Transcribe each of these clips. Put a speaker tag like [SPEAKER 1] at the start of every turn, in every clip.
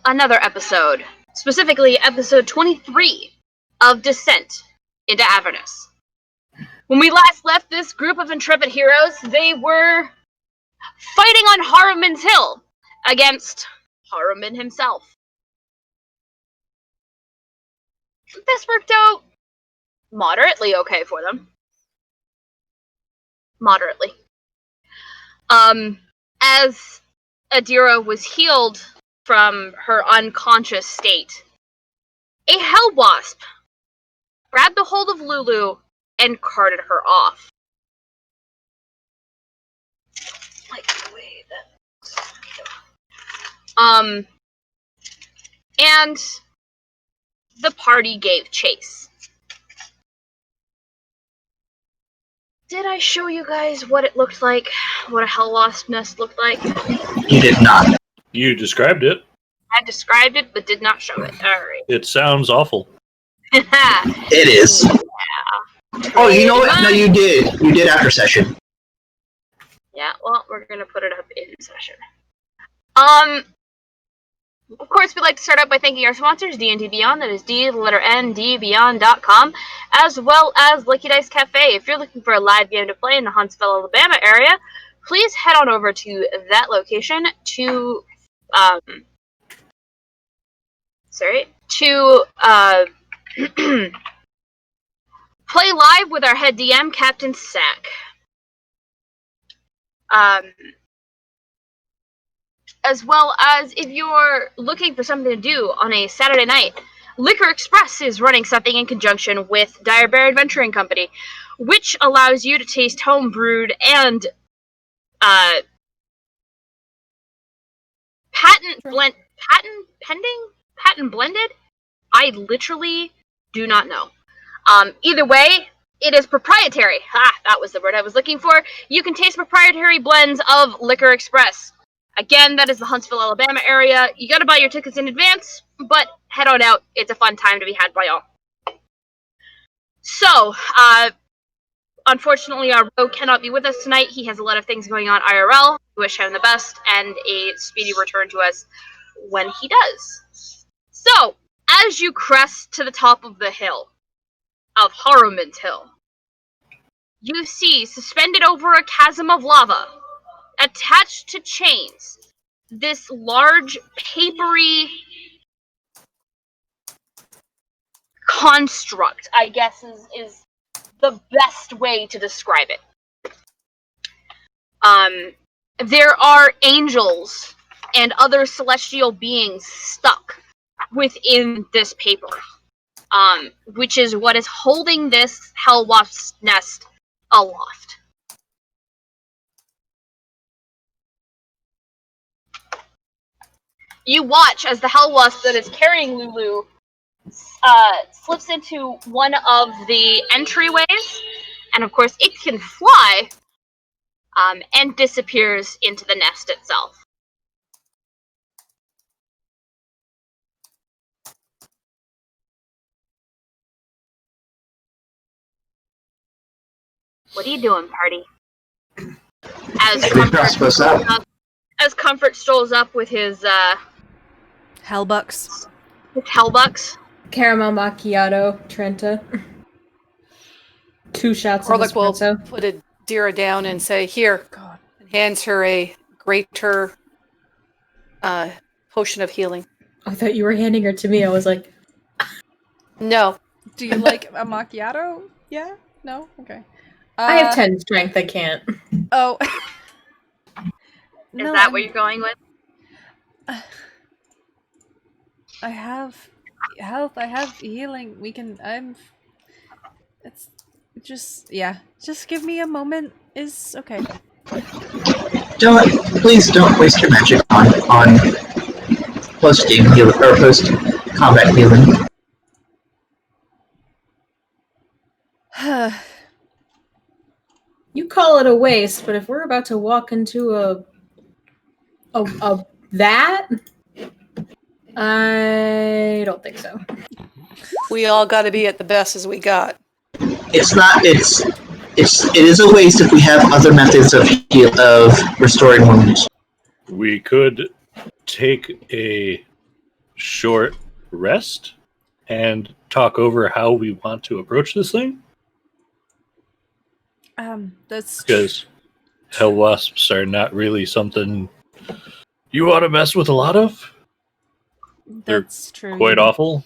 [SPEAKER 1] another episode, specifically episode 23 of Descent into Avernus. When we last left this group of intrepid heroes, they were fighting on Haruman's Hill against Haruman himself. This worked out moderately okay for them. Moderately. As Adira was healed from her unconscious state, a hell wasp grabbed a hold of Lulu and carted her off. Like the way that... And the party gave chase. Did I show you guys what it looked like? What a hell wasp nest looked like?
[SPEAKER 2] You did not.
[SPEAKER 3] You described it.
[SPEAKER 1] I described it, but did not show it. Alright.
[SPEAKER 3] It sounds awful.
[SPEAKER 2] It is.
[SPEAKER 1] Yeah.
[SPEAKER 2] Oh, you know what? No, you did. You did after session.
[SPEAKER 1] Yeah, well, we're gonna put it up in session. Of course, we'd like to start out by thanking our sponsors, D&D Beyond, that is D, the letter N, DBeyond.com, as well as Lucky Dice Cafe. If you're looking for a live game to play in the Huntsville, Alabama area, please head on over to that location to, play live with our head DM, Captain Sack. As well as if you're looking for something to do on a Saturday night, Liquor Express is running something in conjunction with Dire Bear Adventuring Company, which allows you to taste home-brewed and patent blended? I literally do not know. Either way, it is proprietary. That was the word I was looking for. You can taste proprietary blends of Liquor Express. Again, that is the Huntsville, Alabama area. You gotta buy your tickets in advance, but head on out. It's a fun time to be had by all. So, unfortunately, our rogue cannot be with us tonight. He has a lot of things going on IRL. We wish him the best and a speedy return to us when he does. So, as you crest to the top of the hill, of Haruman's Hill, you see, suspended over a chasm of lava, attached to chains, this large, papery construct, I guess is the best way to describe it. There are angels and other celestial beings stuck within this paper, which is what is holding this hell wasp's nest aloft. You watch as the hell wasp that is carrying Lulu slips into one of the entryways, and of course it can fly, and disappears into the nest itself. What are you doing, party? As Comfort strolls up with his
[SPEAKER 4] Hellbucks.
[SPEAKER 1] With Hellbucks.
[SPEAKER 5] Caramel macchiato, Trenta. 2 shots of espresso.
[SPEAKER 4] Will put Adira down and say, "Here," and hands her a greater potion of healing.
[SPEAKER 5] I thought you were handing her to me. I was like,
[SPEAKER 4] no.
[SPEAKER 6] Do you like a macchiato? Yeah? No? Okay.
[SPEAKER 5] I have 10 strength. I can't.
[SPEAKER 6] Oh.
[SPEAKER 1] Is that what you're going with?
[SPEAKER 6] I have health. I have healing. It's just, yeah. Just give me a moment. Is okay.
[SPEAKER 2] Please don't waste your magic on post-game heal or post-combat healing.
[SPEAKER 5] You call it a waste, but if we're about to walk into a that, I don't think so.
[SPEAKER 4] We all got to be at the best as we got.
[SPEAKER 2] It's not. It is a waste if we have other methods of restoring wounds.
[SPEAKER 3] We could take a short rest and talk over how we want to approach this thing?
[SPEAKER 6] That's
[SPEAKER 3] Because hell wasps are not really something you want to mess with a lot of.
[SPEAKER 6] that's true.
[SPEAKER 3] Quite
[SPEAKER 6] You
[SPEAKER 3] awful.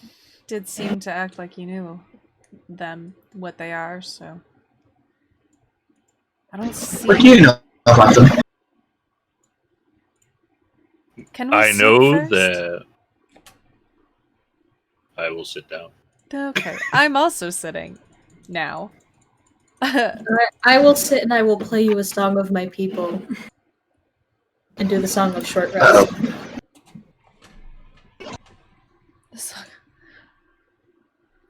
[SPEAKER 6] did seem to act like you knew them, what they are, so I don't see.
[SPEAKER 2] What do you know about them?
[SPEAKER 6] Can we
[SPEAKER 3] I
[SPEAKER 6] sit
[SPEAKER 3] know
[SPEAKER 6] first?
[SPEAKER 3] that I will sit down.
[SPEAKER 6] Okay, I'm also sitting now.
[SPEAKER 5] I will sit and I will play you a song of my people. And do the song of short rest.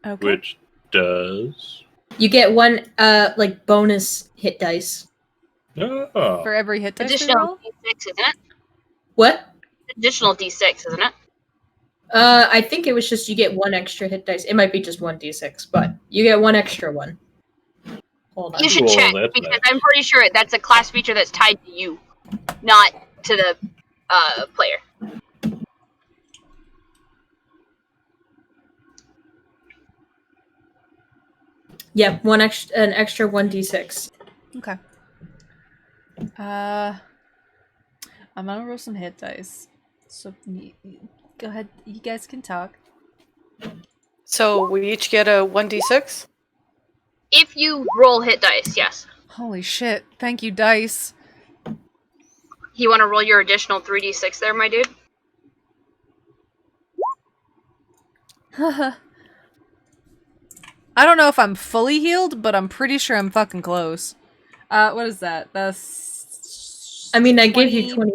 [SPEAKER 6] Okay.
[SPEAKER 3] Which does.
[SPEAKER 5] You get one bonus hit dice.
[SPEAKER 3] Oh.
[SPEAKER 6] For every hit dice we
[SPEAKER 1] Additional
[SPEAKER 6] roll?
[SPEAKER 1] D6, isn't it?
[SPEAKER 5] What?
[SPEAKER 1] Additional D6, isn't it?
[SPEAKER 5] I think it was just you get one extra hit dice. It might be just 1d6, but you get one extra one. Hold on.
[SPEAKER 1] You should
[SPEAKER 3] Cool,
[SPEAKER 1] check,
[SPEAKER 3] that's
[SPEAKER 1] because
[SPEAKER 3] nice.
[SPEAKER 1] I'm pretty sure that's a class feature that's tied to you, not to the player.
[SPEAKER 5] Yeah, an extra 1d6.
[SPEAKER 6] Okay. I'm gonna roll some hit dice. So go ahead, you guys can talk.
[SPEAKER 4] So we each get a 1d6?
[SPEAKER 1] If you roll hit dice, yes.
[SPEAKER 6] Holy shit! Thank you, dice.
[SPEAKER 1] You want to roll your additional 3d6 there, my dude?
[SPEAKER 6] I don't know if I'm fully healed, but I'm pretty sure I'm fucking close. What is that? That's.
[SPEAKER 5] I mean, I gave you 20.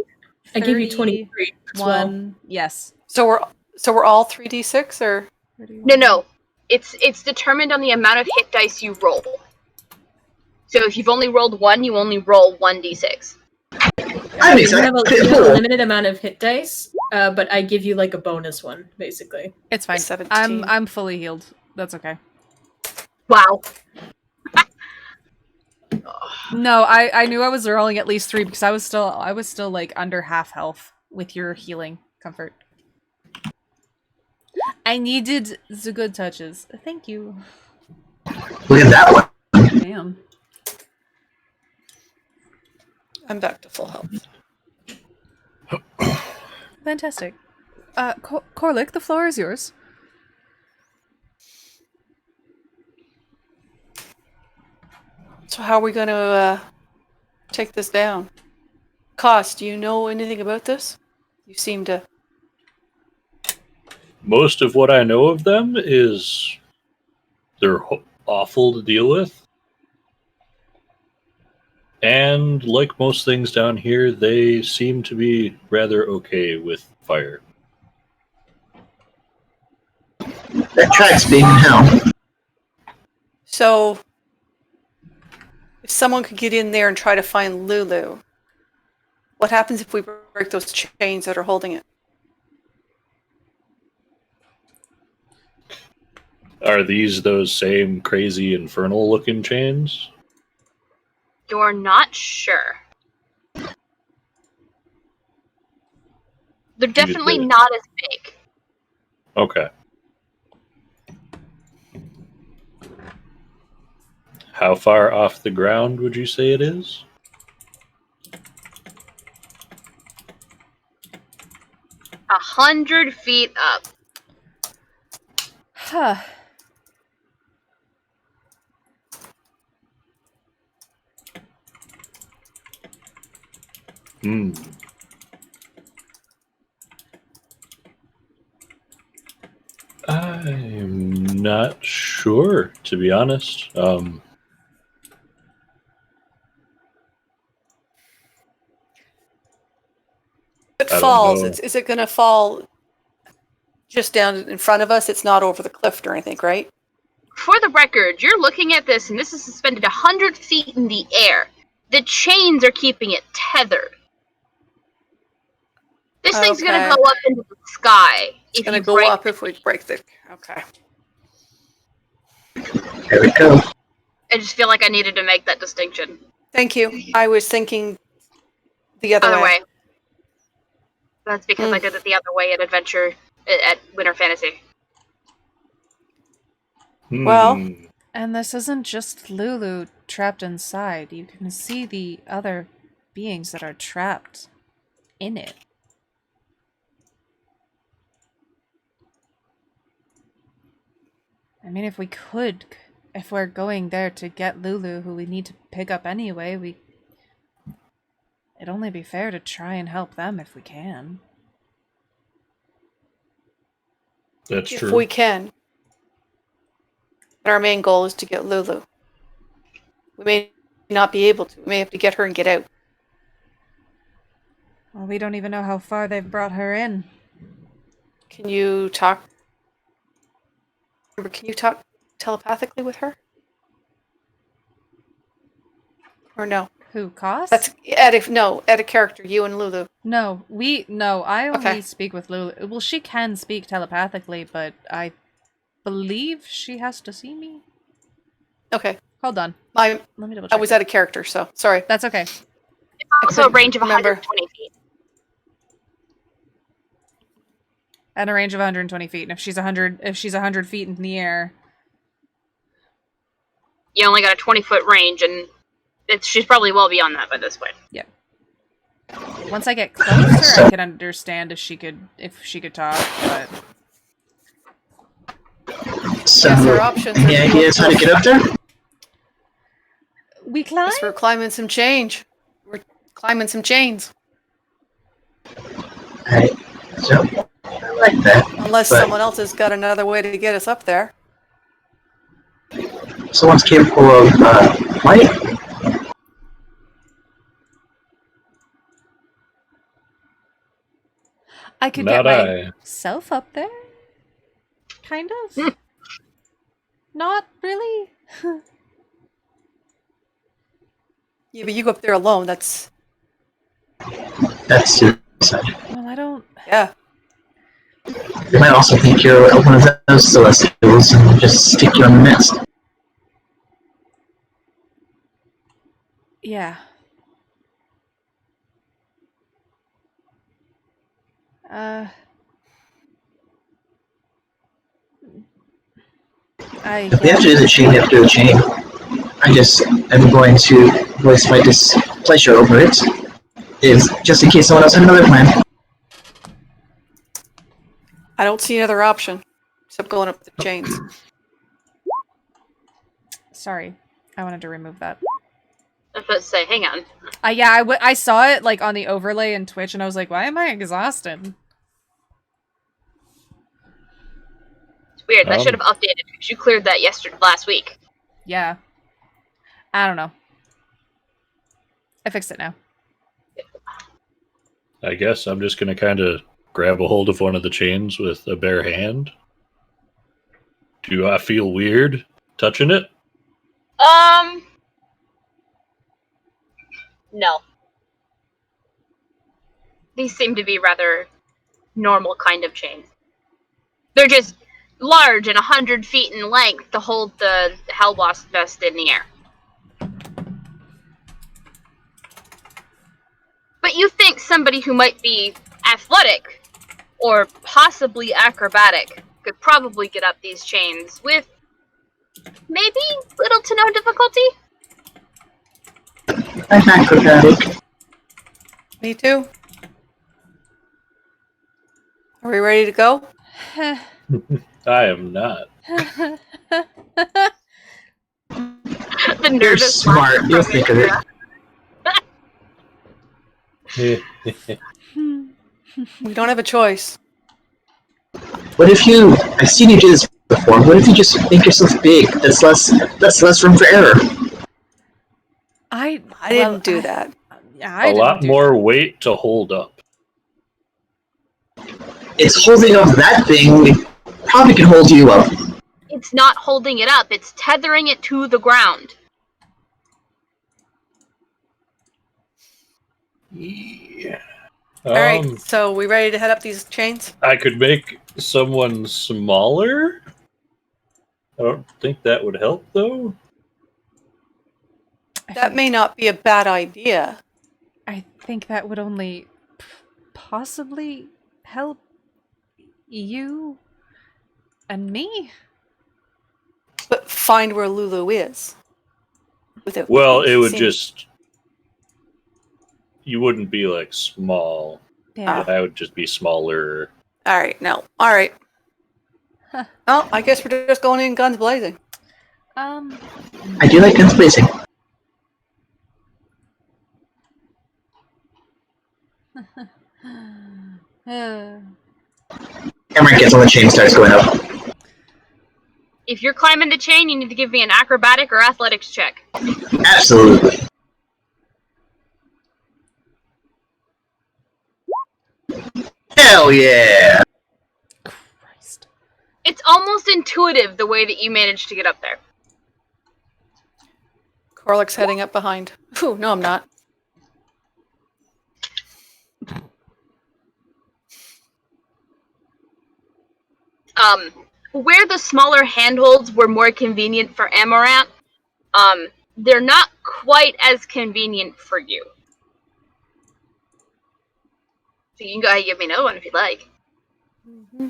[SPEAKER 5] I gave you
[SPEAKER 6] 30,
[SPEAKER 5] 23 as well.
[SPEAKER 6] One. Yes.
[SPEAKER 4] So we're all 3d6 or
[SPEAKER 1] No. It's determined on the amount of hit dice you roll. So if you've only rolled one, you only roll 1d6.
[SPEAKER 2] I mean,
[SPEAKER 5] You have a limited amount of hit dice, but I give you like a bonus one, basically.
[SPEAKER 6] It's fine.
[SPEAKER 4] 17.
[SPEAKER 6] I'm fully healed. That's okay.
[SPEAKER 1] Wow.
[SPEAKER 6] No, I knew I was rolling at least 3 because I was still like under half health with your healing comfort. I needed the good touches. Thank you.
[SPEAKER 2] Look at that one.
[SPEAKER 6] Damn.
[SPEAKER 4] I'm back to full health.
[SPEAKER 6] Fantastic. Korlik, the floor is yours.
[SPEAKER 4] So how are we going to take this down? Cost, do you know anything about this? You seem to...
[SPEAKER 3] Most of what I know of them is they're awful to deal with. And like most things down here, they seem to be rather okay with fire.
[SPEAKER 2] That tracks being in hell.
[SPEAKER 4] So, if someone could get in there and try to find Lulu, what happens if we break those chains that are holding it?
[SPEAKER 3] Are these those same crazy infernal looking chains?
[SPEAKER 1] You're not sure. They're definitely not as big.
[SPEAKER 3] Okay. How far off the ground would you say it is?
[SPEAKER 1] 100 feet up.
[SPEAKER 6] Huh.
[SPEAKER 3] Hmm. I'm not sure, to be honest.
[SPEAKER 4] If it
[SPEAKER 3] I don't
[SPEAKER 4] falls,
[SPEAKER 3] know.
[SPEAKER 4] is it going to fall just down in front of us? It's not over the cliff or anything, right?
[SPEAKER 1] For the record, you're looking at this, and this is suspended 100 feet in the air. The chains are keeping it tethered. This thing's gonna
[SPEAKER 4] Okay.
[SPEAKER 1] go up into the sky.
[SPEAKER 4] It's
[SPEAKER 1] if
[SPEAKER 4] going to
[SPEAKER 1] you
[SPEAKER 4] go
[SPEAKER 1] break
[SPEAKER 4] up if we break the... Okay.
[SPEAKER 2] There we go.
[SPEAKER 1] I just feel like I needed to make that distinction.
[SPEAKER 4] Thank you. I was thinking the other
[SPEAKER 1] Other
[SPEAKER 4] way.
[SPEAKER 1] way. That's because I did it the other way at Adventure at Winter Fantasy.
[SPEAKER 4] Well-
[SPEAKER 6] And this isn't just Lulu trapped inside. You can see the other beings that are trapped in it. I mean, if we're going there to get Lulu, who we need to pick up anyway, it'd only be fair to try and help them if we can.
[SPEAKER 3] That's
[SPEAKER 4] If
[SPEAKER 3] true.
[SPEAKER 4] we can. But our main goal is to get Lulu. We may not be able to. We may have to get her and get out.
[SPEAKER 6] Well, we don't even know how far they've brought her in.
[SPEAKER 4] Can you talk telepathically with her? Or no?
[SPEAKER 6] Who, Koss?
[SPEAKER 4] That's at a character, you and Lulu.
[SPEAKER 6] No, I only
[SPEAKER 4] Okay.
[SPEAKER 6] speak with Lulu. Well, she can speak telepathically, but I believe she has to see me.
[SPEAKER 4] Okay.
[SPEAKER 6] Hold on.
[SPEAKER 4] Let
[SPEAKER 6] me double
[SPEAKER 4] I
[SPEAKER 6] check.
[SPEAKER 4] was out of character, so sorry.
[SPEAKER 6] That's okay.
[SPEAKER 1] Also, a
[SPEAKER 4] couldn't
[SPEAKER 1] range of
[SPEAKER 4] remember.
[SPEAKER 1] 120 feet.
[SPEAKER 6] At a range of 120 feet. And if she's 100 feet in the air.
[SPEAKER 1] You only got a 20-foot range, and she's probably well beyond that by this point.
[SPEAKER 6] Once I get closer, I can understand if she could talk, but
[SPEAKER 2] So,
[SPEAKER 4] Yes, there are options.
[SPEAKER 2] any ideas how to get up there?
[SPEAKER 6] we climb.
[SPEAKER 4] Yes, we're climbing some change. We're climbing some chains.
[SPEAKER 2] Alright, so, I like that.
[SPEAKER 4] Unless
[SPEAKER 2] But-
[SPEAKER 4] someone else has got another way to get us up there.
[SPEAKER 2] Someone's capable of flight?
[SPEAKER 6] I could
[SPEAKER 3] Not
[SPEAKER 6] get
[SPEAKER 3] I.
[SPEAKER 6] myself up there. Kind of. Not really.
[SPEAKER 4] Yeah, but you go up there alone. That's
[SPEAKER 2] Suicide.
[SPEAKER 6] Well, I don't.
[SPEAKER 4] yeah.
[SPEAKER 2] They might also think you're one of those celestials and just stick you on the mast.
[SPEAKER 6] Yeah.
[SPEAKER 2] If they have to do the chain, they have to do the chain. I'm going to voice my displeasure over it. Is just in case someone else had another plan.
[SPEAKER 4] I don't see another option except going up the chains.
[SPEAKER 6] Sorry, I wanted to remove that.
[SPEAKER 1] I was about to say, hang on.
[SPEAKER 6] Yeah, I saw it like on the overlay in Twitch, and I was like, why am I exhausted?
[SPEAKER 1] It's weird. That should have updated because you cleared that last week.
[SPEAKER 6] Yeah. I don't know. I fixed it now.
[SPEAKER 3] I guess I'm just going to kind of grab a hold of one of the chains with a bare hand. Do I feel weird touching it?
[SPEAKER 1] No. These seem to be rather normal kind of chains. They're just large and 100 feet in length to hold the Hellboss vest in the air. But you think somebody who might be athletic or possibly acrobatic could probably get up these chains with maybe little to no difficulty?
[SPEAKER 2] I'm acrobatic.
[SPEAKER 4] Me too. Are we ready to go?
[SPEAKER 3] I am not.
[SPEAKER 1] The
[SPEAKER 2] You're
[SPEAKER 1] nervous
[SPEAKER 2] smart.
[SPEAKER 1] laugh
[SPEAKER 2] You'll
[SPEAKER 1] from
[SPEAKER 2] think of it.
[SPEAKER 4] We don't have a choice.
[SPEAKER 2] What if I've seen you do this before. What if you just make yourself big? That's less room for error.
[SPEAKER 4] I didn't do that.
[SPEAKER 6] Yeah,
[SPEAKER 3] A lot more weight to hold up.
[SPEAKER 2] It's holding up that thing. It probably can hold you up.
[SPEAKER 1] It's not holding it up, it's tethering it to the ground.
[SPEAKER 3] Yeah.
[SPEAKER 4] Alright, so we ready to head up these chains?
[SPEAKER 3] I could make someone smaller. I don't think that would help, though.
[SPEAKER 4] That may not be a bad idea.
[SPEAKER 6] I think that would only possibly help You and me?
[SPEAKER 4] But find where Lulu is. Without
[SPEAKER 3] Well, it would
[SPEAKER 4] seeing-
[SPEAKER 3] just. You wouldn't be like small.
[SPEAKER 6] Yeah.
[SPEAKER 3] I would just be smaller.
[SPEAKER 4] Alright, no. Alright.
[SPEAKER 6] Huh.
[SPEAKER 4] Well, I guess we're just going in guns blazing.
[SPEAKER 2] I do like guns blazing. Emmerich gets on the chain and starts going up.
[SPEAKER 1] If you're climbing the chain, you need to give me an acrobatic or athletics check.
[SPEAKER 2] Absolutely. Hell yeah!
[SPEAKER 6] Christ.
[SPEAKER 1] It's almost intuitive the way that you managed to get up there.
[SPEAKER 4] Corlic's heading up behind. Ooh, no, I'm not.
[SPEAKER 1] Where the smaller handholds were more convenient for Amaranth, they're not quite as convenient for you. So you can go ahead and give me another one if you'd like.
[SPEAKER 4] Mm-hmm.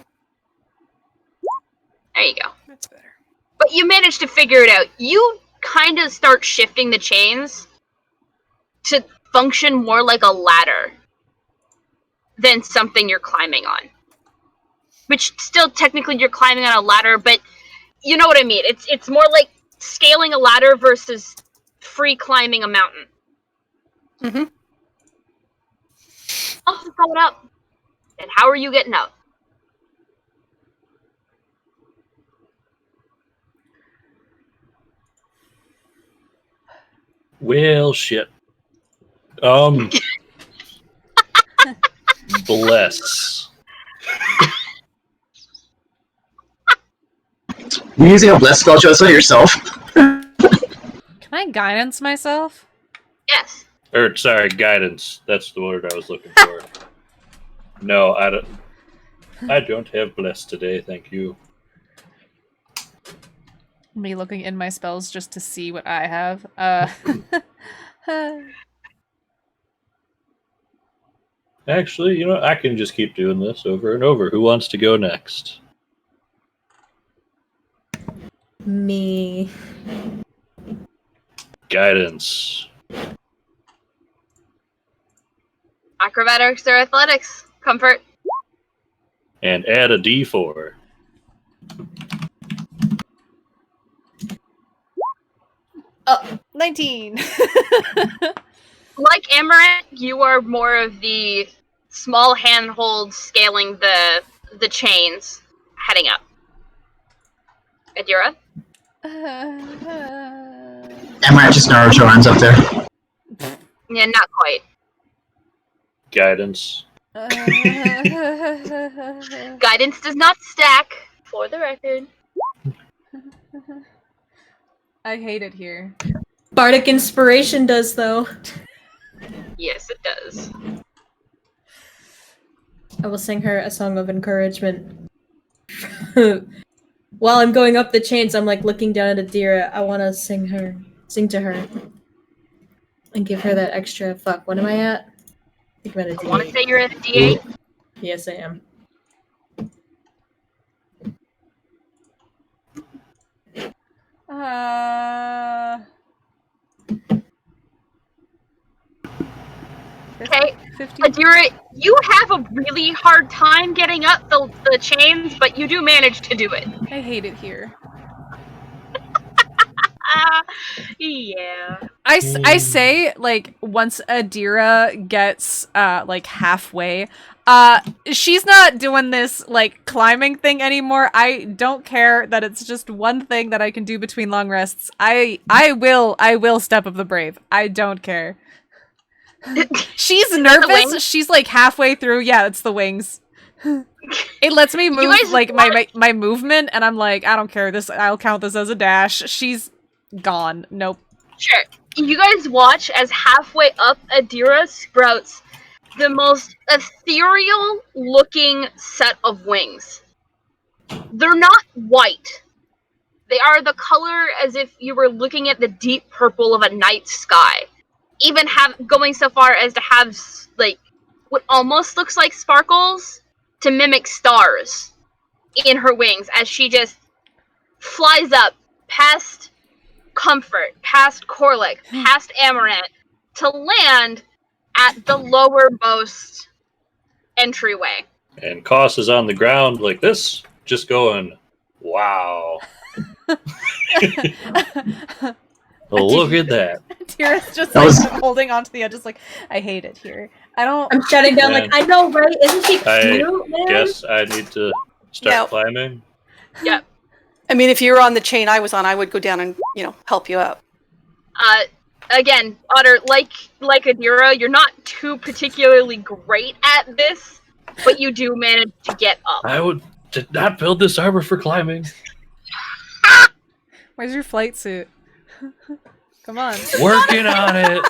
[SPEAKER 1] There you go.
[SPEAKER 4] That's better.
[SPEAKER 1] But you managed to figure it out. You kind of start shifting the chains to function more like a ladder than something you're climbing on. Which still technically you're climbing on a ladder, but you know what I mean. It's more like scaling a ladder versus free climbing a mountain.
[SPEAKER 4] Mm-hmm.
[SPEAKER 1] Oh, it's going up. And how are you getting up?
[SPEAKER 3] Well, shit. Bless.
[SPEAKER 2] You're using a bless spell just on yourself.
[SPEAKER 6] Can I guidance myself?
[SPEAKER 1] Yes.
[SPEAKER 3] Or, sorry, guidance. That's the word I was looking for. No, I don't have bless today, thank you.
[SPEAKER 6] Me looking in my spells just to see what I have.
[SPEAKER 3] Actually, you know, I can just keep doing this over and over. Who wants to go next?
[SPEAKER 5] Me.
[SPEAKER 3] Guidance.
[SPEAKER 1] Acrobatics or athletics? Comfort.
[SPEAKER 3] And add a d4.
[SPEAKER 5] Oh,
[SPEAKER 6] 19!
[SPEAKER 1] Like Amaranth, you are more of the small handhold scaling the chains heading up. Adira?
[SPEAKER 2] Emmerich just Naruto runs up there.
[SPEAKER 1] Yeah, not quite.
[SPEAKER 3] Guidance.
[SPEAKER 1] Guidance does not stack, for the record.
[SPEAKER 6] I hate it here.
[SPEAKER 5] Bardic Inspiration does, though.
[SPEAKER 1] Yes, it does.
[SPEAKER 5] I will sing her a song of encouragement. While I'm going up the chains, I'm like looking down at Adira. I want to sing to her, and give her that extra. Fuck, what am I at? I think I'm at a
[SPEAKER 1] I want to
[SPEAKER 5] D8.
[SPEAKER 1] say you're at a D8.
[SPEAKER 5] Yes, I am. Okay.
[SPEAKER 6] 50.
[SPEAKER 1] Adira, you have a really hard time getting up the chains, but you do manage to do it.
[SPEAKER 6] I hate it here.
[SPEAKER 1] Yeah.
[SPEAKER 6] I say, like, once Adira gets, like, halfway, she's not doing this, like, climbing thing anymore. I don't care that it's just one thing that I can do between long rests. I will step up the brave. I don't care. She's nervous. She's, like, halfway through. Yeah, it's the wings. It lets me move,
[SPEAKER 1] guys
[SPEAKER 6] like, my movement, and I'm like, I don't care. I'll count this as a dash. She's gone. Nope.
[SPEAKER 1] Sure. You guys watch as halfway up Adira sprouts the most ethereal looking set of wings. They're not white. They are the color as if you were looking at the deep purple of a night sky. Even going so far as to have, like, what almost looks like sparkles to mimic stars. in her wings as she just flies up past Comfort, past Corlick, past Amaranth, to land at the lowermost entryway.
[SPEAKER 3] And Koss is on the ground like this, just going, wow. Oh, look at that.
[SPEAKER 6] Tira's just
[SPEAKER 2] That was-
[SPEAKER 6] holding onto the edge, just like, I hate it here. I don't.
[SPEAKER 5] I'm shutting down.
[SPEAKER 3] Man.
[SPEAKER 5] Like I know, right? Isn't she
[SPEAKER 3] I
[SPEAKER 5] cute, man?
[SPEAKER 3] guess I need to start
[SPEAKER 4] Yeah.
[SPEAKER 3] climbing.
[SPEAKER 4] I mean, if you were on the chain I was on, I would go down and, help you out.
[SPEAKER 1] Again, Otter, like Adira, you're not too particularly great at this, but you do manage to get up.
[SPEAKER 3] I did not build this armor for climbing.
[SPEAKER 6] Where's your flight suit? Come on.
[SPEAKER 3] Working on it.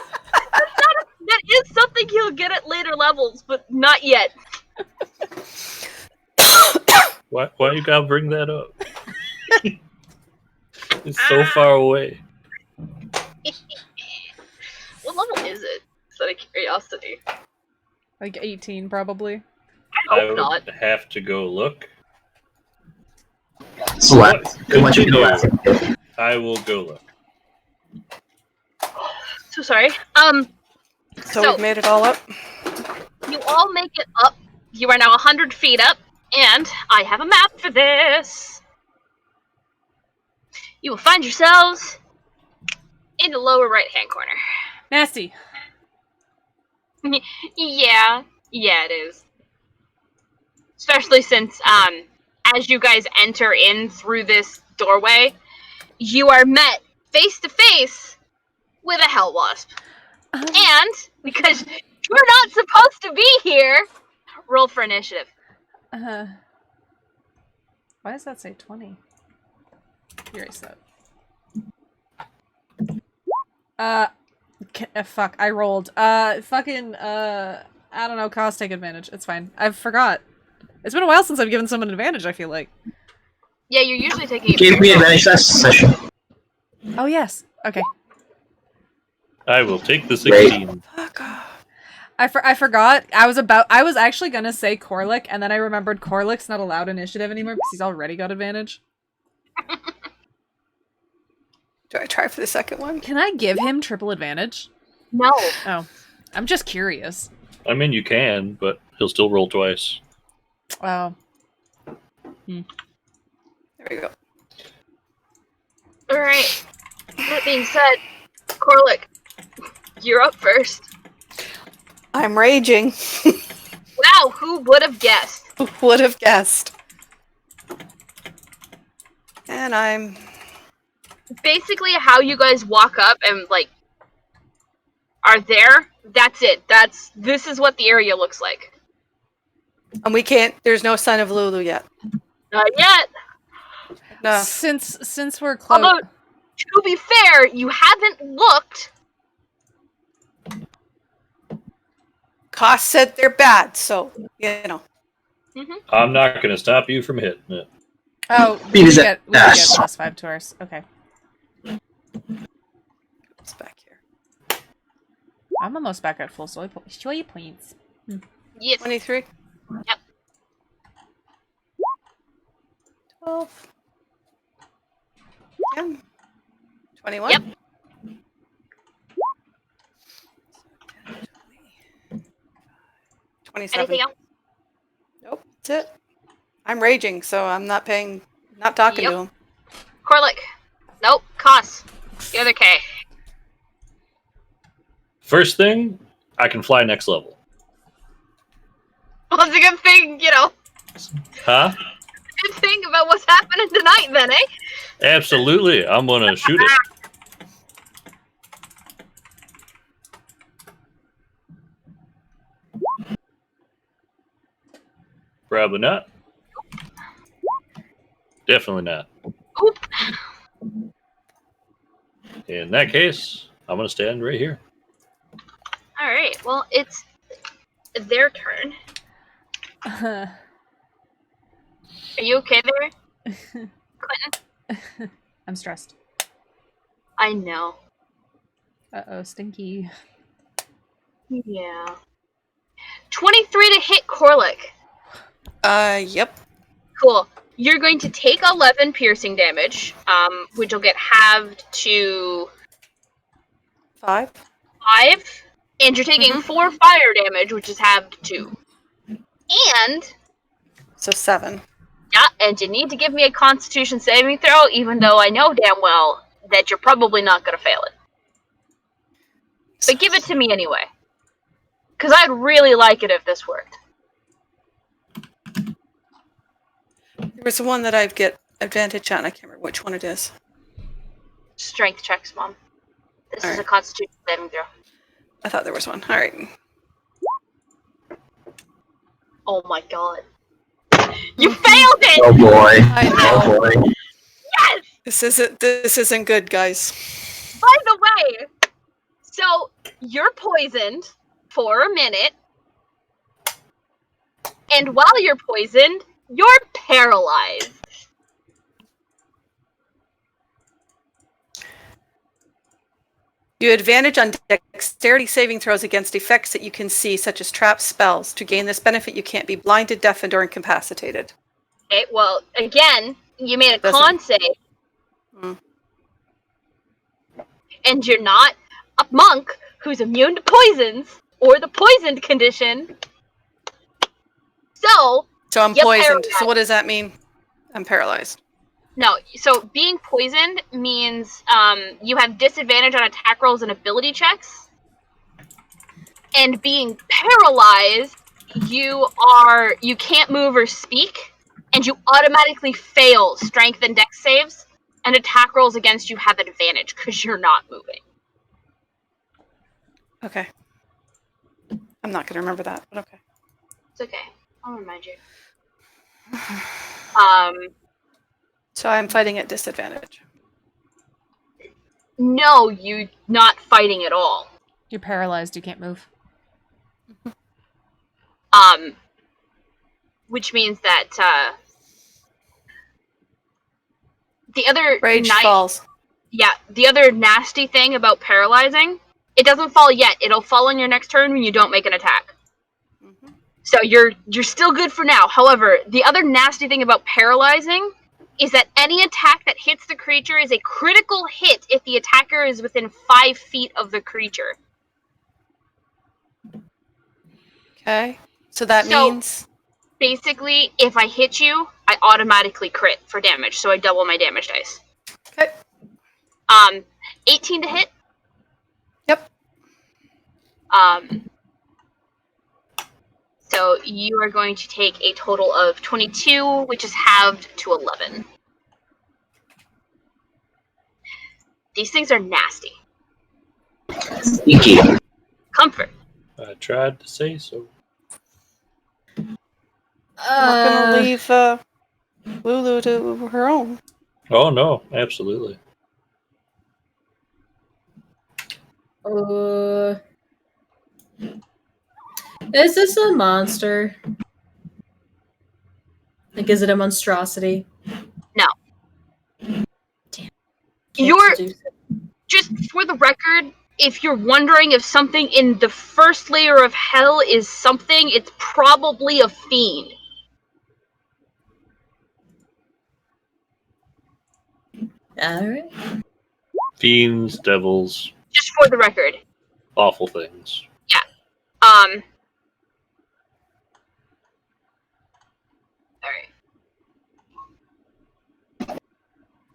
[SPEAKER 1] That is something he'll get at later levels, but not yet.
[SPEAKER 3] Why you gotta bring that up? It's so far away.
[SPEAKER 1] What level is it? Just out of curiosity.
[SPEAKER 6] Like 18, probably.
[SPEAKER 1] I
[SPEAKER 3] I
[SPEAKER 1] hope
[SPEAKER 3] would
[SPEAKER 1] not.
[SPEAKER 3] have to go look.
[SPEAKER 2] Select.
[SPEAKER 3] What
[SPEAKER 2] Once you
[SPEAKER 3] continue?
[SPEAKER 2] go left.
[SPEAKER 3] I will go look.
[SPEAKER 1] So sorry.
[SPEAKER 4] So,
[SPEAKER 1] So-
[SPEAKER 4] we've made it all up.
[SPEAKER 1] You all make it up. You are now 100 feet up, and I have a map for this. You will find yourselves in the lower right-hand corner.
[SPEAKER 6] Nasty.
[SPEAKER 1] Yeah, it is. Especially since, as you guys enter in through this doorway, you are met face to face with a hell wasp. And because you're not supposed to be here, roll for initiative.
[SPEAKER 6] Why does that say 20? Erase that. Fuck, I rolled. I don't know, Koss, take advantage. It's fine. I forgot. It's been a while since I've given someone an advantage, I feel like.
[SPEAKER 1] Yeah, you're usually taking it.
[SPEAKER 2] Gave me advantage last session.
[SPEAKER 6] Oh, yes. Okay.
[SPEAKER 3] I will take the 16.
[SPEAKER 4] Fuck off.
[SPEAKER 6] I forgot. I was actually gonna say Corlick, and then I remembered Corlick's not allowed initiative anymore because he's already got advantage.
[SPEAKER 4] Do I try for the second one?
[SPEAKER 6] Can I give him triple advantage?
[SPEAKER 1] No.
[SPEAKER 6] Oh. I'm just curious.
[SPEAKER 3] I mean, you can, but he'll still roll twice.
[SPEAKER 6] Oh.
[SPEAKER 4] There we go.
[SPEAKER 1] Alright. That being said, Corlick, you're up first.
[SPEAKER 4] I'm raging.
[SPEAKER 1] Wow, who would have guessed?
[SPEAKER 4] Who would have guessed? And I'm...
[SPEAKER 1] Basically, how you guys walk up and, like, are there, that's it. This is what the area looks like.
[SPEAKER 4] And we can't... There's no sign of Lulu yet.
[SPEAKER 1] Not yet.
[SPEAKER 4] No.
[SPEAKER 6] Since we're close.
[SPEAKER 1] Although, to be fair, you haven't looked.
[SPEAKER 4] Koss said they're bad, so,
[SPEAKER 3] I'm not going to stop you from hitting it.
[SPEAKER 6] Oh,
[SPEAKER 2] Beat his
[SPEAKER 6] we get
[SPEAKER 2] ass.
[SPEAKER 6] +5 to ours. Okay.
[SPEAKER 4] It's back here.
[SPEAKER 6] I'm almost back at full soy points.
[SPEAKER 1] Yes.
[SPEAKER 4] 23?
[SPEAKER 1] Yep.
[SPEAKER 4] 12. 10. 21?
[SPEAKER 1] Yep.
[SPEAKER 4] 27.
[SPEAKER 1] Anything else?
[SPEAKER 4] Nope, that's it. I'm raging, so I'm not talking
[SPEAKER 1] Yep.
[SPEAKER 4] to him.
[SPEAKER 1] Corlick. Nope. Koss. The other K.
[SPEAKER 3] First thing, I can fly next level.
[SPEAKER 1] Well, that's a good thing,
[SPEAKER 3] Huh?
[SPEAKER 1] good thing about what's happening tonight, then, eh?
[SPEAKER 3] Absolutely. I'm going to shoot it. Probably not. Definitely not.
[SPEAKER 1] Oop.
[SPEAKER 3] In that case, I'm going to stand right here.
[SPEAKER 1] Alright, well, it's their turn. Are you okay there, Clinton?
[SPEAKER 6] I'm stressed.
[SPEAKER 1] I know.
[SPEAKER 6] Uh-oh, stinky.
[SPEAKER 1] Yeah. 23 to hit Corlick.
[SPEAKER 4] Yep.
[SPEAKER 1] Cool. you're going to take 11 piercing damage, which will get halved to
[SPEAKER 4] 5.
[SPEAKER 1] 5, and you're taking 4 fire damage, which is halved to 2. And
[SPEAKER 4] So 7.
[SPEAKER 1] yeah, and you need to give me a Constitution saving throw, even though I know damn well that you're probably not going to fail it. But give it to me anyway. Because I'd really like it if this worked.
[SPEAKER 4] There was one that I'd get advantage on. I can't remember which one it is.
[SPEAKER 1] Strength checks, Mom. This is
[SPEAKER 4] Alright.
[SPEAKER 1] a Constitution saving throw.
[SPEAKER 4] I thought there was one. All right.
[SPEAKER 1] Oh my god. You failed it!
[SPEAKER 2] Oh boy.
[SPEAKER 4] I know.
[SPEAKER 2] Oh boy.
[SPEAKER 1] Yes!
[SPEAKER 4] This isn't good, guys.
[SPEAKER 1] By the way, so you're poisoned for a minute, and while you're poisoned, you're paralyzed.
[SPEAKER 4] You advantage on dexterity saving throws against effects that you can see, such as traps, spells. To gain this benefit, you can't be blinded, deafened, or incapacitated.
[SPEAKER 1] Okay, well, again, you made a
[SPEAKER 4] Doesn't-
[SPEAKER 1] con save, and you're not a monk who's immune to poisons or the poisoned condition. So
[SPEAKER 4] I'm
[SPEAKER 1] Yep,
[SPEAKER 4] poisoned.
[SPEAKER 1] paralyzed.
[SPEAKER 4] So what does that mean? I'm paralyzed.
[SPEAKER 1] no, so being poisoned means you have disadvantage on attack rolls and ability checks. And being paralyzed, you can't move or speak, and you automatically fail strength and dex saves, and attack rolls against you have advantage because you're not moving.
[SPEAKER 4] Okay. I'm not going to remember that, but okay.
[SPEAKER 1] It's okay. I'll remind you.
[SPEAKER 4] So I'm fighting at disadvantage.
[SPEAKER 1] No, you're not fighting at all.
[SPEAKER 6] You're paralyzed. You can't move.
[SPEAKER 1] Which means that the other
[SPEAKER 4] Rage falls.
[SPEAKER 1] Yeah, the other nasty thing about paralyzing, it doesn't fall yet. It'll fall on your next turn when you don't make an attack.
[SPEAKER 4] Mhm.
[SPEAKER 1] So you're still good for now. However, the other nasty thing about paralyzing is that any attack that hits the creature is a critical hit if the attacker is within 5 feet of the creature.
[SPEAKER 4] Okay. So that
[SPEAKER 1] So-
[SPEAKER 4] means...
[SPEAKER 1] Basically, if I hit you, I automatically crit for damage, so I double my damage dice.
[SPEAKER 4] Okay.
[SPEAKER 1] 18 to hit.
[SPEAKER 4] Yep.
[SPEAKER 1] So you are going to take a total of 22, which is halved to 11. These things are nasty.
[SPEAKER 2] Sneaky.
[SPEAKER 1] Comfort.
[SPEAKER 3] I tried to say so.
[SPEAKER 4] We're going to leave Lulu to her own.
[SPEAKER 3] Oh no, absolutely.
[SPEAKER 5] Is this a monster? Like, is it a monstrosity?
[SPEAKER 1] No.
[SPEAKER 5] Damn. Can't
[SPEAKER 1] You're
[SPEAKER 5] seduce it.
[SPEAKER 1] just for the record, if you're wondering if something in the first layer of hell is something, it's probably a fiend.
[SPEAKER 5] Alright.
[SPEAKER 3] Fiends, devils,
[SPEAKER 1] Just for the record.
[SPEAKER 3] awful things.
[SPEAKER 1] Alright.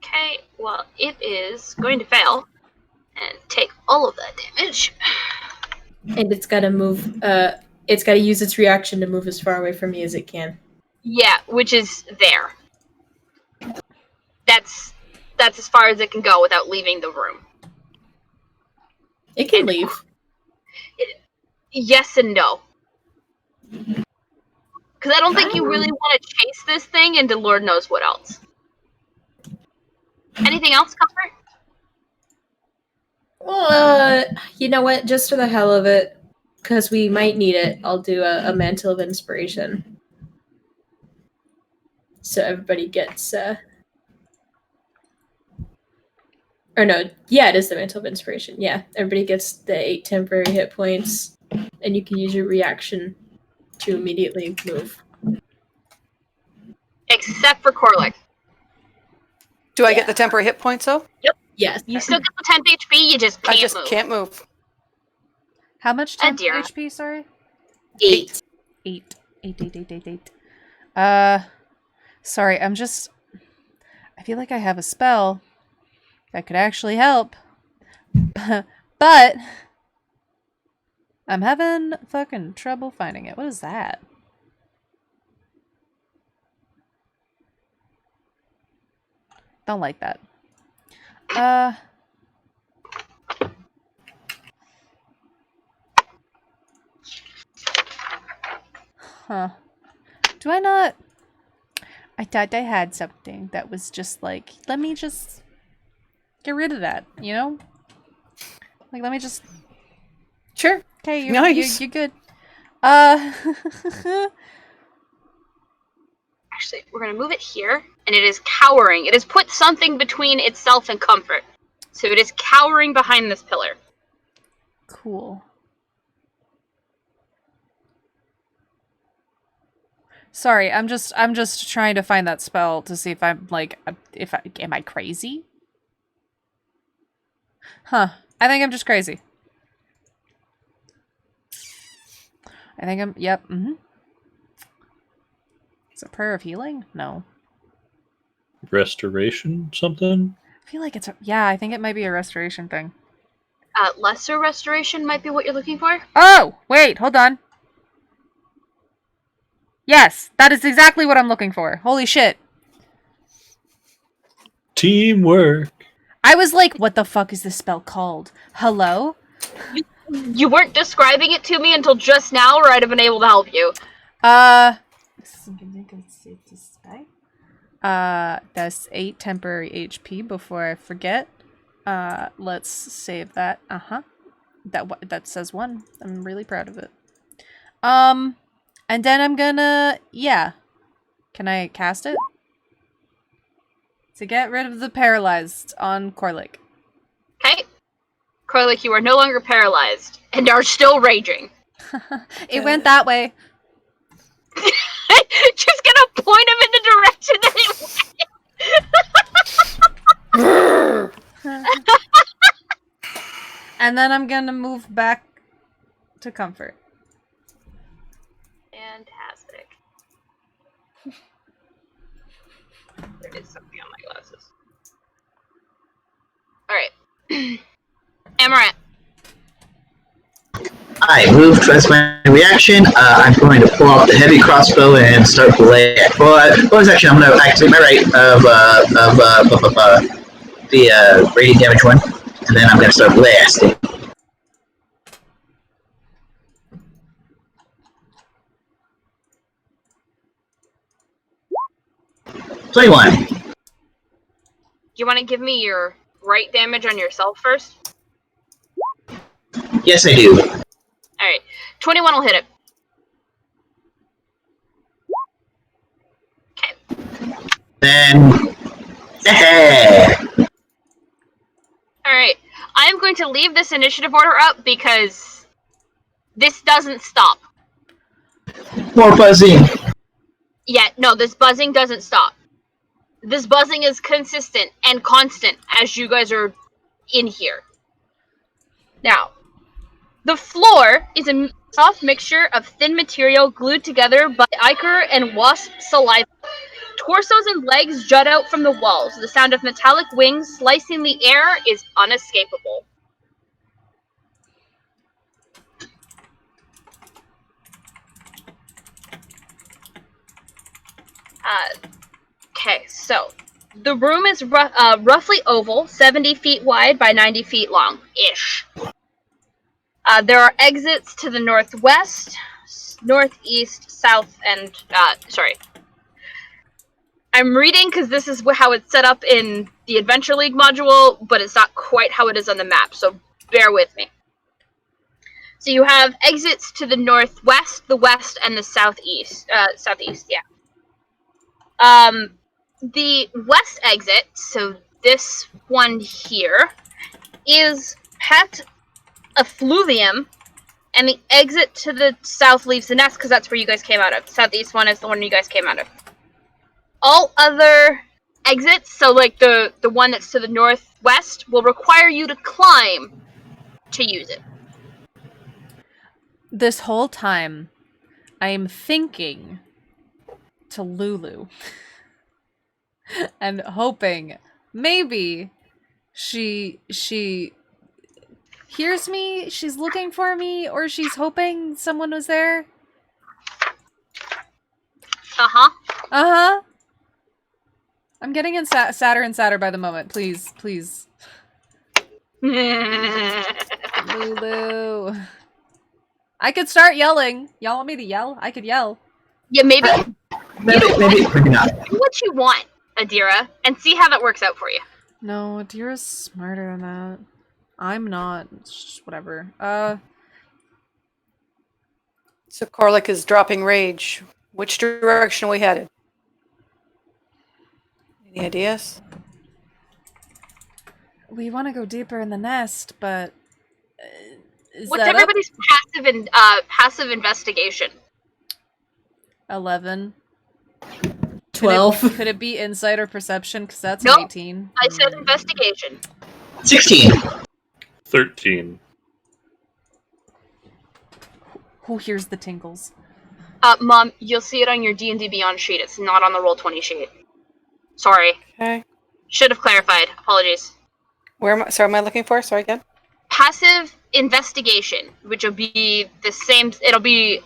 [SPEAKER 1] Okay, well, it is going to fail and take all of that damage.
[SPEAKER 5] And it's gotta move, it's gotta use its reaction to move as far away from me as it can.
[SPEAKER 1] Yeah, which is there. That's as far as it can go without leaving the room.
[SPEAKER 5] It can leave.
[SPEAKER 1] Yes and no. Because I don't think you really want to chase this thing into Lord knows what else. Anything else, Comfort?
[SPEAKER 5] You know what? Just for the hell of it, because we might need it, I'll do a mantle of inspiration. So everybody gets, or no, yeah, it is the mantle of inspiration. Yeah, everybody gets the 8 temporary hit points, and you can use your reaction to immediately move.
[SPEAKER 1] except for Corlick.
[SPEAKER 4] Do I get the temporary hit points though?
[SPEAKER 5] Yes.
[SPEAKER 1] You still get the 10 HP, you just can't
[SPEAKER 4] I just
[SPEAKER 1] move.
[SPEAKER 4] can't move.
[SPEAKER 6] How much temp
[SPEAKER 1] Adira.
[SPEAKER 6] HP, sorry?
[SPEAKER 1] 8.
[SPEAKER 6] 8. Sorry, I feel like I have a spell that could actually help. But I'm having fucking trouble finding it. What is that? Don't like that. Huh. Do I not? I thought I had something that was just like, let me just get rid of that, you know? Like, let me just...
[SPEAKER 4] Sure.
[SPEAKER 6] Okay,
[SPEAKER 4] Nice.
[SPEAKER 6] you're good.
[SPEAKER 1] Actually, we're going to move it here, and it is cowering. It has put something between itself and comfort. So it is cowering behind this pillar.
[SPEAKER 6] Cool. Sorry, I'm just trying to find that spell to see if I'm like, am I crazy? Huh. I think I'm just crazy. I think I'm, yep, Is it Prayer of Healing? No.
[SPEAKER 3] Restoration, something?
[SPEAKER 6] I feel like it's yeah, I think it might be a restoration thing.
[SPEAKER 1] Lesser restoration might be what you're looking for.
[SPEAKER 6] Oh! Wait, hold on. Yes, that is exactly what I'm looking for. Holy shit.
[SPEAKER 3] Teamwork.
[SPEAKER 6] I was like, what the fuck is this spell called? Hello?
[SPEAKER 1] You weren't describing it to me until just now, or I'd have been able to help you.
[SPEAKER 6] That's 8 temporary HP before I forget. Let's save that. That says 1. I'm really proud of it. And then I'm gonna, yeah. Can I cast it? To get rid of the paralyzed on Corlick.
[SPEAKER 1] Okay. Corlick, you are no longer paralyzed, and are still raging.
[SPEAKER 6] It went that way.
[SPEAKER 1] Just gonna point him in the direction that it went.
[SPEAKER 6] And then I'm gonna move back to comfort.
[SPEAKER 1] Fantastic. There is something on my glasses. Alright. Amaranth.
[SPEAKER 2] I move towards my reaction. I'm going to pull out the heavy crossbow and start belaying. Bonus action, I'm going to activate my right of the radiant damage one, and then I'm going to start blasting. $21.
[SPEAKER 1] Do you want to give me your right damage on yourself first?
[SPEAKER 2] Yes, I do.
[SPEAKER 1] Alright. 21 will hit it. Okay.
[SPEAKER 2] Then,
[SPEAKER 1] Alright. I'm going to leave this initiative order up because this doesn't stop.
[SPEAKER 2] more buzzing.
[SPEAKER 1] Yeah, no, this buzzing doesn't stop. This buzzing is consistent and constant as you guys are in here. Now, the floor is a soft mixture of thin material glued together by ichor and wasp saliva. Torsos and legs jut out from the walls. The sound of metallic wings slicing the air is unescapable. Okay, so the room is roughly oval, 70 feet wide by 90 feet long-ish. There are exits to the northwest, northeast, south, and, sorry. I'm reading because this is how it's set up in the Adventure League module, but it's not quite how it is on the map, so bear with me. So you have exits to the northwest, the west, and the southeast. Southeast, yeah. The west exit, so this one here, is past effluvium, and the exit to the south leaves the nest because that's where you guys came out of. The southeast one is the one you guys came out of. All other exits, so like the one that's to the northwest, will require you to climb to use it.
[SPEAKER 6] This whole time, I am thinking to Lulu and hoping maybe she hears me, she's looking for me, or she's hoping someone was there.
[SPEAKER 1] Uh-huh.
[SPEAKER 6] Uh-huh. I'm getting sadder and sadder by the moment. Please, please. Lulu. I could start yelling. Y'all want me to yell? I could yell.
[SPEAKER 1] Yeah, maybe
[SPEAKER 2] Maybe not.
[SPEAKER 1] do what you want, Adira, and see how that works out for you.
[SPEAKER 6] No, Adira's smarter than that. I'm not. It's just whatever.
[SPEAKER 4] So Karlik is dropping rage. Which direction are we headed? Any ideas?
[SPEAKER 6] We want to go deeper in the nest, but is
[SPEAKER 1] What's
[SPEAKER 6] that
[SPEAKER 1] everybody's passive investigation?
[SPEAKER 6] 11?
[SPEAKER 5] 12.
[SPEAKER 6] Could it be insight or perception? Because that's
[SPEAKER 1] Nope.
[SPEAKER 6] an 18.
[SPEAKER 1] I said investigation.
[SPEAKER 2] 16.
[SPEAKER 3] 13.
[SPEAKER 6] Who hears the tinkles?
[SPEAKER 1] Mom, you'll see it on your D&D Beyond sheet. It's not on the Roll20 sheet. Sorry.
[SPEAKER 4] Okay.
[SPEAKER 1] Should have clarified. Apologies.
[SPEAKER 4] Where am I? Sorry, am I looking for? Sorry again.
[SPEAKER 1] Passive investigation, which will be the same. It'll be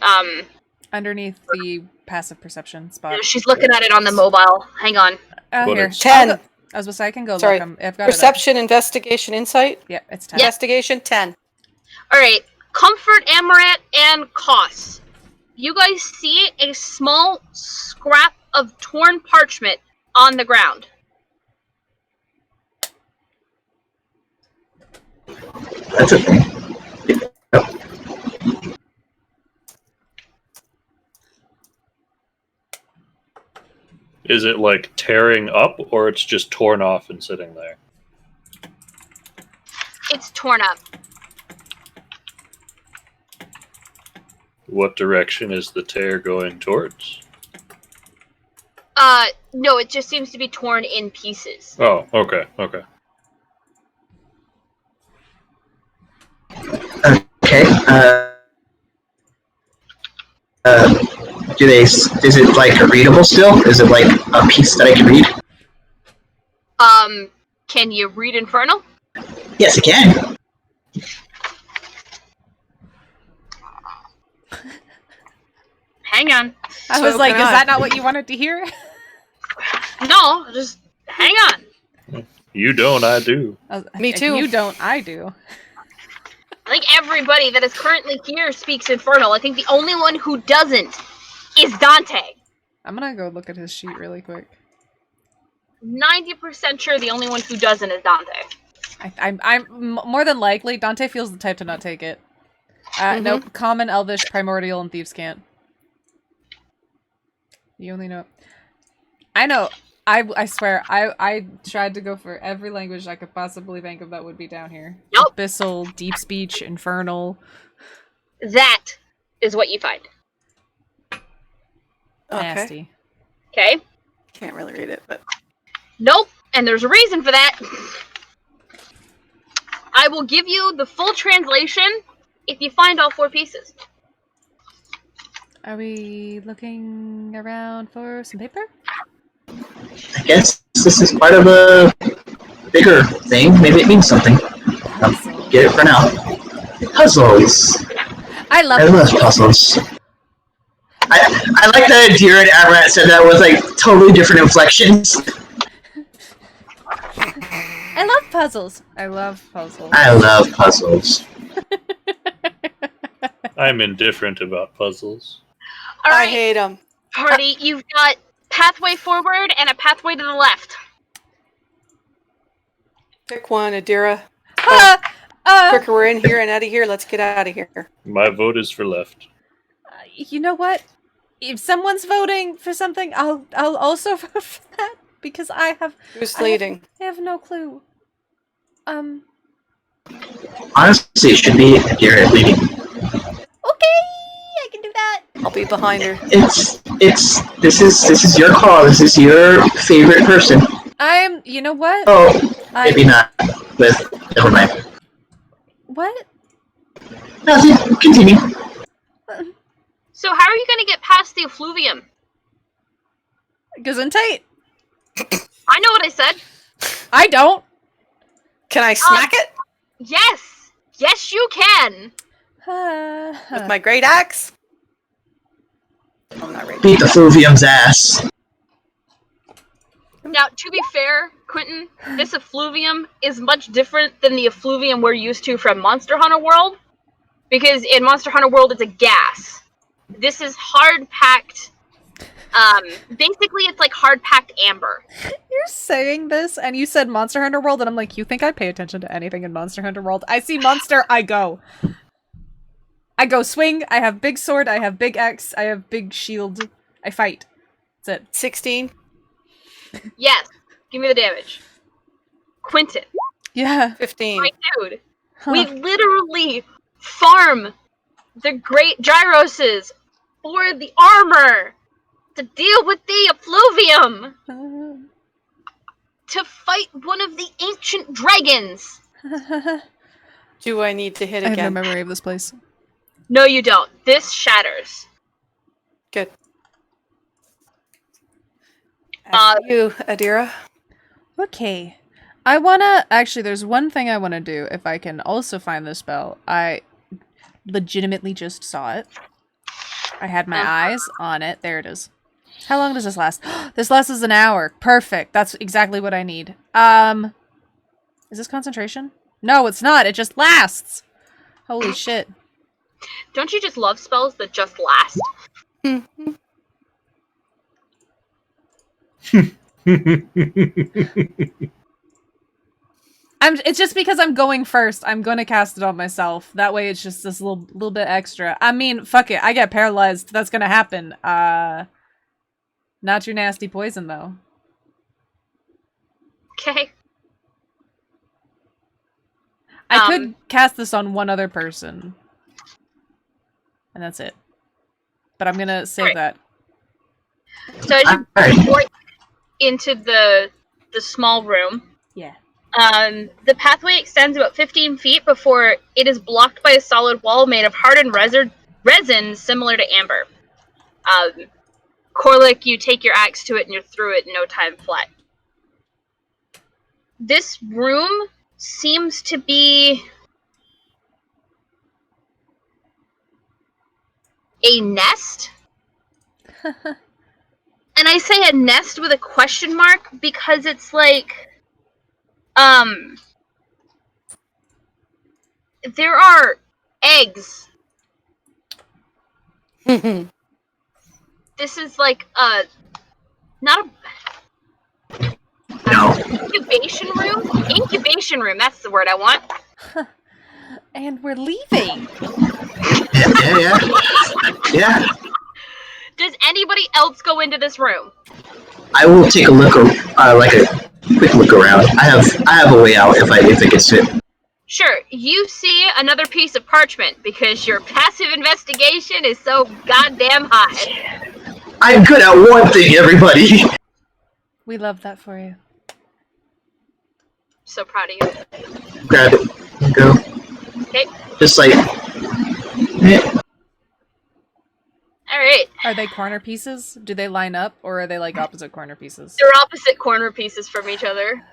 [SPEAKER 6] Underneath the passive perception spot.
[SPEAKER 1] she's looking at it on the mobile. Hang on.
[SPEAKER 6] Oh,
[SPEAKER 3] What
[SPEAKER 6] here.
[SPEAKER 3] is-
[SPEAKER 4] 10.
[SPEAKER 6] I was gonna say I can go
[SPEAKER 4] Sorry.
[SPEAKER 6] look. I've got
[SPEAKER 4] Perception, investigation, insight.
[SPEAKER 6] it up. Yeah, it's 10.
[SPEAKER 4] Investigation 10.
[SPEAKER 1] All right. Comfort, Amaranth, and Koss. You guys see a small scrap of torn parchment on the ground.
[SPEAKER 2] That's a thing.
[SPEAKER 3] Is it like tearing up, or it's just torn off and sitting there?
[SPEAKER 1] It's torn up.
[SPEAKER 3] What direction is the tear going towards?
[SPEAKER 1] No, it just seems to be torn in pieces.
[SPEAKER 3] Oh, okay, okay.
[SPEAKER 2] Okay. Is it like readable still? Is it like a piece that I can read?
[SPEAKER 1] Can you read Infernal?
[SPEAKER 2] Yes, I can.
[SPEAKER 1] Hang on.
[SPEAKER 6] I
[SPEAKER 4] So
[SPEAKER 6] was like,
[SPEAKER 4] can
[SPEAKER 6] is
[SPEAKER 4] I.
[SPEAKER 6] that not what you wanted to hear?
[SPEAKER 1] No, just hang on.
[SPEAKER 3] You don't, I do.
[SPEAKER 6] I was-
[SPEAKER 4] Me
[SPEAKER 6] if
[SPEAKER 4] too.
[SPEAKER 6] You don't, I do.
[SPEAKER 1] I think everybody that is currently here speaks Infernal. I think the only one who doesn't is Dante.
[SPEAKER 6] I'm gonna go look at his sheet really quick.
[SPEAKER 1] 90% sure the only one who doesn't is Dante.
[SPEAKER 6] I'm more than likely Dante feels the type to not take it. Nope. Common, Elvish, Primordial, and Thieves' Cant. You only know. I know. I swear. I tried to go for every language I could possibly think of that would be down here.
[SPEAKER 1] Nope.
[SPEAKER 6] Abyssal, Deep Speech, Infernal.
[SPEAKER 1] That is what you find.
[SPEAKER 4] Okay.
[SPEAKER 6] Nasty.
[SPEAKER 1] Okay?
[SPEAKER 4] Can't really read it, but
[SPEAKER 1] Nope. And there's a reason for that. I will give you the full translation if you find all 4 pieces.
[SPEAKER 6] Are we looking around for some paper?
[SPEAKER 2] I guess this is part of a bigger thing. Maybe it means something. I'll get it for now. Puzzles.
[SPEAKER 6] I love
[SPEAKER 2] I love puzzles. I like that Adira and Amaranth said that with like totally different inflections.
[SPEAKER 6] I love puzzles. I love puzzles.
[SPEAKER 2] I love puzzles.
[SPEAKER 3] I'm indifferent about puzzles.
[SPEAKER 1] All
[SPEAKER 4] I
[SPEAKER 1] right,
[SPEAKER 4] hate them.
[SPEAKER 1] party, you've got pathway forward and a pathway to the left.
[SPEAKER 4] Pick one, Adira.
[SPEAKER 6] Uh,
[SPEAKER 4] Quicker, we're in here and out of here. Let's get out of here.
[SPEAKER 3] My vote is for left.
[SPEAKER 6] you know what? If someone's voting for something, I'll also vote for that because I have
[SPEAKER 4] Who's leading?
[SPEAKER 6] I have no clue.
[SPEAKER 2] Honestly, it should be Adira leading.
[SPEAKER 6] Okay, I can do that.
[SPEAKER 4] I'll be behind her.
[SPEAKER 2] This is your call. This is your favorite person.
[SPEAKER 6] You know what?
[SPEAKER 2] Oh, maybe not. But never mind.
[SPEAKER 6] What?
[SPEAKER 2] Nothing. Continue.
[SPEAKER 1] So how are you going to get past the effluvium?
[SPEAKER 6] Gesundheit?
[SPEAKER 1] I know what I said.
[SPEAKER 6] I don't.
[SPEAKER 4] Can I smack it
[SPEAKER 1] Yes. Yes, you can.
[SPEAKER 4] with my great axe? I'm not ready.
[SPEAKER 2] Beat the Fluvium's ass.
[SPEAKER 1] Now, to be fair, Quentin, this effluvium is much different than the effluvium we're used to from Monster Hunter World. Because in Monster Hunter World, it's a gas. This is hard-packed. Basically, it's like hard-packed amber.
[SPEAKER 6] You're saying this, and you said Monster Hunter World, and I'm like, you think I pay attention to anything in Monster Hunter World? I see monster, I go. I go swing, I have big sword, I have big axe, I have big shield. I fight. That's it.
[SPEAKER 4] 16.
[SPEAKER 1] Yes. Give me the damage. Quentin.
[SPEAKER 6] Yeah.
[SPEAKER 4] 15.
[SPEAKER 1] My dude.
[SPEAKER 6] Huh.
[SPEAKER 1] We literally farm the great gyroses for the armor to deal with the effluvium to fight one of the ancient dragons.
[SPEAKER 4] Do I need to hit
[SPEAKER 6] I have no
[SPEAKER 4] again?
[SPEAKER 6] memory of this place.
[SPEAKER 1] No, you don't. This shatters.
[SPEAKER 4] Good. After you, Adira.
[SPEAKER 6] Okay. I wanna... Actually, there's one thing I wanna do if I can also find this spell. I legitimately just saw it. I had my eyes on it. There it is. How long does this last? This lasts an hour. Perfect. That's exactly what I need. Is this concentration? No, it's not. It just lasts. Holy shit.
[SPEAKER 1] Don't you just love spells that just last?
[SPEAKER 6] It's just because I'm going first. I'm gonna cast it on myself. That way it's just this little bit extra. I mean, fuck it. I get paralyzed. That's gonna happen. Not too nasty poison though.
[SPEAKER 1] Okay.
[SPEAKER 6] I could cast this on one other person. And that's it. But I'm gonna save that.
[SPEAKER 1] So as you
[SPEAKER 2] Alright.
[SPEAKER 1] walk into the small room,
[SPEAKER 6] Yeah.
[SPEAKER 1] the pathway extends about 15 feet before it is blocked by a solid wall made of hardened resin similar to amber. Corlick, you take your axe to it and you're through it in no time flat. This room seems to be a nest. And I say a nest with a question mark because it's like, there are eggs. This is like not a
[SPEAKER 2] No.
[SPEAKER 1] incubation room? Incubation room, that's the word I want.
[SPEAKER 6] And we're leaving.
[SPEAKER 2] Yeah.
[SPEAKER 1] Does anybody else go into this room?
[SPEAKER 2] I will take a look, like a quick look around. I have a way out if it gets hit.
[SPEAKER 1] Sure, you see another piece of parchment because your passive investigation is so goddamn high.
[SPEAKER 2] I'm good at one thing, everybody.
[SPEAKER 6] We love that for you.
[SPEAKER 1] So proud of you.
[SPEAKER 2] Grab it and go.
[SPEAKER 1] Okay,
[SPEAKER 2] Just like.
[SPEAKER 1] alright.
[SPEAKER 6] Are they corner pieces? Do they line up, or are they like opposite corner pieces?
[SPEAKER 1] They're opposite corner pieces from each other.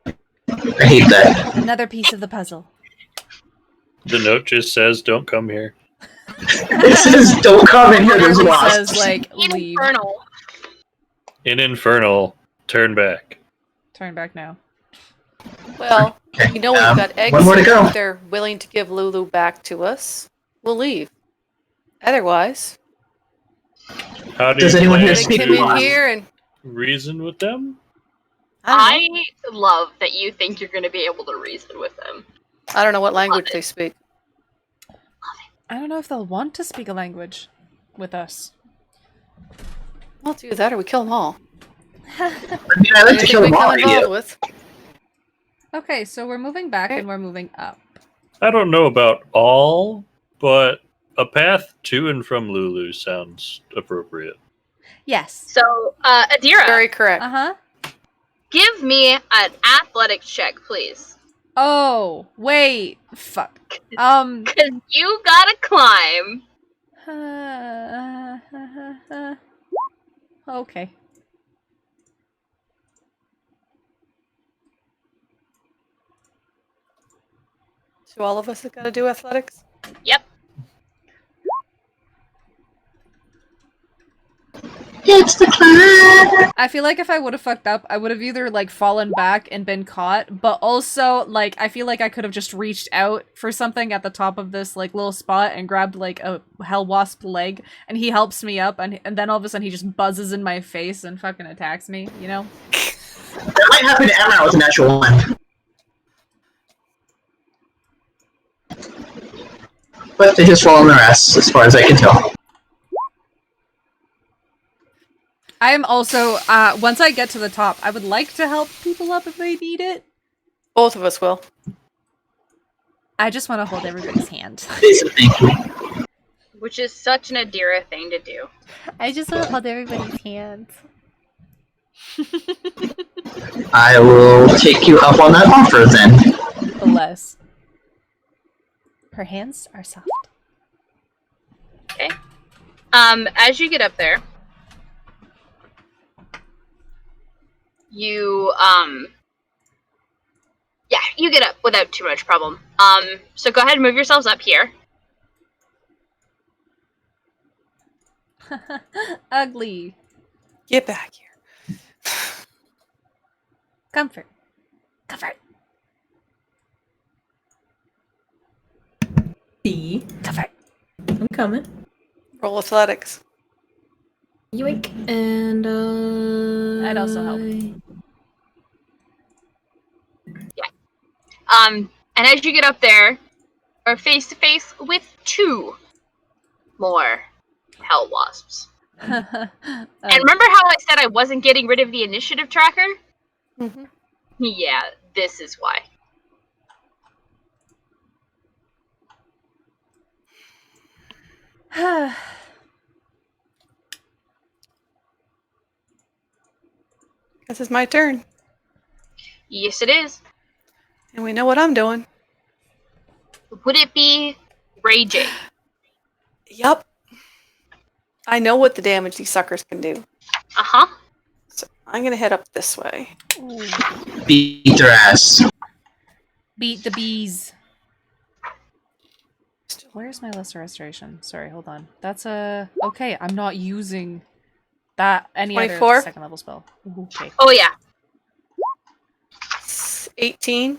[SPEAKER 2] I hate that.
[SPEAKER 6] Another piece of the puzzle.
[SPEAKER 3] The note just says, "Don't come here."
[SPEAKER 2] It says, "Don't come in here." There's
[SPEAKER 6] It
[SPEAKER 2] wasps.
[SPEAKER 6] says like leave.
[SPEAKER 1] Infernal.
[SPEAKER 3] In Infernal, turn back.
[SPEAKER 6] Turn back now.
[SPEAKER 4] Well,
[SPEAKER 2] Okay,
[SPEAKER 4] you know we've got eggs.
[SPEAKER 2] one more to go.
[SPEAKER 4] If they're willing to give Lulu back to us, we'll leave. Otherwise,
[SPEAKER 3] How do
[SPEAKER 2] Does
[SPEAKER 3] you
[SPEAKER 2] anyone
[SPEAKER 3] plan
[SPEAKER 2] here
[SPEAKER 4] they
[SPEAKER 2] speak
[SPEAKER 4] come in
[SPEAKER 2] wasp?
[SPEAKER 4] here and
[SPEAKER 3] reason with them?
[SPEAKER 4] I
[SPEAKER 1] I love that you think you're going to be able to reason with them.
[SPEAKER 4] I don't know what language they speak.
[SPEAKER 6] I don't know if they'll want to speak a language with us.
[SPEAKER 4] We'll do that or we kill them all.
[SPEAKER 2] I mean, I like to
[SPEAKER 4] Anything
[SPEAKER 2] kill
[SPEAKER 4] we
[SPEAKER 2] them all.
[SPEAKER 4] come involved with.
[SPEAKER 6] Okay, so we're moving back and we're moving up.
[SPEAKER 3] I don't know about all, but A path to and from Lulu sounds appropriate.
[SPEAKER 6] Yes.
[SPEAKER 1] So, Adira,
[SPEAKER 4] Very correct.
[SPEAKER 6] Uh-huh.
[SPEAKER 1] give me an athletics check, please.
[SPEAKER 6] Oh, wait. Fuck.
[SPEAKER 1] Because you gotta climb.
[SPEAKER 6] Okay.
[SPEAKER 4] So all of us have got to do athletics?
[SPEAKER 1] Yep.
[SPEAKER 2] It's the climb.
[SPEAKER 6] I feel like if I would have fucked up, I would have either, like, fallen back and been caught, but also, like, I feel like I could have just reached out for something at the top of this, like, little spot and grabbed, like, a hell wasp leg, and he helps me up, and then all of a sudden he just buzzes in my face and fucking attacks me, you know?
[SPEAKER 2] That might happen to Emma with a natural one. But they just fall on their ass, as far as I can tell.
[SPEAKER 6] I am also, once I get to the top, I would like to help people up if they need it.
[SPEAKER 4] Both of us will.
[SPEAKER 6] I just want to hold everybody's hand.
[SPEAKER 2] Thank you.
[SPEAKER 1] Which is such an Adira thing to do.
[SPEAKER 6] I just want to hold everybody's hand.
[SPEAKER 2] I will take you up on that offer then.
[SPEAKER 6] Bless. Her hands are soft.
[SPEAKER 1] Okay. As you get up there, you you get up without too much problem. So go ahead and move yourselves up here.
[SPEAKER 6] Ugly.
[SPEAKER 4] Get back here.
[SPEAKER 6] Comfort. Comfort.
[SPEAKER 5] D.
[SPEAKER 6] Comfort.
[SPEAKER 5] I'm coming.
[SPEAKER 4] Roll athletics.
[SPEAKER 5] Yoink. And
[SPEAKER 6] I'd also help.
[SPEAKER 1] And as you get up there, are face to face with 2 more hell wasps. And remember how I said I wasn't getting rid of the initiative tracker?
[SPEAKER 4] Mm-hmm.
[SPEAKER 1] Yeah, this is why.
[SPEAKER 4] Guess it's my turn.
[SPEAKER 1] Yes, it is.
[SPEAKER 4] And we know what I'm doing.
[SPEAKER 1] Would it be raging?
[SPEAKER 4] Yup. I know what the damage these suckers can do.
[SPEAKER 1] Uh-huh.
[SPEAKER 4] So I'm gonna head up this way.
[SPEAKER 2] Beat their ass.
[SPEAKER 6] Beat the bees. Where's my lesser restoration? Sorry, hold on. That's a... Okay, I'm not using that any
[SPEAKER 4] 24?
[SPEAKER 6] other second level spell. Ooh, okay.
[SPEAKER 1] Oh, yeah.
[SPEAKER 4] 18.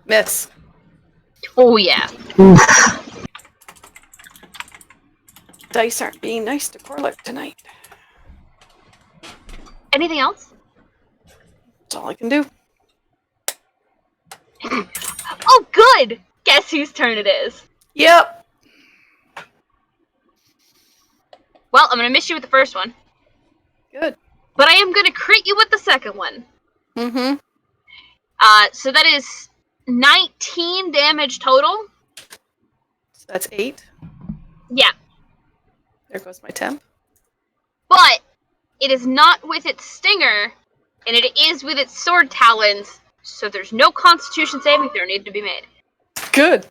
[SPEAKER 4] Miss.
[SPEAKER 1] Oh, yeah.
[SPEAKER 2] Oof.
[SPEAKER 4] Dice aren't being nice to Corlick tonight.
[SPEAKER 1] Anything else?
[SPEAKER 4] That's all I can do.
[SPEAKER 1] Oh, good! Guess whose turn it is?
[SPEAKER 4] Yep.
[SPEAKER 1] Well, I'm gonna miss you with the first one.
[SPEAKER 4] Good.
[SPEAKER 1] But I am gonna crit you with the second one.
[SPEAKER 4] Mm-hmm.
[SPEAKER 1] So that is 19 damage total.
[SPEAKER 4] So that's 8.
[SPEAKER 1] Yeah.
[SPEAKER 4] There goes my temp.
[SPEAKER 1] But it is not with its stinger, and it is with its sword talons, so there's no constitution saving throw need to be made.
[SPEAKER 4] Good.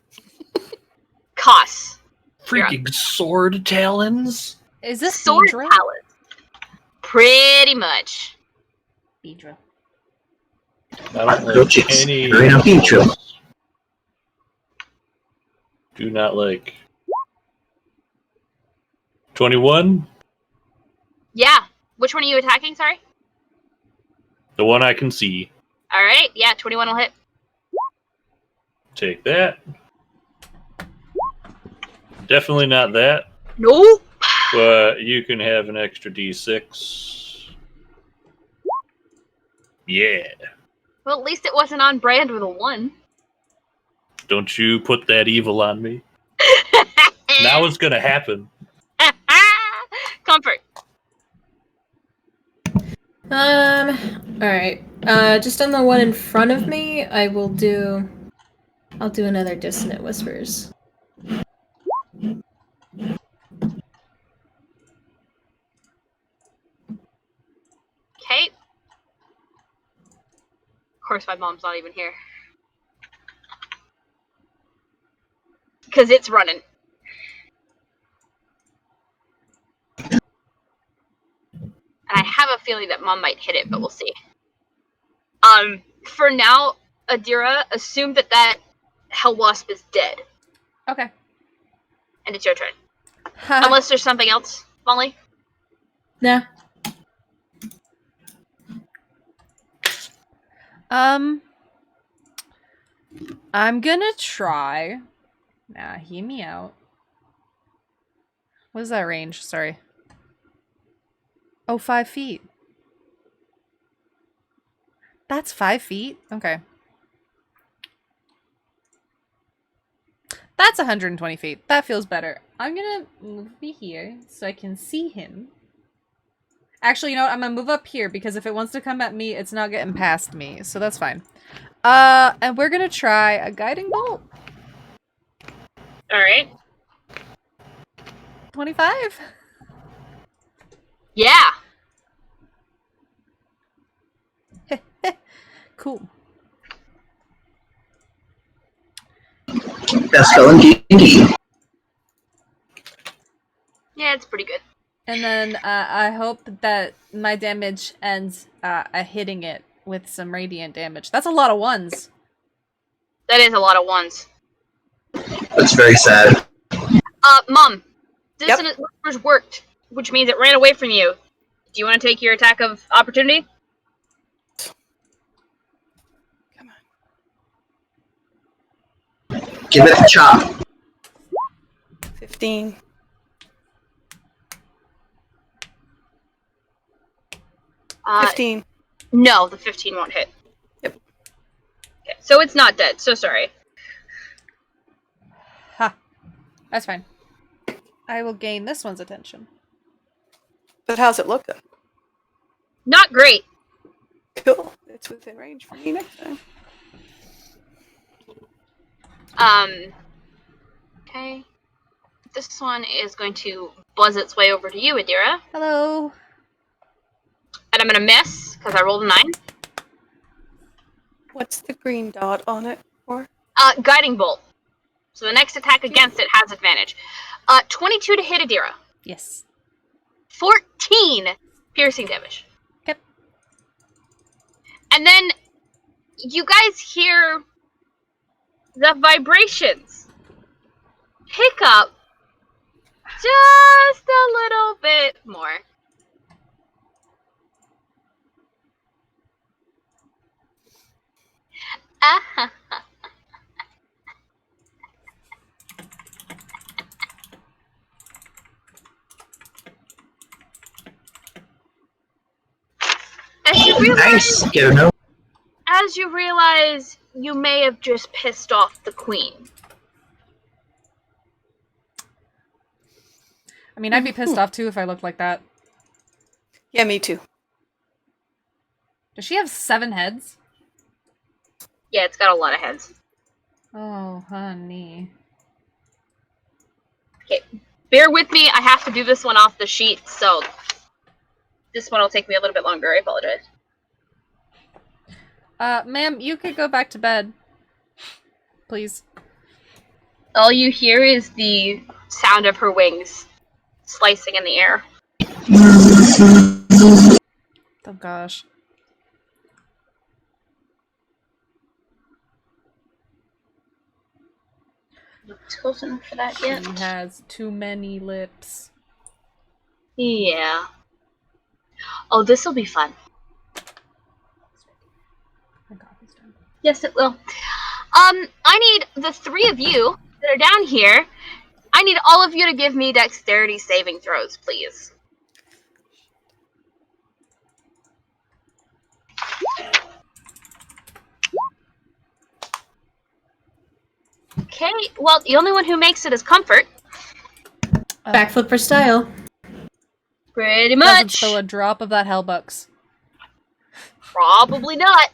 [SPEAKER 1] Costs.
[SPEAKER 3] Freaking sword talons?
[SPEAKER 6] Is this
[SPEAKER 1] Sword
[SPEAKER 6] Beedrill?
[SPEAKER 1] talons. Pretty much.
[SPEAKER 6] Beedrill.
[SPEAKER 3] I don't
[SPEAKER 2] Go
[SPEAKER 3] like
[SPEAKER 2] chicks.
[SPEAKER 3] any...
[SPEAKER 2] You're in a feature.
[SPEAKER 3] Do not like... 21?
[SPEAKER 1] Yeah. Which one are you attacking, sorry?
[SPEAKER 3] The one I can see.
[SPEAKER 1] Alright, yeah, 21 will hit.
[SPEAKER 3] Take that. Definitely not that,
[SPEAKER 1] Nope.
[SPEAKER 3] but you can have an extra d6. Yeah.
[SPEAKER 1] Well, at least it wasn't on brand with a 1.
[SPEAKER 3] Don't you put that evil on me. Now it's gonna happen.
[SPEAKER 1] Comfort.
[SPEAKER 5] Alright. Just on the one in front of me, I will do I'll do another dissonant whispers.
[SPEAKER 1] Okay. Of course, my mom's not even here. Because it's running. And I have a feeling that Mom might hit it, but we'll see. For now, Adira, assume that hell wasp is dead.
[SPEAKER 6] Okay.
[SPEAKER 1] And it's your turn. Unless there's something else, Molly.
[SPEAKER 5] Nah.
[SPEAKER 6] I'm gonna try. Nah, hear me out. What is that range? Sorry. Oh, 5 feet. That's 5 feet? Okay. That's 120 feet. That feels better. I'm gonna move me here so I can see him. Actually, you know what? I'm gonna move up here because if it wants to come at me, it's not getting past me. So that's fine. And we're gonna try a guiding bolt.
[SPEAKER 1] Alright.
[SPEAKER 6] 25.
[SPEAKER 1] Yeah.
[SPEAKER 6] Cool.
[SPEAKER 2] Best spell in D&D.
[SPEAKER 1] Yeah, it's pretty good.
[SPEAKER 6] And then I hope that my damage ends hitting it with some radiant damage. That's a lot of ones.
[SPEAKER 1] That is a lot of ones.
[SPEAKER 2] That's very sad.
[SPEAKER 1] Mom. Dissonant whispers worked, which means it ran away from you. Do you want to take your attack of opportunity?
[SPEAKER 4] Come on.
[SPEAKER 2] Give it a chop.
[SPEAKER 4] 15.
[SPEAKER 1] Uh,
[SPEAKER 4] 15.
[SPEAKER 1] No, the 15 won't hit.
[SPEAKER 4] Yep.
[SPEAKER 1] Okay, so it's not dead, so sorry.
[SPEAKER 6] Ha. That's fine. I will gain this one's attention.
[SPEAKER 4] But how's it looking?
[SPEAKER 1] Not great.
[SPEAKER 4] Cool. It's within range for me next time.
[SPEAKER 1] Okay. This one is going to buzz its way over to you, Adira.
[SPEAKER 6] Hello.
[SPEAKER 1] And I'm gonna miss, because I rolled a 9.
[SPEAKER 4] What's the green dot on it for?
[SPEAKER 1] Guiding bolt. So the next attack against it has advantage. 22 to hit Adira.
[SPEAKER 6] Yes.
[SPEAKER 1] 14 piercing damage.
[SPEAKER 6] Yep.
[SPEAKER 1] And then you guys hear the vibrations pick up just a little bit more. As you realize,
[SPEAKER 2] Nice. Get a note.
[SPEAKER 1] as you realize, you may have just pissed off the queen.
[SPEAKER 6] I mean, I'd be pissed off too if I looked like that.
[SPEAKER 4] Yeah, me too.
[SPEAKER 6] Does she have 7 heads?
[SPEAKER 1] Yeah, it's got a lot of heads.
[SPEAKER 6] Oh, honey.
[SPEAKER 1] Okay, bear with me. I have to do this one off the sheet, so this one will take me a little bit longer. I apologize.
[SPEAKER 6] Ma'am, you could go back to bed. Please.
[SPEAKER 1] All you hear is the sound of her wings slicing in the air.
[SPEAKER 6] Oh gosh.
[SPEAKER 1] Not close enough for that yet.
[SPEAKER 6] She has too many lips.
[SPEAKER 1] Yeah. Oh, this will be fun.
[SPEAKER 6] My coffee's done.
[SPEAKER 1] Yes, it will. I need the 3 of you that are down here. I need all of you to give me dexterity saving throws, please. Okay, well, the only one who makes it is Comfort.
[SPEAKER 5] Backflipper style.
[SPEAKER 1] Pretty
[SPEAKER 6] Doesn't
[SPEAKER 1] much.
[SPEAKER 6] spill a drop of that hellbucks.
[SPEAKER 1] Probably not.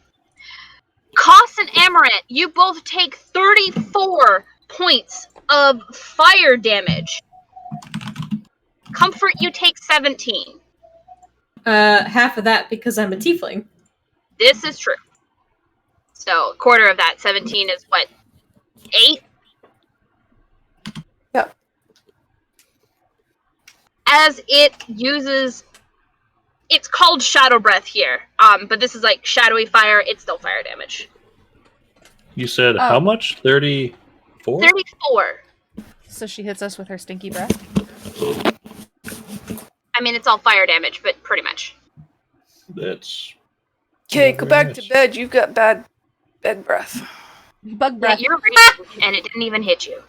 [SPEAKER 1] Koss and Amaranth, you both take 34 points of fire damage. Comfort, you take 17.
[SPEAKER 5] Half of that because I'm a tiefling.
[SPEAKER 1] This is true. So, a quarter of that 17 is what? 8?
[SPEAKER 4] Yep.
[SPEAKER 1] As it uses... It's called Shadow Breath here. But this is like shadowy fire. It's still fire damage.
[SPEAKER 3] You said how much? 34?
[SPEAKER 1] 34.
[SPEAKER 6] So she hits us with her stinky breath.
[SPEAKER 1] I mean, it's all fire damage, but pretty much.
[SPEAKER 3] That's...
[SPEAKER 4] Okay, go back to bed. You've got bad bed breath.
[SPEAKER 6] Bug
[SPEAKER 1] Yeah,
[SPEAKER 6] breath.
[SPEAKER 1] you're reading, and it didn't even hit you.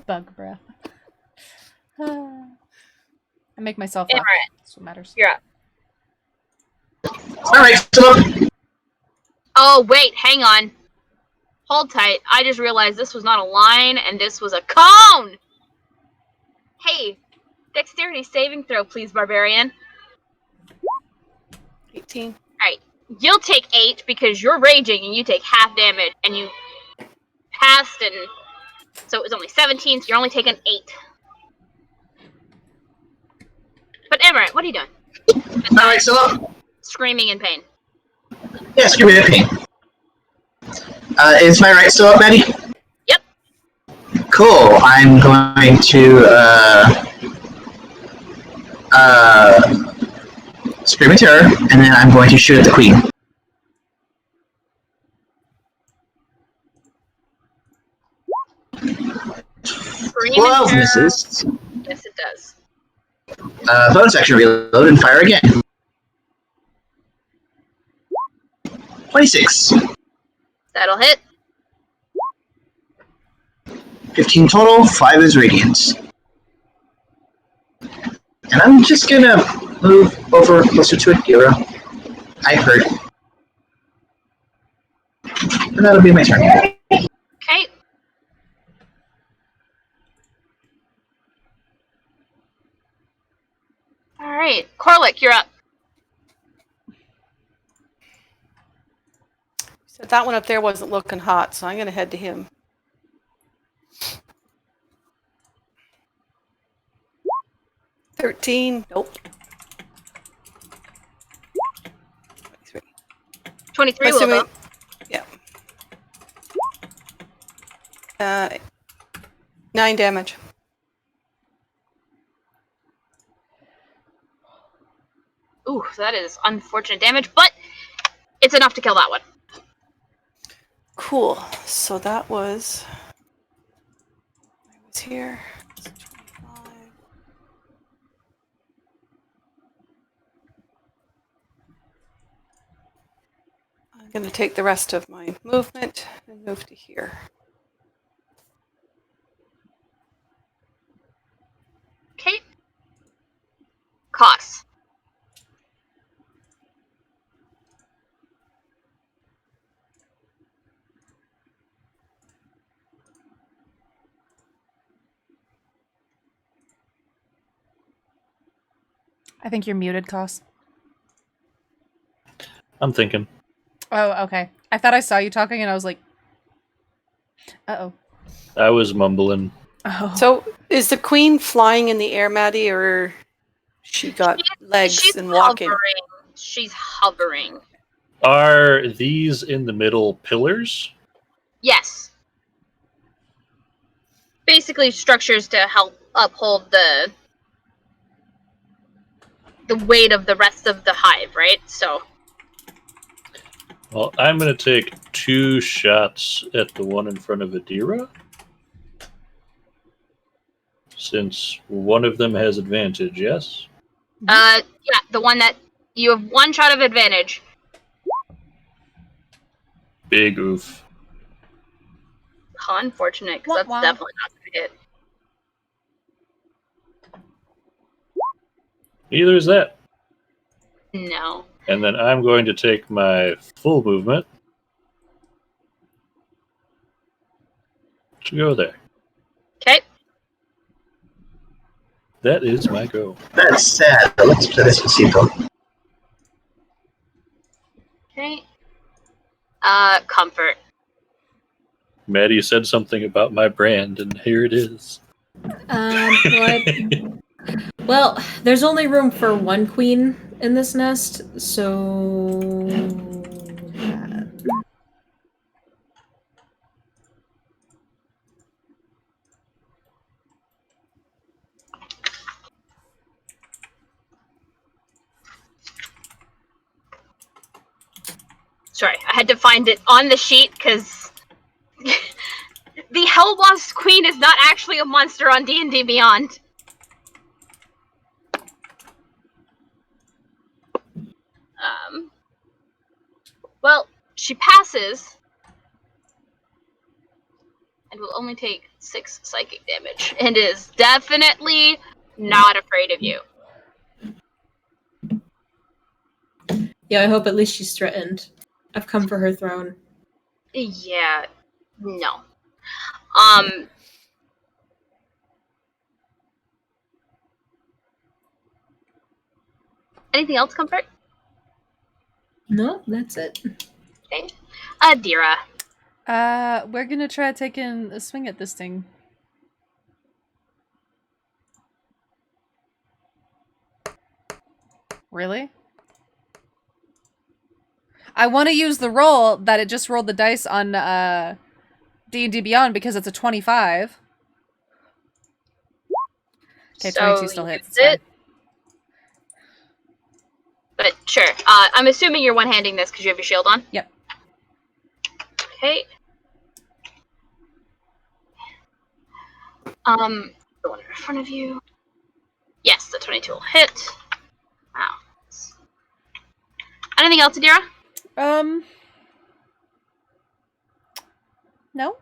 [SPEAKER 6] Bug breath. I make myself laugh.
[SPEAKER 1] Amaranth,
[SPEAKER 6] That's what matters.
[SPEAKER 1] you're up.
[SPEAKER 2] Alright, so
[SPEAKER 1] Oh, wait, hang on. Hold tight. I just realized this was not a line, and this was a cone! Hey, dexterity saving throw, please, barbarian.
[SPEAKER 4] 18.
[SPEAKER 1] Alright, you'll take 8 because you're raging and you take half damage, and you passed, and so it was only 17, so you're only taking 8. But Amaranth, what are you doing?
[SPEAKER 2] alright, so
[SPEAKER 1] Screaming in pain.
[SPEAKER 2] yes, give me a pain. Is my right still up, Maddie?
[SPEAKER 1] Yep.
[SPEAKER 2] Cool. I'm going to scream at terror, and then I'm going to shoot at the queen.
[SPEAKER 1] Scream in
[SPEAKER 2] 12
[SPEAKER 1] terror.
[SPEAKER 2] misses.
[SPEAKER 1] Yes, it does.
[SPEAKER 2] Bonus action reload and fire again. 26.
[SPEAKER 1] That'll hit.
[SPEAKER 2] 15 total, 5 is radiant. And I'm just gonna move over closer to Adira. I hurt. And that'll be my turn.
[SPEAKER 1] Okay. Alright, Corlick, you're up.
[SPEAKER 4] So that one up there wasn't looking hot, so I'm going to head to him. $13. Nope. 23.
[SPEAKER 1] 23 will go.
[SPEAKER 4] Yeah. 9 damage.
[SPEAKER 1] Ooh, that is unfortunate damage, but it's enough to kill that one.
[SPEAKER 4] Cool. So that was... I was here. 25. I'm going to take the rest of my movement and move to here.
[SPEAKER 1] Okay. Koss.
[SPEAKER 6] I think you're muted, Koss.
[SPEAKER 3] I'm thinking.
[SPEAKER 6] Oh, okay. I thought I saw you talking and I was like, uh-oh.
[SPEAKER 3] I was mumbling.
[SPEAKER 6] Oh.
[SPEAKER 4] So is the queen flying in the air, Maddie, or she got legs
[SPEAKER 1] She's
[SPEAKER 4] and walking?
[SPEAKER 1] hovering. She's hovering.
[SPEAKER 3] Are these in the middle pillars?
[SPEAKER 1] Yes. Basically structures to help uphold the weight of the rest of the hive, right? So
[SPEAKER 3] Well, I'm going to take 2 shots at the one in front of Adira. Since one of them has advantage, yes?
[SPEAKER 1] yeah, the one that you have 1 shot of advantage.
[SPEAKER 3] Big oof.
[SPEAKER 1] How unfortunate, because that's
[SPEAKER 6] Wah, wah.
[SPEAKER 1] definitely not gonna hit.
[SPEAKER 3] Neither is that.
[SPEAKER 1] No.
[SPEAKER 3] And then I'm going to take my full movement to go there.
[SPEAKER 1] Okay.
[SPEAKER 3] That is my go.
[SPEAKER 2] That's sad. Let's play Despacito.
[SPEAKER 1] Okay. Comfort.
[SPEAKER 3] Maddie said something about my brand, and here it is.
[SPEAKER 5] Well, there's only room for one queen in this nest, so...
[SPEAKER 1] Sorry, I had to find it on the sheet because the Hellblast Queen is not actually a monster on D&D Beyond. Well, she passes and will only take 6 psychic damage and is definitely not afraid of you.
[SPEAKER 5] Yeah, I hope at least she's threatened. I've come for her throne.
[SPEAKER 1] Yeah, no. Anything else, Comfort?
[SPEAKER 5] No, that's it.
[SPEAKER 1] Okay. Dira.
[SPEAKER 6] We're gonna try taking a swing at this thing. Really? I want to use the roll that it just rolled the dice on D&D Beyond because it's a 25. Okay,
[SPEAKER 1] So
[SPEAKER 6] 22 still hits.
[SPEAKER 1] use it. But sure. I'm assuming you're one-handing this because you have your shield on?
[SPEAKER 6] Yep.
[SPEAKER 1] Okay. The one in front of you. Yes, the 22 will hit. Wow. Anything else, Adira?
[SPEAKER 6] No?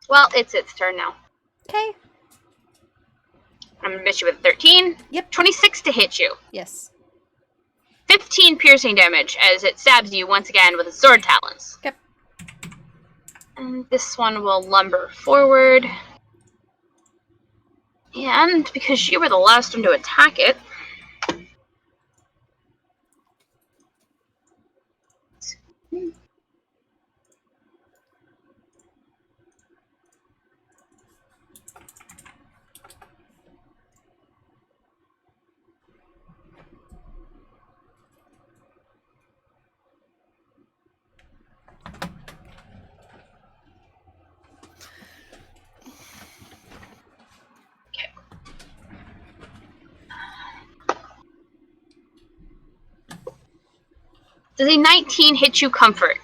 [SPEAKER 1] Well, it's its turn now.
[SPEAKER 6] Okay.
[SPEAKER 1] I'm gonna miss you with 13.
[SPEAKER 6] Yep.
[SPEAKER 1] 26 to hit you.
[SPEAKER 6] Yes.
[SPEAKER 1] 15 piercing damage as it stabs you once again with its sword talons.
[SPEAKER 6] Yep.
[SPEAKER 1] And this one will lumber forward. And because you were the last one to attack it, does a 19 hit you, Comfort?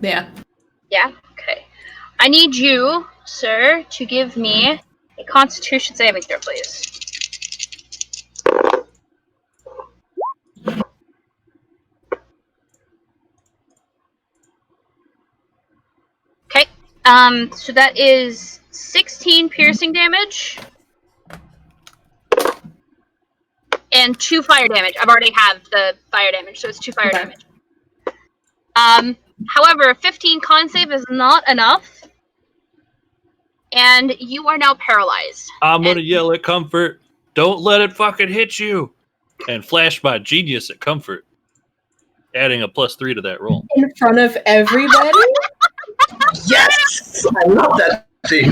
[SPEAKER 5] Yeah.
[SPEAKER 1] Yeah? Okay. I need you, sir, to give me a Constitution saving throw, please. Okay. So that is 16 piercing damage. And 2 fire damage. I've already have the fire damage, so it's 2 fire
[SPEAKER 5] Okay.
[SPEAKER 1] damage. However, 15 con save is not enough. And you are now paralyzed.
[SPEAKER 3] I'm gonna yell at Comfort, don't let it fucking hit you! And flash my genius at Comfort, adding a +3 to that roll.
[SPEAKER 5] In front of everybody?
[SPEAKER 2] Yes! I love that thing.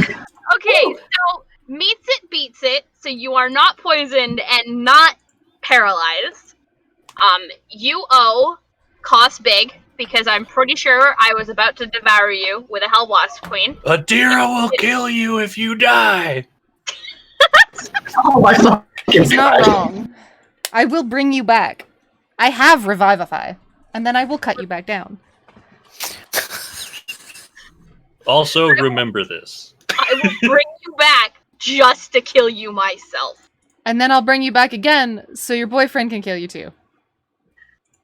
[SPEAKER 1] Okay, so meets it, beats it. So you are not poisoned and not paralyzed. You owe cost big because I'm pretty sure I was about to devour you with a Hellblast Queen.
[SPEAKER 3] Adira will kill you if you die!
[SPEAKER 2] Oh my fucking
[SPEAKER 6] It's not
[SPEAKER 2] God.
[SPEAKER 6] wrong. I will bring you back. I have Revivify. And then I will cut you back down.
[SPEAKER 3] Also, remember this.
[SPEAKER 1] I will bring you back just to kill you myself.
[SPEAKER 6] And then I'll bring you back again so your boyfriend can kill you too.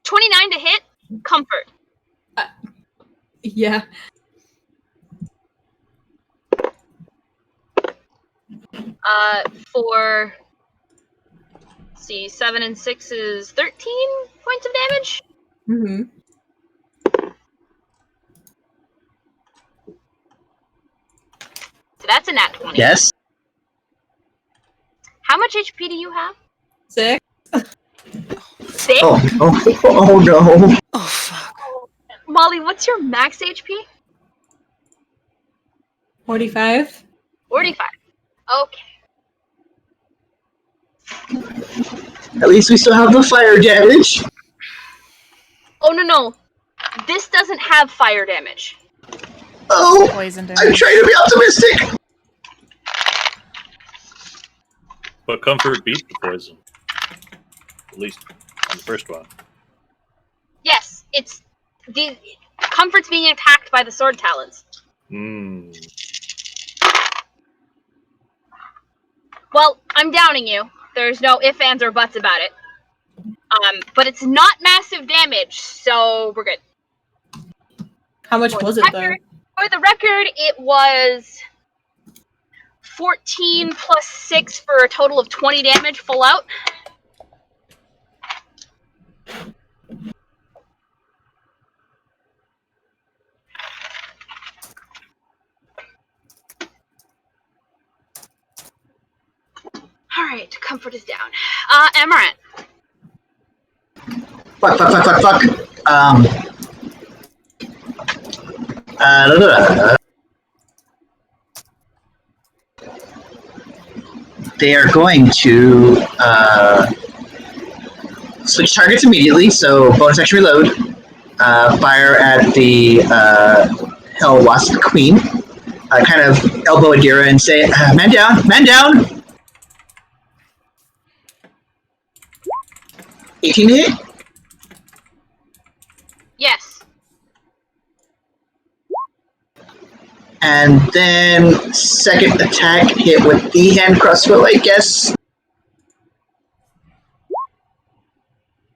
[SPEAKER 1] 29 to hit, Comfort.
[SPEAKER 5] Yeah.
[SPEAKER 1] For, let's see, 7 and 6 is 13 points of damage.
[SPEAKER 5] Mm-hmm.
[SPEAKER 1] So that's a nat 20.
[SPEAKER 2] Yes?
[SPEAKER 1] How much HP do you have?
[SPEAKER 5] 6.
[SPEAKER 1] 6?
[SPEAKER 2] Oh no.
[SPEAKER 1] Molly, what's your max HP?
[SPEAKER 5] 45.
[SPEAKER 1] 45. Okay.
[SPEAKER 2] At least we still have the fire damage.
[SPEAKER 1] Oh, no. This doesn't have fire damage.
[SPEAKER 2] Oh,
[SPEAKER 6] Poison
[SPEAKER 2] I'm
[SPEAKER 6] damage.
[SPEAKER 2] trying to be optimistic.
[SPEAKER 3] But comfort beat the poison. At least on the first one.
[SPEAKER 1] Yes, it's... the Comfort's being attacked by the sword talons.
[SPEAKER 3] Hmm.
[SPEAKER 1] Well, I'm downing you. There's no ifs, ands, or buts about it. But it's not massive damage, so we're good.
[SPEAKER 5] How much was it, though?
[SPEAKER 1] For the record, it was 14 plus 6 for a total of 20 damage full out. Alright, comfort is down. Amaranth.
[SPEAKER 2] Fuck. They are going to switch targets immediately, so bonus action reload. Fire at the Hell Wasp Queen. Kind of elbow Adira and say, man down, man down! 18 to hit?
[SPEAKER 1] Yes.
[SPEAKER 2] And then second attack hit with the hand crossbow, I guess.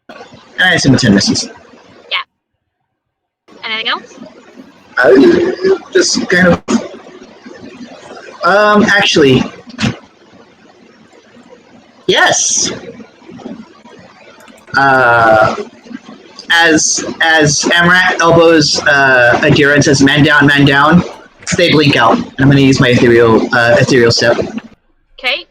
[SPEAKER 2] And I assume 10 misses.
[SPEAKER 1] Anything else?
[SPEAKER 2] Just kind of. Actually. Yes! As Amaranth elbows Adira and says, man down, they blink out. I'm going to use my ethereal step.
[SPEAKER 1] Okay.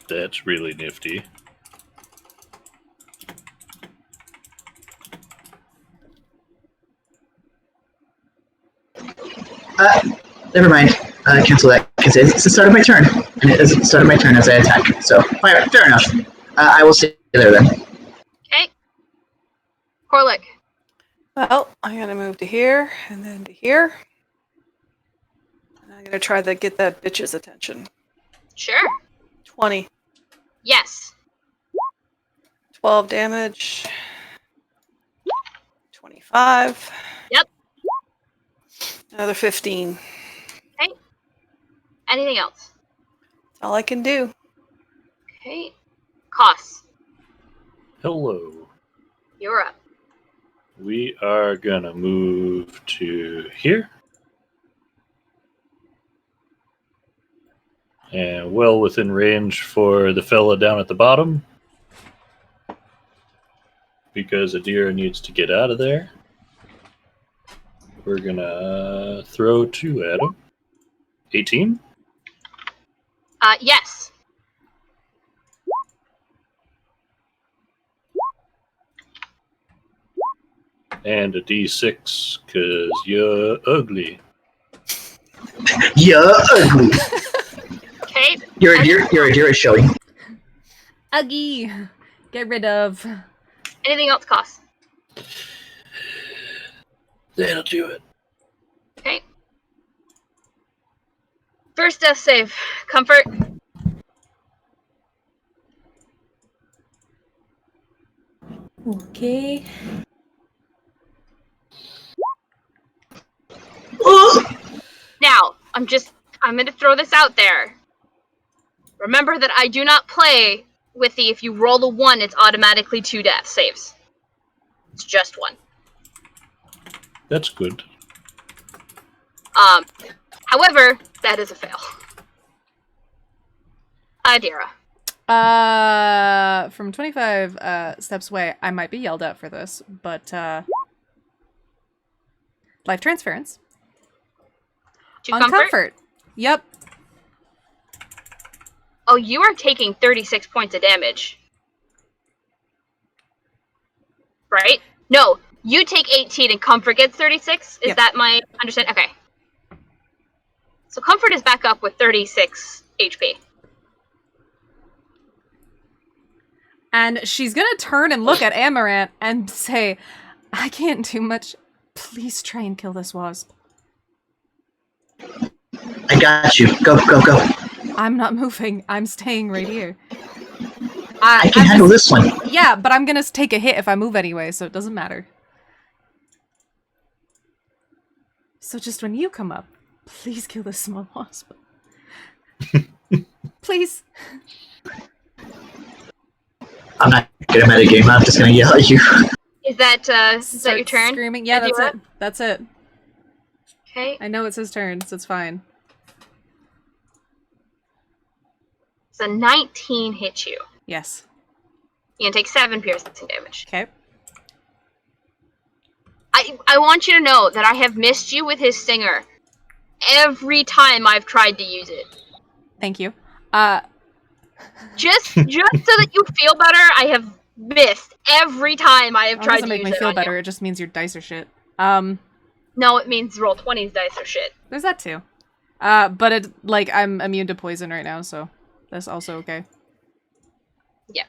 [SPEAKER 3] That's really nifty.
[SPEAKER 2] Never mind. Cancel that, because it's the start of my turn. And it is the start of my turn as I attack. So, fair enough. I will stay there then.
[SPEAKER 1] Okay. Corlick.
[SPEAKER 4] Well, I'm gonna move to here and then to here. And I'm gonna try to get that bitch's attention.
[SPEAKER 1] Sure.
[SPEAKER 4] 20.
[SPEAKER 1] Yes.
[SPEAKER 4] 12 damage. 25.
[SPEAKER 1] Yep.
[SPEAKER 4] Another 15.
[SPEAKER 1] Okay. Anything else?
[SPEAKER 4] That's all I can do.
[SPEAKER 1] Okay. Koss.
[SPEAKER 3] Hello.
[SPEAKER 1] You're up.
[SPEAKER 3] We are gonna move to here. And well within range for the fella down at the bottom. Because Adira needs to get out of there. We're gonna throw 2 at him. 18?
[SPEAKER 1] Yes.
[SPEAKER 3] And a D6, because you're ugly.
[SPEAKER 2] You're ugly.
[SPEAKER 1] Okay.
[SPEAKER 2] Your Adira is showing.
[SPEAKER 6] Uggy. Get rid of.
[SPEAKER 1] Anything else, Koss?
[SPEAKER 3] That'll do it.
[SPEAKER 1] Okay. First death save. Comfort.
[SPEAKER 5] Okay.
[SPEAKER 1] Now, I'm going to throw this out there. Remember that I do not play with the if you roll a 1, it's automatically 2 death saves. It's just 1.
[SPEAKER 3] That's good.
[SPEAKER 1] However, that is a fail. Adira.
[SPEAKER 6] From 25 steps away, I might be yelled at for this, but life transference.
[SPEAKER 1] To
[SPEAKER 6] On
[SPEAKER 1] comfort?
[SPEAKER 6] comfort. Yep.
[SPEAKER 1] Oh, you are taking 36 points of damage. Right? No, you take 18 and Comfort gets 36? Is
[SPEAKER 4] Yes.
[SPEAKER 1] that my understanding? Okay. So Comfort is back up with 36 HP.
[SPEAKER 6] And she's gonna turn and look at Amaranth and say, I can't do much. Please try and kill this wasp.
[SPEAKER 2] I got you. Go.
[SPEAKER 6] I'm not moving. I'm staying right here.
[SPEAKER 2] I can handle this one.
[SPEAKER 6] Yeah, but I'm gonna take a hit if I move anyway, so it doesn't matter. So just when you come up, please kill this small wasp. Please.
[SPEAKER 2] I'm not gonna metagame. I'm just gonna yell at you.
[SPEAKER 1] Is that your
[SPEAKER 6] Start
[SPEAKER 1] turn?
[SPEAKER 6] Screaming. Yeah, that's
[SPEAKER 1] Adira?
[SPEAKER 6] it. That's it.
[SPEAKER 1] Okay.
[SPEAKER 6] I know it's his turn, so it's fine.
[SPEAKER 1] So 19 hits you.
[SPEAKER 6] Yes.
[SPEAKER 1] You can take 7 piercing damage.
[SPEAKER 6] Okay.
[SPEAKER 1] I want you to know that I have missed you with his stinger every time I've tried to use it.
[SPEAKER 6] Thank you.
[SPEAKER 1] Just so that you feel better, I have missed every time I have
[SPEAKER 6] That
[SPEAKER 1] tried
[SPEAKER 6] doesn't
[SPEAKER 1] to
[SPEAKER 6] make
[SPEAKER 1] use
[SPEAKER 6] me
[SPEAKER 1] it
[SPEAKER 6] feel
[SPEAKER 1] on
[SPEAKER 6] better.
[SPEAKER 1] you.
[SPEAKER 6] It just means your dice are shit.
[SPEAKER 1] No, it means roll 20s dice or shit.
[SPEAKER 6] There's that too. But it I'm immune to poison right now, so that's also okay.
[SPEAKER 1] Yeah.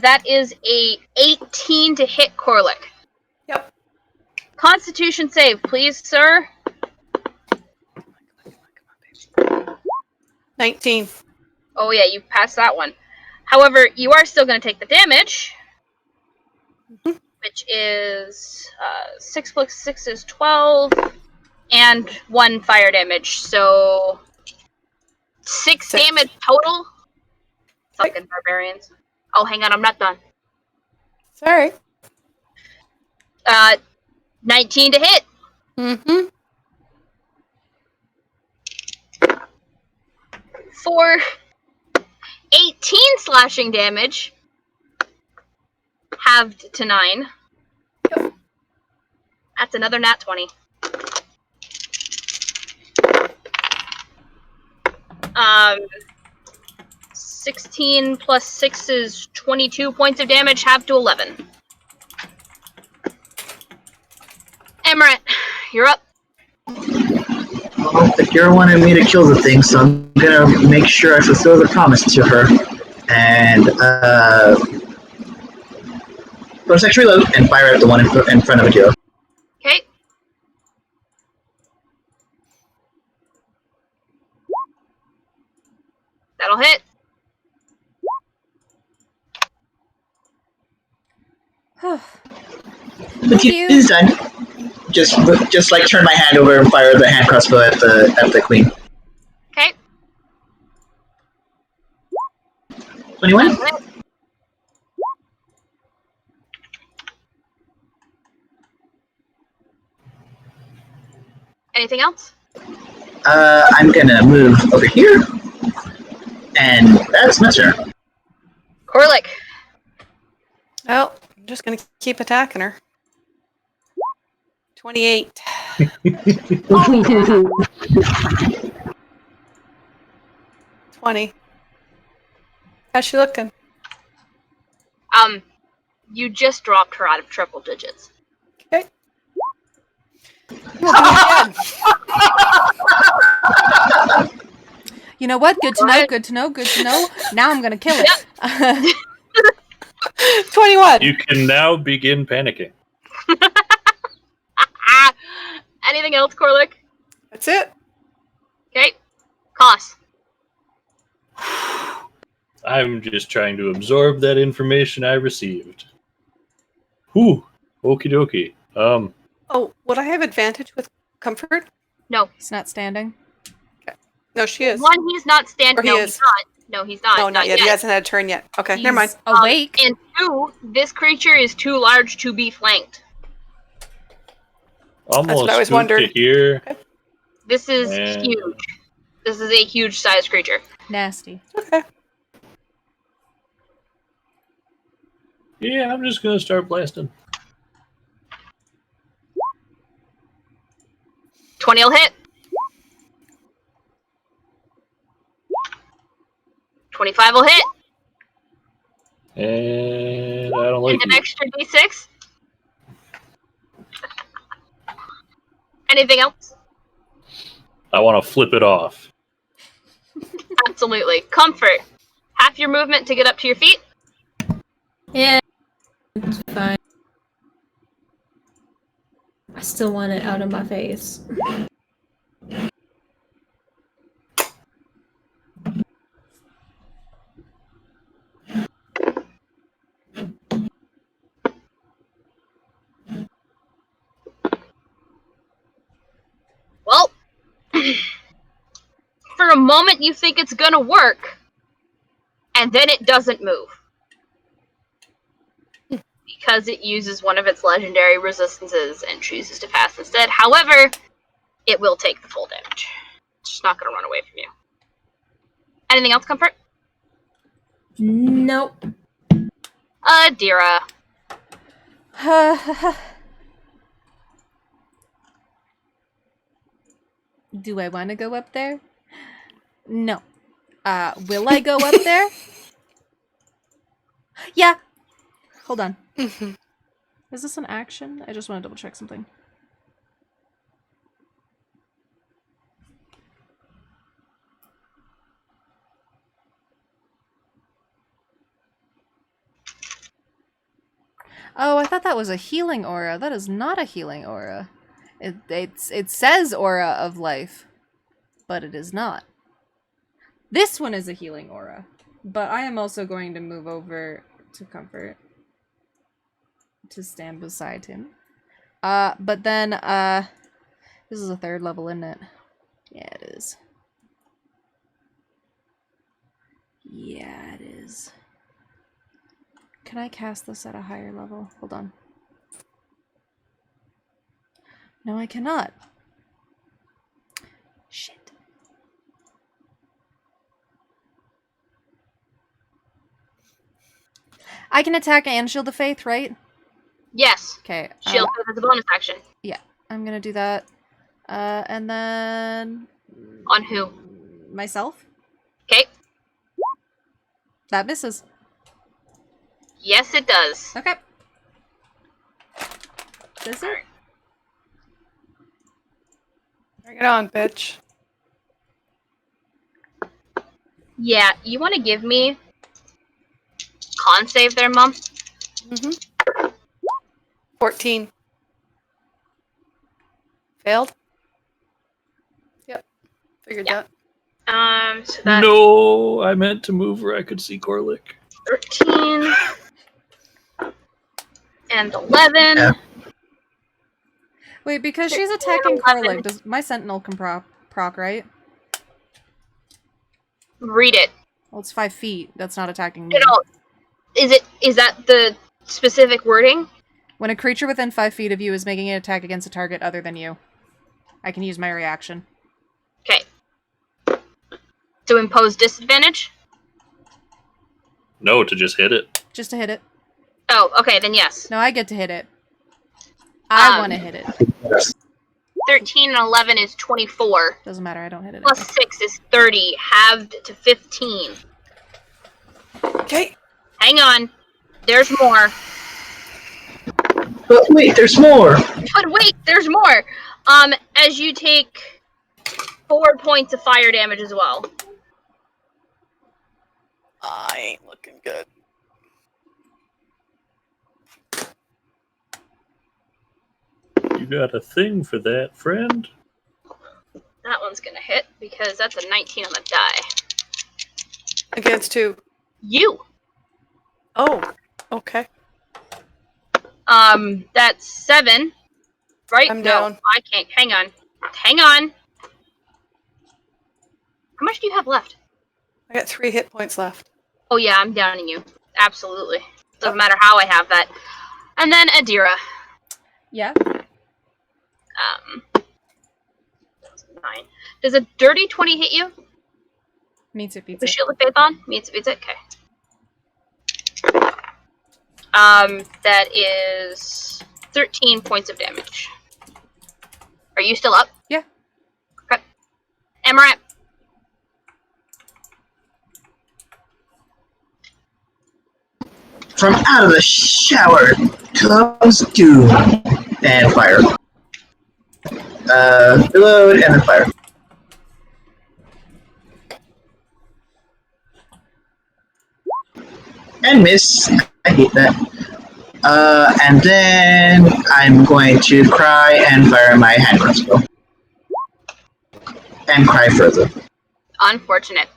[SPEAKER 1] That is a 18 to hit Corlick.
[SPEAKER 4] Yep.
[SPEAKER 1] Constitution save, please, sir.
[SPEAKER 4] 19.
[SPEAKER 1] Oh yeah, you passed that one. However, you are still going to take the damage, which is 6 plus 6 is 12, and 1 fire damage, so 6
[SPEAKER 4] Six.
[SPEAKER 1] damage total. Fucking barbarians. Oh, hang on, I'm not done.
[SPEAKER 4] Sorry.
[SPEAKER 1] 19 to hit.
[SPEAKER 4] Mm-hmm.
[SPEAKER 1] For 18 slashing damage, halved to 9. That's another nat 20. 16 plus 6 is 22 points of damage, halved to 11. Emmerich, you're up.
[SPEAKER 2] Well, if you're wanting me to kill the thing, so I'm gonna make sure I fulfill the promise to her. And, bonus action reload and fire at the one in front of Adira.
[SPEAKER 1] Okay. That'll hit.
[SPEAKER 2] But
[SPEAKER 6] you.
[SPEAKER 2] he's done. Just like turn my hand over and fire the hand crossbow at the queen.
[SPEAKER 1] Okay.
[SPEAKER 2] 21?
[SPEAKER 1] That'll hit. Anything else?
[SPEAKER 2] I'm gonna move over here. And that's my turn.
[SPEAKER 1] Corlick.
[SPEAKER 4] Well, I'm just going to keep attacking her. 28. 20. How's she looking?
[SPEAKER 1] You just dropped her out of triple digits.
[SPEAKER 4] Okay. We'll do it again.
[SPEAKER 6] You know what? Good to know, good to know, good to know. Now I'm gonna kill it.
[SPEAKER 4] 21.
[SPEAKER 3] You can now begin panicking.
[SPEAKER 1] Anything else, Corlick?
[SPEAKER 4] That's it.
[SPEAKER 1] Okay. Cost.
[SPEAKER 3] I'm just trying to absorb that information I received. Whew. Okie dokie.
[SPEAKER 4] Oh, would I have advantage with comfort?
[SPEAKER 1] No.
[SPEAKER 6] He's not standing.
[SPEAKER 4] No, she is.
[SPEAKER 1] One, he's not standing.
[SPEAKER 4] Or he
[SPEAKER 1] No,
[SPEAKER 4] is.
[SPEAKER 1] he's not. No, he's not.
[SPEAKER 4] No, not yet. He hasn't had a turn yet. Okay,
[SPEAKER 6] He's
[SPEAKER 4] never mind.
[SPEAKER 6] awake.
[SPEAKER 1] And 2, this creature is too large to be flanked.
[SPEAKER 3] Almost
[SPEAKER 4] what I was
[SPEAKER 3] good
[SPEAKER 4] wondering.
[SPEAKER 3] to hear.
[SPEAKER 1] This is
[SPEAKER 3] Man.
[SPEAKER 1] huge. This is a huge sized creature.
[SPEAKER 6] Nasty.
[SPEAKER 4] Okay.
[SPEAKER 3] Yeah, I'm just gonna start blasting.
[SPEAKER 1] 20 will hit. 25 will hit.
[SPEAKER 3] And I don't like
[SPEAKER 1] And an
[SPEAKER 3] you.
[SPEAKER 1] extra d6. Anything else?
[SPEAKER 3] I want to flip it off.
[SPEAKER 1] Absolutely. Comfort. Half your movement to get up to your feet.
[SPEAKER 5] Yeah, it's fine. I still want it out of my face.
[SPEAKER 1] Well, for a moment you think it's gonna work, and then it doesn't move. Because it uses one of its legendary resistances and chooses to pass instead. However, it will take the full damage. It's just not gonna run away from you. Anything else, Comfort?
[SPEAKER 5] Nope.
[SPEAKER 1] Dira.
[SPEAKER 6] Do I want to go up there? No. Will I go up there? Yeah. Hold on. Is this an action? I just want to double check something. Oh, I thought that was a healing aura. That is not a healing aura. It says aura of life, but it is not. This one is a healing aura, but I am also going to move over to Comfort to stand beside him. But then, this is a 3rd level, isn't it? Yeah, it is. Yeah, it is. Can I cast this at a higher level? Hold on. No, I cannot. Shit. I can attack and Shield of Faith, right?
[SPEAKER 1] Yes.
[SPEAKER 6] Okay.
[SPEAKER 1] Shield as a bonus action.
[SPEAKER 6] Yeah, I'm gonna do that. And then...
[SPEAKER 1] On who?
[SPEAKER 6] Myself?
[SPEAKER 1] Okay.
[SPEAKER 6] That misses.
[SPEAKER 1] Yes, it does.
[SPEAKER 6] Okay. Does it?
[SPEAKER 4] Bring it on, bitch.
[SPEAKER 1] Yeah, you want to give me con save there, Mom?
[SPEAKER 4] 14. Failed? Yep. Figured
[SPEAKER 1] Yeah.
[SPEAKER 4] that.
[SPEAKER 1] So that's
[SPEAKER 3] No, I meant to move where I could see Corlick.
[SPEAKER 1] 13 and 11.
[SPEAKER 2] Yeah.
[SPEAKER 6] Wait, because she's attacking
[SPEAKER 1] 11.
[SPEAKER 6] Corlick, does my Sentinel can proc, right?
[SPEAKER 1] Read it.
[SPEAKER 6] Well, it's 5 feet. That's not attacking me.
[SPEAKER 1] You know, is that the specific wording?
[SPEAKER 6] When a creature within 5 feet of you is making an attack against a target other than you, I can use my reaction.
[SPEAKER 1] Okay. To impose disadvantage?
[SPEAKER 3] No, to just hit it.
[SPEAKER 6] Just to hit it.
[SPEAKER 1] Oh, okay, then yes.
[SPEAKER 6] No, I get to hit it. I
[SPEAKER 1] Um,
[SPEAKER 6] want to hit it.
[SPEAKER 1] 13 and 11 is 24.
[SPEAKER 6] Doesn't matter, I don't hit it.
[SPEAKER 1] Plus 6 is 30, halved to 15.
[SPEAKER 4] Okay.
[SPEAKER 1] Hang on. There's more.
[SPEAKER 2] But wait, there's more.
[SPEAKER 1] But wait, there's more. As you take 4 points of fire damage as well.
[SPEAKER 4] I ain't looking good.
[SPEAKER 3] You got a thing for that, friend?
[SPEAKER 1] That one's gonna hit because that's a 19 on the die.
[SPEAKER 4] Against who?
[SPEAKER 1] You.
[SPEAKER 4] Oh. Okay.
[SPEAKER 1] That's 7. Right?
[SPEAKER 4] I'm
[SPEAKER 1] no,
[SPEAKER 4] down.
[SPEAKER 1] I can't. Hang on. Hang on. How much do you have left?
[SPEAKER 4] I got 3 hit points left.
[SPEAKER 1] Oh yeah, I'm downing you. Absolutely. Doesn't matter how I have that. And then Adira.
[SPEAKER 6] Yeah?
[SPEAKER 1] That's 9. Does a dirty 20 hit you?
[SPEAKER 6] Meets it, beats
[SPEAKER 1] With
[SPEAKER 6] it.
[SPEAKER 1] Shield of Faith on? Means it beats it? Okay. That is 13 points of damage. Are you still up?
[SPEAKER 6] Yeah.
[SPEAKER 1] Okay. Amaranth.
[SPEAKER 2] From out of the shower comes doom and fire. Reload and then fire. And miss. I hate that. And then I'm going to cry and fire my hand crossbow. And cry further.
[SPEAKER 1] Unfortunate.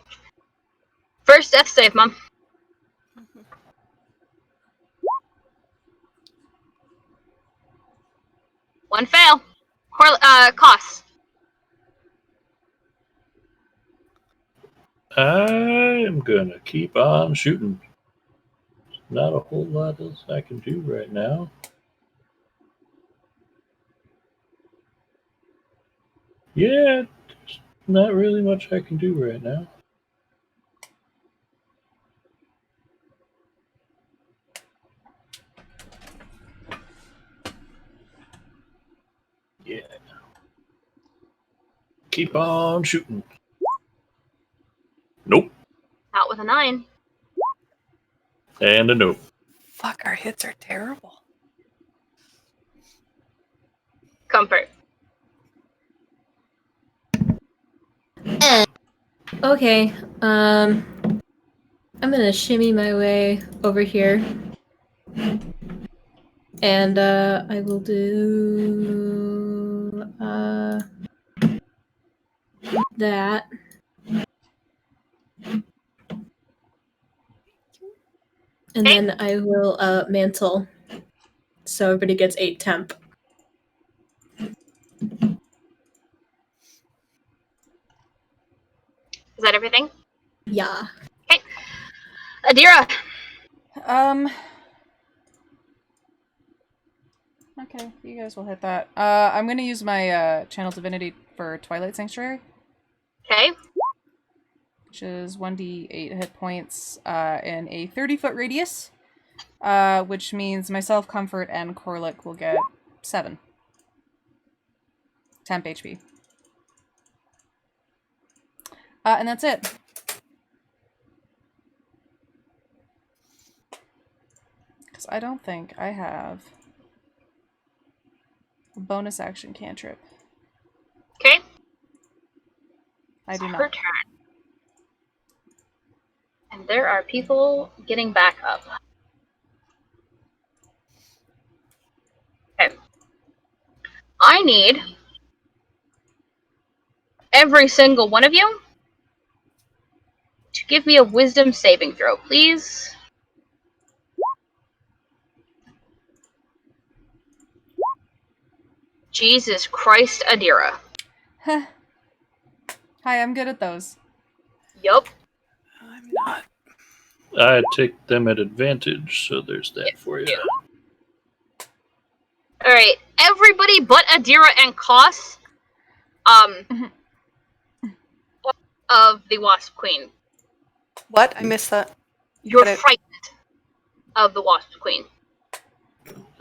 [SPEAKER 1] First death save, Mom. One fail. Cost.
[SPEAKER 3] I'm gonna keep on shooting. Not a whole lot else I can do right now. Yeah, there's not really much I can do right now. Yeah. Keep on shooting. Nope.
[SPEAKER 1] Out with a 9.
[SPEAKER 3] And a nope.
[SPEAKER 4] Fuck, our hits are terrible.
[SPEAKER 1] Comfort.
[SPEAKER 5] Okay. I'm gonna shimmy my way over here. And I will do that. And
[SPEAKER 1] Okay.
[SPEAKER 5] then I will mantle. So everybody gets 8 temp.
[SPEAKER 1] Is that everything?
[SPEAKER 5] Yeah.
[SPEAKER 1] Okay. Adira.
[SPEAKER 6] Okay, you guys will hit that. I'm gonna use my Channel Divinity for Twilight Sanctuary,
[SPEAKER 1] Okay.
[SPEAKER 6] which is 1d8 hit points in a 30-foot radius, which means myself, Comfort, and Corlick will get 7 temp HP. And that's it. Because I don't think I have a bonus action cantrip.
[SPEAKER 1] Okay.
[SPEAKER 6] I do
[SPEAKER 1] Her
[SPEAKER 6] not.
[SPEAKER 1] turn. And there are people getting back up. Okay. I need every single one of you to give me a wisdom saving throw, please. Jesus Christ, Adira.
[SPEAKER 6] Hi, I'm good at those.
[SPEAKER 1] Yup.
[SPEAKER 4] I'm not.
[SPEAKER 3] I take them at advantage, so there's that for you.
[SPEAKER 1] Alright, everybody but Adira and Koss, of the Wasp Queen.
[SPEAKER 4] What? I missed that.
[SPEAKER 1] You're
[SPEAKER 4] Got it.
[SPEAKER 1] frightened of the Wasp Queen.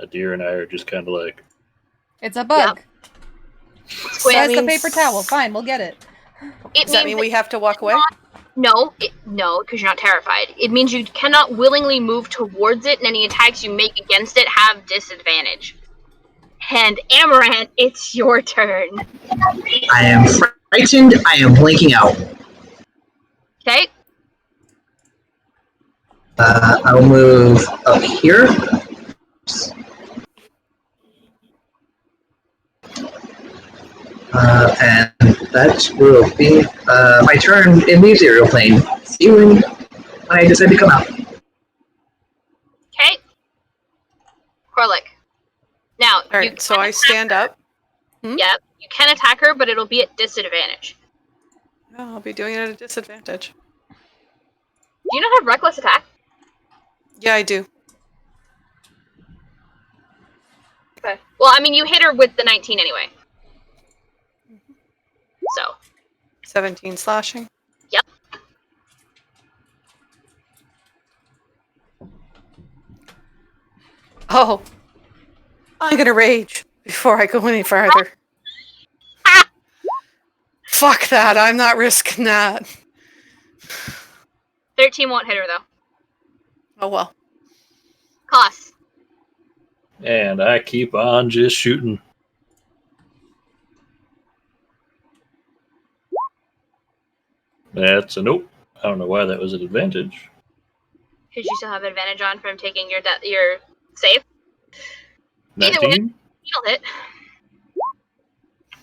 [SPEAKER 3] Adir and I are just kind of like,
[SPEAKER 6] It's a bug.
[SPEAKER 1] Squid.
[SPEAKER 6] That's the
[SPEAKER 4] means-
[SPEAKER 6] paper towel. Fine, we'll get it.
[SPEAKER 4] Does that mean we have to walk away?
[SPEAKER 1] No, because you're not terrified. It means you cannot willingly move towards it, and any attacks you make against it have disadvantage. And Amaranth, it's your turn.
[SPEAKER 2] I am frightened. I am blinking out.
[SPEAKER 1] Okay?
[SPEAKER 2] I'll move up here. And that will be my turn in the ethereal plane. See you when I decide to come out.
[SPEAKER 1] Okay? Corlick. Now, you
[SPEAKER 4] Alright,
[SPEAKER 1] can
[SPEAKER 4] so I
[SPEAKER 1] attack
[SPEAKER 4] stand
[SPEAKER 1] her.
[SPEAKER 4] up.
[SPEAKER 1] Yep, you can attack her, but it'll be at disadvantage.
[SPEAKER 4] Oh, I'll be doing it at a disadvantage.
[SPEAKER 1] Do you not have reckless attack?
[SPEAKER 4] Yeah, I do.
[SPEAKER 1] Okay. Well, I mean, you hit her with the 19 anyway. So,
[SPEAKER 4] 17 slashing.
[SPEAKER 1] yep.
[SPEAKER 4] Oh. I'm gonna rage before I go any farther.
[SPEAKER 1] Ah!
[SPEAKER 4] Fuck that, I'm not risking that.
[SPEAKER 1] 13 won't hit her, though.
[SPEAKER 4] Oh well.
[SPEAKER 1] Koss.
[SPEAKER 3] And I keep on just shooting. That's a nope. I don't know why that was an advantage.
[SPEAKER 1] Because you still have advantage on from taking your save. Either way,
[SPEAKER 3] 19
[SPEAKER 1] you'll hit.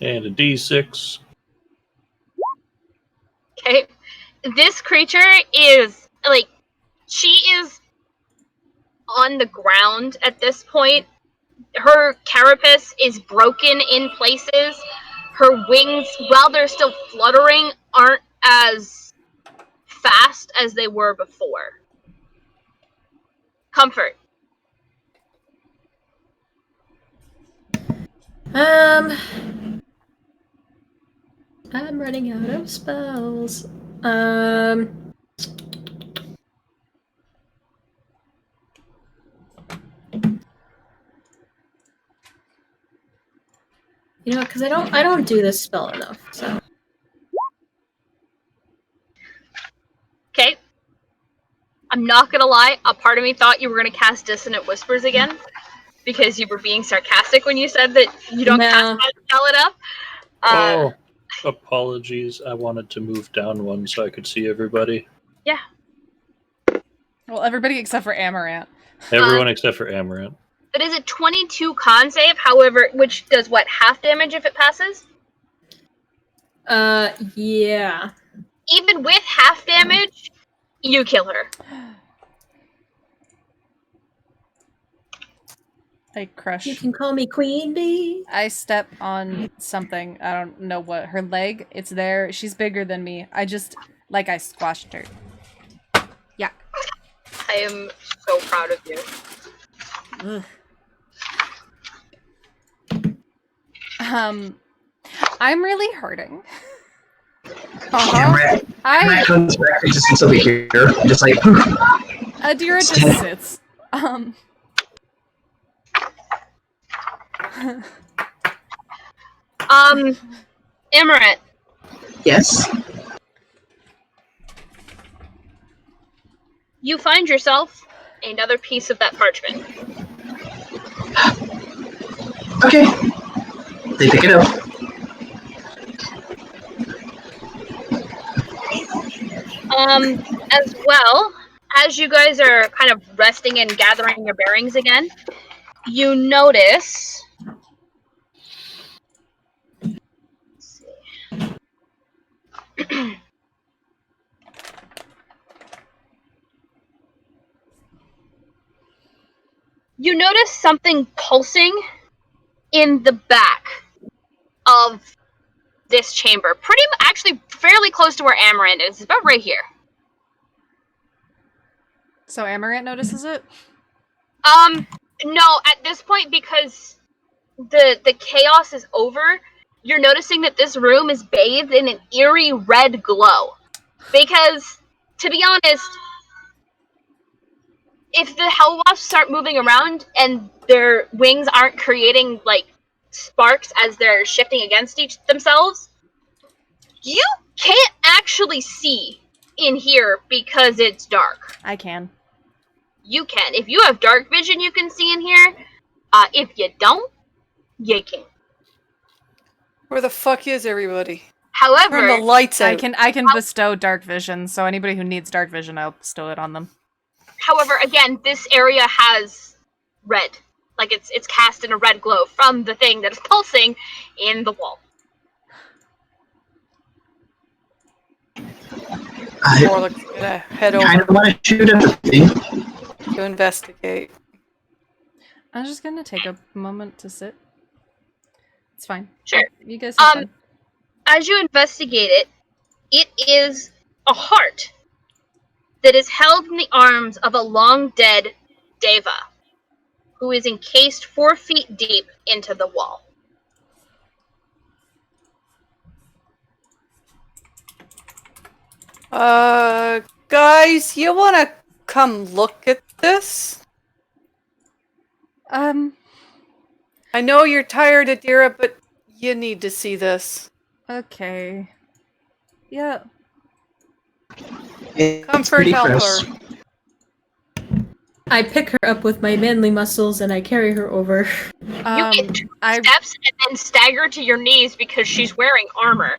[SPEAKER 3] and a D6.
[SPEAKER 1] Okay. This creature is, like, she is on the ground at this point. Her carapace is broken in places. Her wings, while they're still fluttering, aren't as fast as they were before. Comfort.
[SPEAKER 5] I'm running out of spells. You know, because I don't do this spell enough. So
[SPEAKER 1] Okay. I'm not gonna lie, a part of me thought you were gonna cast Dissonant Whispers again. Because you were being sarcastic when you said that you don't
[SPEAKER 5] No.
[SPEAKER 1] cast that spell enough.
[SPEAKER 3] Oh, apologies. I wanted to move down one so I could see everybody.
[SPEAKER 1] Yeah.
[SPEAKER 6] Well, everybody except for Amaranth.
[SPEAKER 3] Everyone except for Amaranth.
[SPEAKER 1] It is a 22 con save, however, which does what, half damage if it passes?
[SPEAKER 5] yeah.
[SPEAKER 1] Even with half damage, you kill her.
[SPEAKER 6] I crush.
[SPEAKER 5] You can call me Queen Bee.
[SPEAKER 6] I step on something. I don't know what. Her leg. It's there. She's bigger than me. I squashed her. Yeah.
[SPEAKER 1] I am so proud of you.
[SPEAKER 6] I'm really hurting.
[SPEAKER 2] Amaranth comes back and just sits over here, just like.
[SPEAKER 6] Adira just sits.
[SPEAKER 1] Amaranth.
[SPEAKER 2] Yes.
[SPEAKER 1] You find yourself another piece of that parchment.
[SPEAKER 2] Okay. They pick it up.
[SPEAKER 1] As well, as you guys are kind of resting and gathering your bearings again, you notice. Let's see. You notice something pulsing in the back of this chamber. Actually, fairly close to where Amaranth is. It's about right here.
[SPEAKER 6] So Amaranth notices it?
[SPEAKER 1] No, at this point, because the chaos is over, you're noticing that this room is bathed in an eerie red glow. Because, to be honest, if the hell wasps start moving around and their wings aren't creating, like, sparks as they're shifting against themselves, you can't actually see in here because it's dark.
[SPEAKER 6] I can.
[SPEAKER 1] You can. If you have dark vision, you can see in here. If you don't, you can't.
[SPEAKER 4] Where the fuck is everybody?
[SPEAKER 1] However,
[SPEAKER 4] Turn the lights out.
[SPEAKER 6] I can bestow dark vision, so anybody who needs dark vision, I'll bestow it on them.
[SPEAKER 1] However, again, this area has red. Like, it's cast in a red glow from the thing that is pulsing in the wall.
[SPEAKER 4] Warlock's gonna head
[SPEAKER 2] I kind
[SPEAKER 4] over
[SPEAKER 2] of want to shoot at the thing.
[SPEAKER 4] to investigate.
[SPEAKER 6] I'm just gonna take a moment to sit. It's fine.
[SPEAKER 1] Sure.
[SPEAKER 6] You guys are fine.
[SPEAKER 1] As you investigate it, it is a heart that is held in the arms of a long-dead Deva, who is encased 4 feet deep into the wall.
[SPEAKER 4] Guys, you wanna come look at this? I know you're tired, Adira, but you need to see
[SPEAKER 6] Okay. Yeah.
[SPEAKER 2] It's
[SPEAKER 4] Comfort
[SPEAKER 2] pretty
[SPEAKER 4] helper.
[SPEAKER 2] gross.
[SPEAKER 5] I pick her up with my manly muscles and I carry her over.
[SPEAKER 1] You get 2
[SPEAKER 6] I
[SPEAKER 1] steps and then stagger to your knees because she's wearing armor.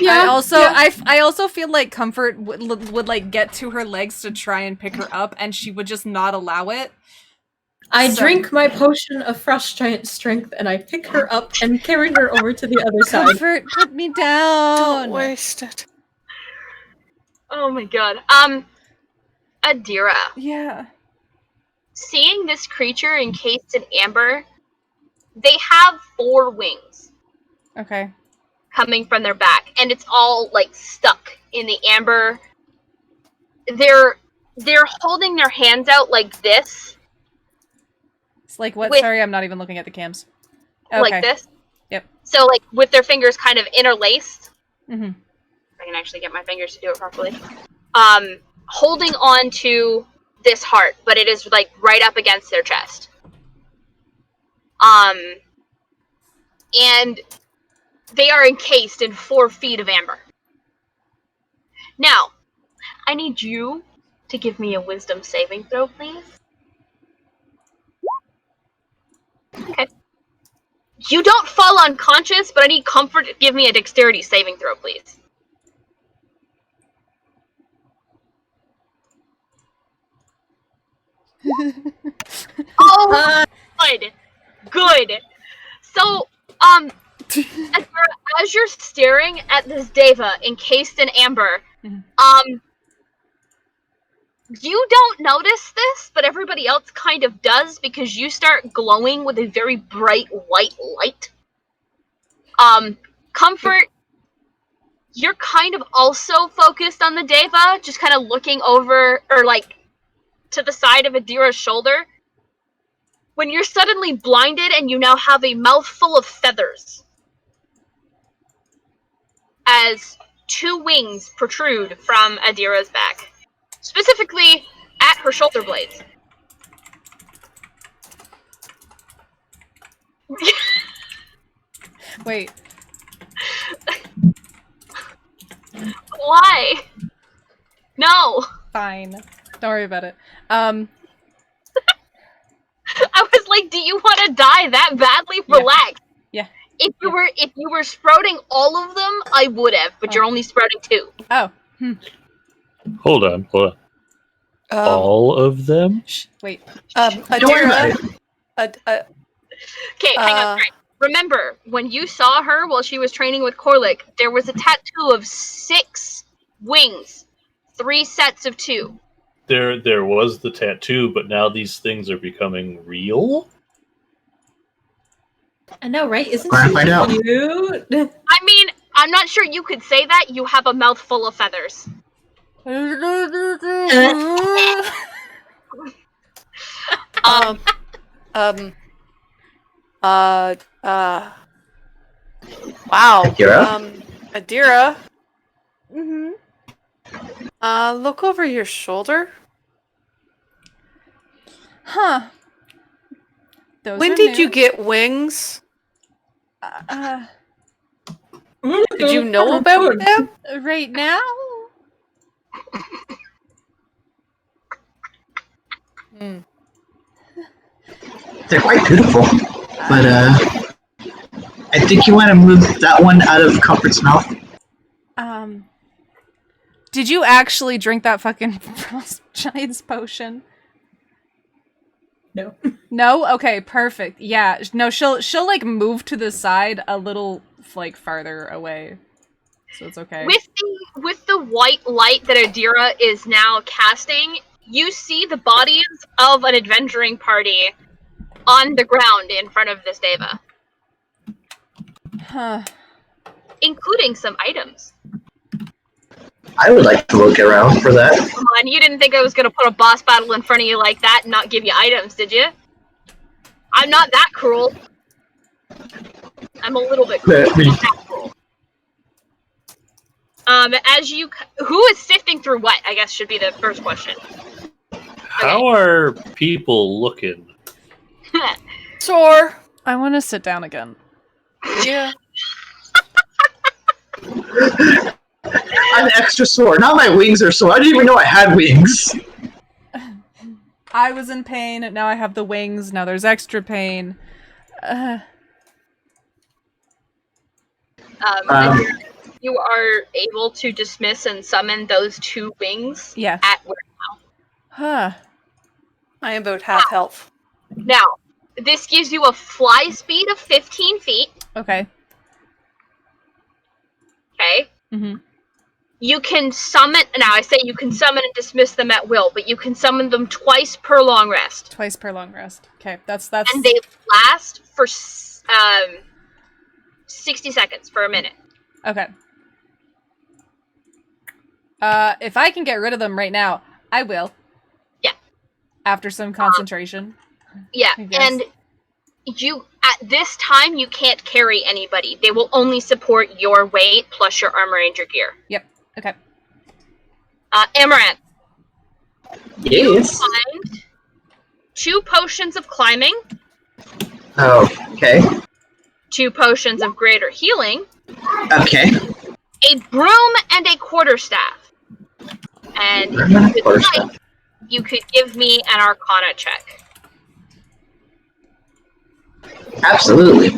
[SPEAKER 6] I also feel like Comfort would like get to her legs to try and pick her up, and she would just not allow it.
[SPEAKER 5] I
[SPEAKER 6] So-
[SPEAKER 5] drink my potion of frost giant strength and I pick her up and carry her over to the other side.
[SPEAKER 6] Comfort, put me down.
[SPEAKER 4] Don't waste it.
[SPEAKER 1] Oh my god. Adira.
[SPEAKER 6] Yeah.
[SPEAKER 1] Seeing this creature encased in amber, they have 4 wings
[SPEAKER 6] Okay.
[SPEAKER 1] coming from their back, and it's all like stuck in the amber. They're holding their hands out like this,
[SPEAKER 6] It's like what?
[SPEAKER 1] With-
[SPEAKER 6] Sorry, I'm not even looking at the cams. Okay.
[SPEAKER 1] like this.
[SPEAKER 6] Yep.
[SPEAKER 1] So like with their fingers kind of interlaced.
[SPEAKER 6] Mm-hmm.
[SPEAKER 1] I can actually get my fingers to do it properly. Holding on to this heart, but it is like right up against their chest. And they are encased in 4 feet of amber. Now, I need you to give me a wisdom saving throw, please. Okay. You don't fall unconscious, but I need Comfort to give me a dexterity saving throw, please. Oh, good. Good. So, as you're staring at this Deva encased in amber, you don't notice this, but everybody else kind of does because you start glowing with a very bright white light. Comfort, you're kind of also focused on the Deva, just kind of looking over, or like, to the side of Adira's shoulder, when you're suddenly blinded and you now have a mouthful of feathers as 2 wings protrude from Adira's back, specifically at her shoulder blades.
[SPEAKER 6] Wait.
[SPEAKER 1] Why? No.
[SPEAKER 6] Fine. Don't worry about it.
[SPEAKER 1] I was like, do you want to die that badly?
[SPEAKER 6] Yeah.
[SPEAKER 1] Relax.
[SPEAKER 6] Yeah.
[SPEAKER 1] If you were sprouting all of them, I would have, but you're only sprouting 2.
[SPEAKER 6] Oh.
[SPEAKER 3] Hold on. All of them?
[SPEAKER 6] Shh. Wait.
[SPEAKER 2] Don't worry about
[SPEAKER 4] Adira,
[SPEAKER 2] it.
[SPEAKER 1] Okay, hang on. Right. Remember, when you saw her while she was training with Korlik, there was a tattoo of 6 wings, 3 sets of 2.
[SPEAKER 3] There was the tattoo, but now these things are becoming real?
[SPEAKER 5] I know, right? Isn't
[SPEAKER 2] Wanna
[SPEAKER 5] she
[SPEAKER 2] find out?
[SPEAKER 5] cute?
[SPEAKER 1] I mean, I'm not sure you could say that. You have a mouthful of feathers.
[SPEAKER 4] Wow.
[SPEAKER 2] Adira?
[SPEAKER 4] Adira,
[SPEAKER 6] Mm-hmm.
[SPEAKER 4] look over your shoulder.
[SPEAKER 6] Huh. Those
[SPEAKER 4] When
[SPEAKER 6] are
[SPEAKER 4] did you
[SPEAKER 6] new.
[SPEAKER 4] get wings? Did you
[SPEAKER 5] Oh,
[SPEAKER 4] know about them?
[SPEAKER 6] Right now?
[SPEAKER 2] They're quite beautiful. But, I think you want to move that one out of Comfort's mouth.
[SPEAKER 6] Did you actually drink that fucking Frost Giant's potion?
[SPEAKER 5] No.
[SPEAKER 6] No? Okay, perfect. Yeah. No, she'll like move to the side a little like farther away. So it's okay.
[SPEAKER 1] With the white light that Adira is now casting, you see the bodies of an adventuring party on the ground in front of this Deva,
[SPEAKER 6] Huh.
[SPEAKER 1] including some items.
[SPEAKER 2] I would like to look around for that.
[SPEAKER 1] Come on, you didn't think I was gonna put a boss battle in front of you like that and not give you items, did you? I'm not that cruel. I'm a little bit cruel.
[SPEAKER 2] Yeah,
[SPEAKER 1] Not that cruel. Who is sifting through what, I guess should be the first question.
[SPEAKER 3] How are people looking?
[SPEAKER 4] Sore.
[SPEAKER 6] I want to sit down again.
[SPEAKER 4] Yeah.
[SPEAKER 2] I'm extra sore. Now my wings are sore. I didn't even know I had wings.
[SPEAKER 6] I was in pain. Now I have the wings. Now there's extra pain.
[SPEAKER 1] You are able to dismiss and summon those 2 wings
[SPEAKER 6] Yeah.
[SPEAKER 1] at will.
[SPEAKER 6] Huh.
[SPEAKER 4] I am about half health.
[SPEAKER 1] Now, this gives you a fly speed of 15 feet.
[SPEAKER 6] Okay.
[SPEAKER 1] Okay?
[SPEAKER 6] Mm-hmm.
[SPEAKER 1] You can summon... Now, I say you can summon and dismiss them at will, but you can summon them twice per long rest.
[SPEAKER 6] Twice per long rest. Okay, that's...
[SPEAKER 1] And they last for 60 seconds, for a minute.
[SPEAKER 6] Okay. If I can get rid of them right now, I will.
[SPEAKER 1] Yeah.
[SPEAKER 6] After some concentration.
[SPEAKER 1] Yeah,
[SPEAKER 6] I guess.
[SPEAKER 1] and you... At this time, you can't carry anybody. They will only support your weight plus your armor and your gear.
[SPEAKER 6] Yep. Okay.
[SPEAKER 1] Amaranth. You
[SPEAKER 2] Yes.
[SPEAKER 1] find 2 potions of climbing,
[SPEAKER 2] Oh, okay.
[SPEAKER 1] 2 potions of greater healing,
[SPEAKER 2] Okay.
[SPEAKER 1] a broom, and a quarterstaff. And if you would
[SPEAKER 2] Quarterstaff.
[SPEAKER 1] like, you could give me an Arcana check.
[SPEAKER 2] Absolutely.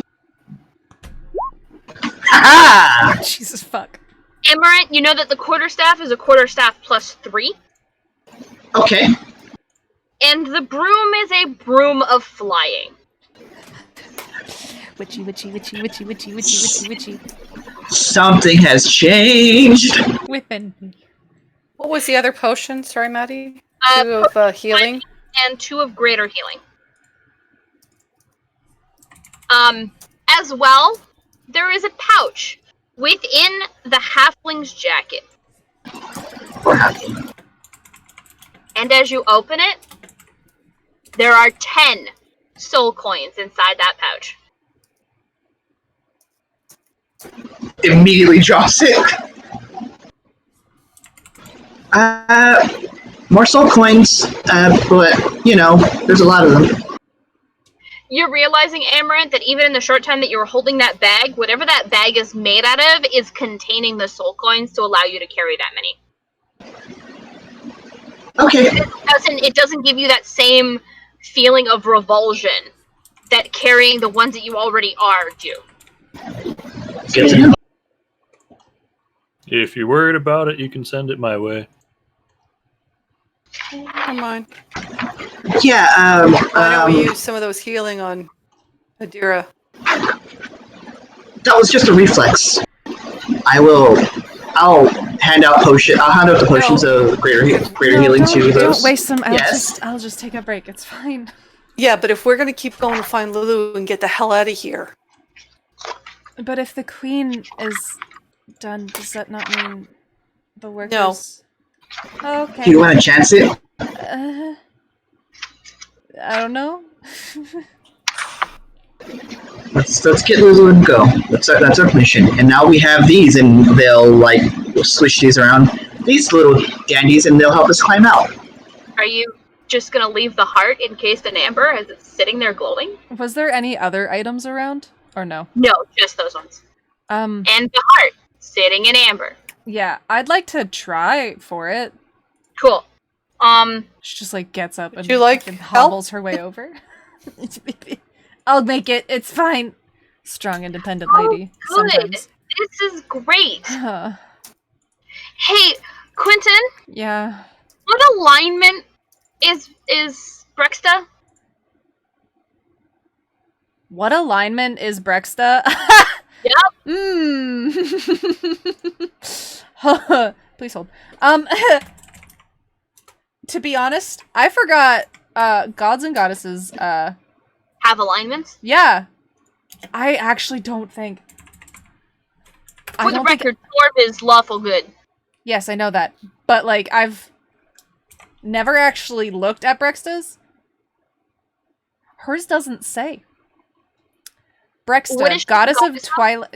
[SPEAKER 2] Ha!
[SPEAKER 6] Jesus fuck.
[SPEAKER 1] Amaranth, you know that the quarterstaff is a quarterstaff plus 3,
[SPEAKER 2] Okay.
[SPEAKER 1] and the broom is a broom of flying.
[SPEAKER 6] Witchy, witchy, witchy, witchy, witchy, witchy, witchy, witchy.
[SPEAKER 2] Something has changed.
[SPEAKER 6] Within me.
[SPEAKER 4] What was the other potion? Sorry, Maddie. 2
[SPEAKER 1] Uh,
[SPEAKER 4] of healing.
[SPEAKER 1] And 2 of greater healing. As well, there is a pouch within the halfling's jacket.
[SPEAKER 2] What happened?
[SPEAKER 1] And as you open it, there are 10 soul coins inside that pouch.
[SPEAKER 2] Immediately drops it. More soul coins, but, you know, there's a lot of them.
[SPEAKER 1] You're realizing, Amaranth, that even in the short time that you were holding that bag, whatever that bag is made out of is containing the soul coins to allow you to carry that many.
[SPEAKER 2] Okay.
[SPEAKER 1] It doesn't give you that same feeling of revulsion that carrying the ones that you already are do.
[SPEAKER 2] Good to know.
[SPEAKER 3] If you're worried about it, you can send it my way.
[SPEAKER 4] Come on.
[SPEAKER 2] Yeah,
[SPEAKER 4] Why don't we use some of those healing on Adira?
[SPEAKER 2] that was just a reflex. I'll hand out the potions of greater healing to those.
[SPEAKER 6] Don't waste them.
[SPEAKER 2] Yes.
[SPEAKER 6] I'll just take a break. It's fine.
[SPEAKER 4] Yeah, but if we're gonna keep going to find Lulu and get the hell out of here.
[SPEAKER 6] But if the queen is done, does that not mean the work
[SPEAKER 4] No.
[SPEAKER 6] is... Okay.
[SPEAKER 2] Do you want to chance it?
[SPEAKER 6] I don't know.
[SPEAKER 2] Let's get Lulu and go. That's our mission. And now we have these, and they'll like swish these around. These little dandies, and they'll help us climb out.
[SPEAKER 1] Are you just gonna leave the heart encased in amber as it's sitting there glowing?
[SPEAKER 6] Was there any other items around? Or no?
[SPEAKER 1] No, just those ones. And the heart sitting in amber.
[SPEAKER 6] Yeah, I'd like to try for it.
[SPEAKER 1] Cool.
[SPEAKER 6] She just like gets up and
[SPEAKER 4] you like
[SPEAKER 6] fucking
[SPEAKER 4] help?
[SPEAKER 6] hobbles her way over. I'll make it. It's fine. Strong, independent lady.
[SPEAKER 1] Good.
[SPEAKER 6] Sometimes.
[SPEAKER 1] This is great.
[SPEAKER 6] Huh.
[SPEAKER 1] Hey, Quentin,
[SPEAKER 6] Yeah.
[SPEAKER 1] what alignment is Brexta?
[SPEAKER 6] What alignment is Brexta?
[SPEAKER 1] Yep.
[SPEAKER 6] Please hold. To be honest, I forgot gods and goddesses.
[SPEAKER 1] Have alignments?
[SPEAKER 6] Yeah. I actually don't think.
[SPEAKER 1] For the record, Torb is lawful good.
[SPEAKER 6] Yes, I know that. But like I've never actually looked at Brexta's. Hers doesn't say.
[SPEAKER 1] What is
[SPEAKER 6] Brexta,
[SPEAKER 1] she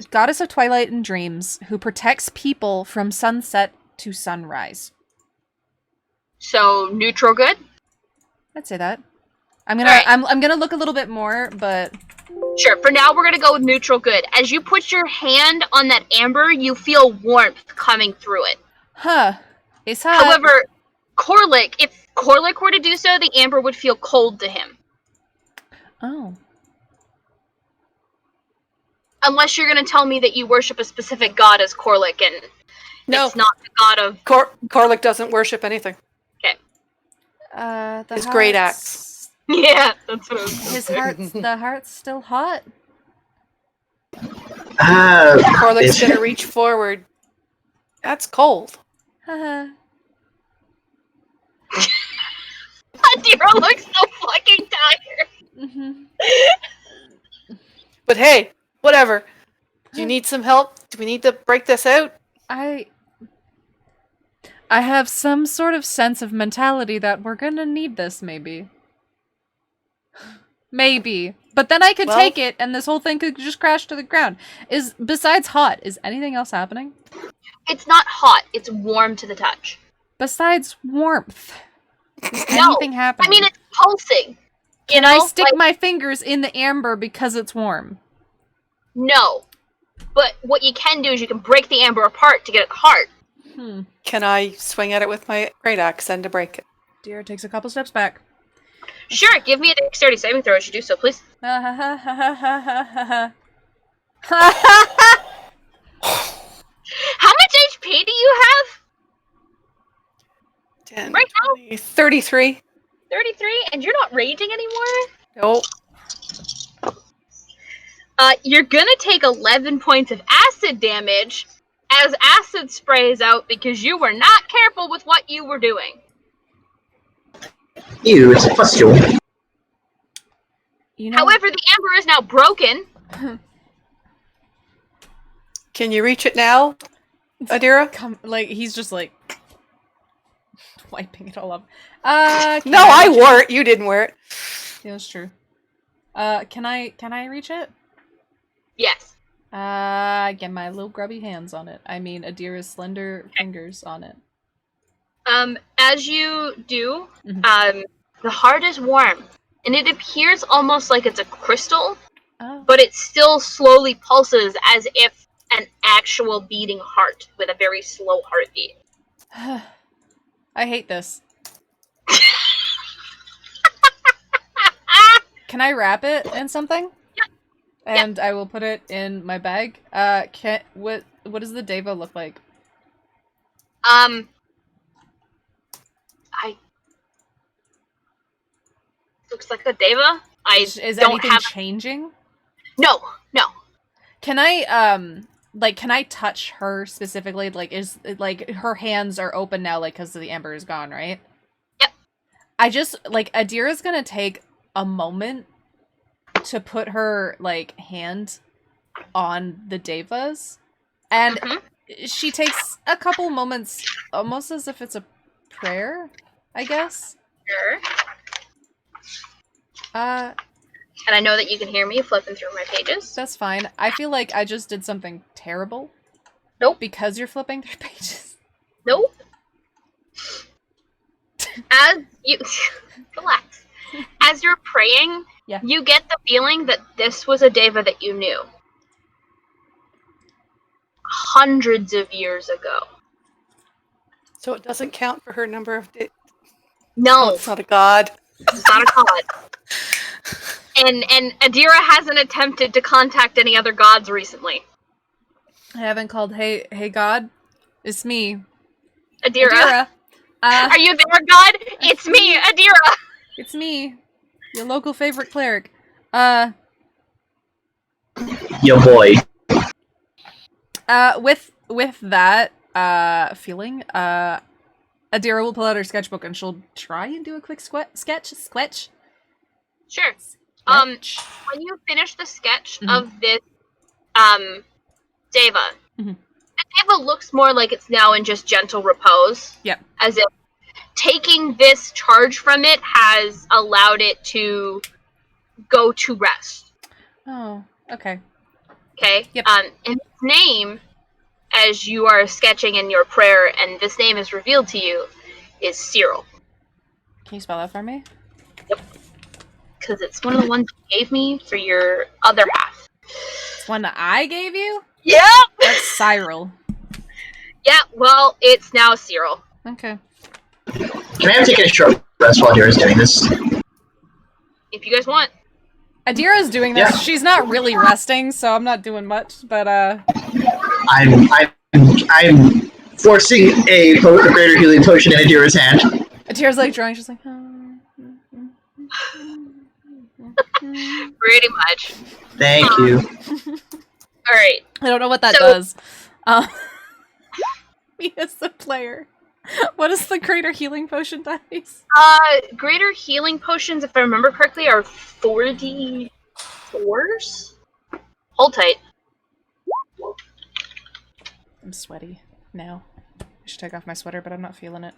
[SPEAKER 6] goddess of twilight and dreams, who protects people from sunset to sunrise.
[SPEAKER 1] So neutral good?
[SPEAKER 6] I'd say that. I'm gonna
[SPEAKER 1] Alright.
[SPEAKER 6] I'm gonna look a little bit more, but
[SPEAKER 1] Sure, for now we're gonna go with neutral good. As you put your hand on that amber, you feel warmth coming through it.
[SPEAKER 6] huh. It's hot.
[SPEAKER 1] However, Corlick, Corlick were to do so, the amber would feel cold to him.
[SPEAKER 6] Oh.
[SPEAKER 1] Unless you're going to tell me that you worship a specific god as Corlick, and
[SPEAKER 4] No,
[SPEAKER 1] it's not the god of...
[SPEAKER 4] Corlick doesn't worship anything. His great axe.
[SPEAKER 1] Yeah, that's what I was gonna
[SPEAKER 6] His
[SPEAKER 1] say.
[SPEAKER 6] the heart's still hot.
[SPEAKER 4] Corlick's gonna reach forward. That's cold.
[SPEAKER 6] Haha.
[SPEAKER 1] Adira looks so fucking tired.
[SPEAKER 6] Mhm.
[SPEAKER 4] But hey, whatever. Do you need some help? Do we need to break this out?
[SPEAKER 6] I have some sort of sense of mentality that we're gonna need this, maybe. Maybe. But then I could
[SPEAKER 4] Well-
[SPEAKER 6] take it and this whole thing could just crash to the ground. Besides hot, is anything else happening?
[SPEAKER 1] It's not hot, it's warm to the touch.
[SPEAKER 6] Besides warmth. Is
[SPEAKER 1] No,
[SPEAKER 6] anything happening?
[SPEAKER 1] I mean, it's pulsing.
[SPEAKER 6] Can I stick my fingers in the amber because it's warm?
[SPEAKER 1] No. But what you can do is you can break the amber apart to get at the heart.
[SPEAKER 4] Can I swing at it with my great axe and to break it?
[SPEAKER 6] Deer takes a couple steps back.
[SPEAKER 1] Sure, give me a dexterity saving throw as you do so, please.
[SPEAKER 6] Ha ha ha ha ha ha ha.
[SPEAKER 1] How much HP do you have?
[SPEAKER 4] 10,
[SPEAKER 1] Right now?
[SPEAKER 4] 20, 33.
[SPEAKER 1] 33, and you're not raging anymore?
[SPEAKER 4] Nope.
[SPEAKER 1] You're gonna take 11 points of acid damage as acid sprays out because you were not careful with what you were doing.
[SPEAKER 2] Ew, it's a pustule.
[SPEAKER 6] You know,
[SPEAKER 1] However, the amber is now broken.
[SPEAKER 4] Can you reach it now, Adira?
[SPEAKER 6] he's just like wiping it all up.
[SPEAKER 4] No, I wore it. You didn't wear it.
[SPEAKER 6] Yeah, that's true. Can I reach it?
[SPEAKER 1] Yes.
[SPEAKER 6] Get my little grubby hands on it. I mean, Adira's slender fingers on it.
[SPEAKER 1] As you do, the heart is warm, and it appears almost like it's a crystal,
[SPEAKER 6] Oh.
[SPEAKER 1] but it still slowly pulses as if an actual beating heart with a very slow heartbeat.
[SPEAKER 6] I hate this. Can I wrap it in something?
[SPEAKER 1] Yep.
[SPEAKER 6] And I will put it in my bag. What does the Deva look like?
[SPEAKER 1] Looks like a Deva.
[SPEAKER 6] Is
[SPEAKER 1] don't
[SPEAKER 6] anything
[SPEAKER 1] have.
[SPEAKER 6] changing?
[SPEAKER 1] No.
[SPEAKER 6] Can I can I touch her specifically? Is her hands are open now, because the amber is gone, right?
[SPEAKER 1] Yep.
[SPEAKER 6] I just Adira's gonna take a moment to put her hand on the Devas, and she takes a couple moments, almost as if it's a prayer, I guess.
[SPEAKER 1] Sure.
[SPEAKER 6] And
[SPEAKER 1] I know that you can hear me flipping through my pages.
[SPEAKER 6] that's fine. I feel like I just did something terrible.
[SPEAKER 1] Nope.
[SPEAKER 6] Because you're flipping through pages.
[SPEAKER 1] Nope. As you relax. As you're praying,
[SPEAKER 6] Yeah.
[SPEAKER 1] you get the feeling that this was a Deva that you knew. Hundreds of years ago.
[SPEAKER 4] So it doesn't count for her number of days.
[SPEAKER 1] No,
[SPEAKER 4] Oh, it's not a god.
[SPEAKER 1] it's not a god. And Adira hasn't attempted to contact any other gods recently.
[SPEAKER 6] I haven't called, hey God, it's me.
[SPEAKER 1] Adira. Are you there, God? It's me, Adira.
[SPEAKER 6] It's me, your local favorite cleric.
[SPEAKER 2] Yo boy.
[SPEAKER 6] With that feeling, Adira will pull out her sketchbook and she'll try and do a quick sketch.
[SPEAKER 1] Sure.
[SPEAKER 6] Sketch.
[SPEAKER 1] When you finish the sketch
[SPEAKER 6] Mhm.
[SPEAKER 1] of this, Deva,
[SPEAKER 6] Mhm.
[SPEAKER 1] the Deva looks more like it's now in just gentle repose.
[SPEAKER 6] Yep.
[SPEAKER 1] As if taking this charge from it has allowed it to go to rest.
[SPEAKER 6] Oh, okay.
[SPEAKER 1] Okay?
[SPEAKER 6] Yep.
[SPEAKER 1] And its name, as you are sketching in your prayer, and this name is revealed to you, is Cyril.
[SPEAKER 6] Can you spell that for me?
[SPEAKER 1] Because it's one of the ones you gave me for your other half.
[SPEAKER 6] It's one that I gave you?
[SPEAKER 1] Yep!
[SPEAKER 6] That's Cyril.
[SPEAKER 1] Yeah, well, it's now Cyril.
[SPEAKER 6] Okay.
[SPEAKER 2] Can I have taken a short rest while Dira's doing this?
[SPEAKER 1] If you guys want.
[SPEAKER 6] Adira's doing this.
[SPEAKER 2] Yeah.
[SPEAKER 6] She's not really resting, so I'm not doing much. But
[SPEAKER 2] I'm forcing a greater healing potion in Adira's hand.
[SPEAKER 6] Adira's like drawing. She's like,
[SPEAKER 1] Pretty much.
[SPEAKER 2] Thank you.
[SPEAKER 1] Alright.
[SPEAKER 6] I don't know what that
[SPEAKER 1] So-
[SPEAKER 6] does. Me as the player. What is the greater healing potion dice?
[SPEAKER 1] Greater healing potions, if I remember correctly, are 4d4s? Hold tight.
[SPEAKER 6] I'm sweaty now. I should take off my sweater, but I'm not feeling it.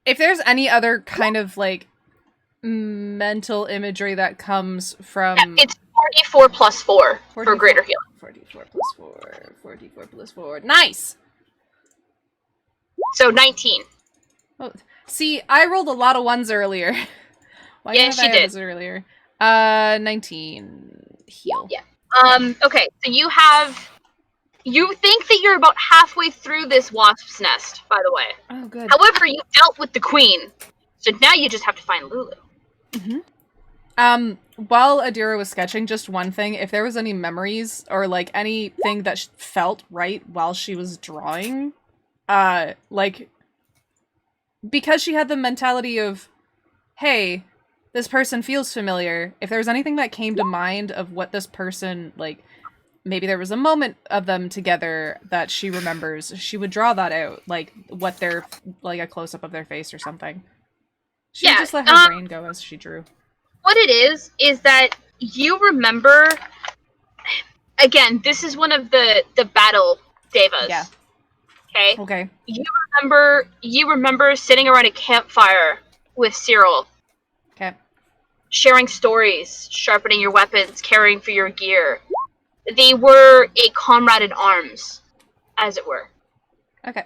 [SPEAKER 6] If there's any other kind of like mental imagery that comes from
[SPEAKER 1] It's 4d4 plus 4 for
[SPEAKER 6] 4d4
[SPEAKER 1] greater healing.
[SPEAKER 6] 4d4 plus 4. 4d4 plus 4. Nice!
[SPEAKER 1] So 19.
[SPEAKER 6] Oh, see, I rolled a lot of ones earlier. Why
[SPEAKER 1] Yeah,
[SPEAKER 6] didn't
[SPEAKER 1] she
[SPEAKER 6] I have
[SPEAKER 1] did.
[SPEAKER 6] this earlier? 19 heal.
[SPEAKER 1] Yeah. Okay, so you think that you're about halfway through this wasp's nest, by the way.
[SPEAKER 6] Oh, good.
[SPEAKER 1] However, you dealt with the queen, so now you just have to find Lulu.
[SPEAKER 6] While Adira was sketching, just one thing, if there was any memories or like anything that felt right while she was drawing, like, because she had the mentality of, hey, this person feels familiar, if there was anything that came to mind of what this person, like, maybe there was a moment of them together that she remembers, she would draw that out, like, what they're, like, a close-up of their face or something. She would
[SPEAKER 1] Yeah,
[SPEAKER 6] just let her brain go as she drew.
[SPEAKER 1] What it is that you remember. Again, this is one of the battle devas.
[SPEAKER 6] Yeah.
[SPEAKER 1] Okay.
[SPEAKER 6] Okay.
[SPEAKER 1] You remember sitting around a campfire with Cyril,
[SPEAKER 6] Okay.
[SPEAKER 1] sharing stories, sharpening your weapons, caring for your gear. They were a comrade in arms, as it were.
[SPEAKER 6] Okay.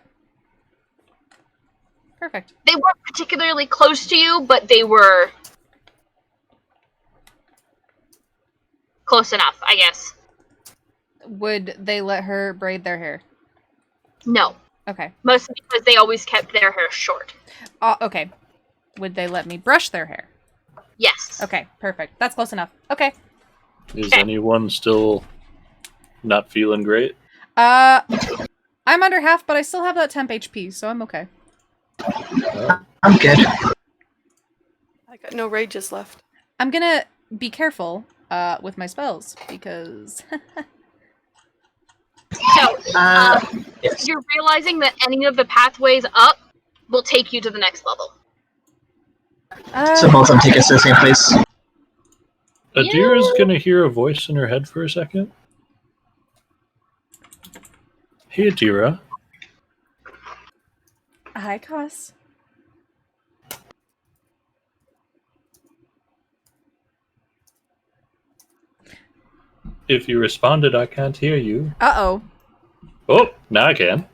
[SPEAKER 6] Perfect.
[SPEAKER 1] They weren't particularly close to you, but they were close enough, I guess.
[SPEAKER 6] Would they let her braid their hair?
[SPEAKER 1] No.
[SPEAKER 6] Okay.
[SPEAKER 1] Mostly because they always kept their hair short.
[SPEAKER 6] Okay. Would they let me brush their hair?
[SPEAKER 1] Yes.
[SPEAKER 6] Okay, perfect. That's close enough. Okay.
[SPEAKER 3] Is anyone still not feeling great?
[SPEAKER 6] I'm under half, but I still have that temp HP, so I'm okay.
[SPEAKER 2] I'm good.
[SPEAKER 4] I got no rages left.
[SPEAKER 6] I'm gonna be careful with my spells, because...
[SPEAKER 1] So,
[SPEAKER 2] Yes.
[SPEAKER 1] you're realizing that any of the pathways up will take you to the next level.
[SPEAKER 2] So both of them take us to the same place.
[SPEAKER 3] Adira's gonna hear a voice in her head for a second. Hey, Adira.
[SPEAKER 6] Hi, Cos.
[SPEAKER 3] If you responded, I can't hear you.
[SPEAKER 6] Uh-oh.
[SPEAKER 3] Oh, now I can.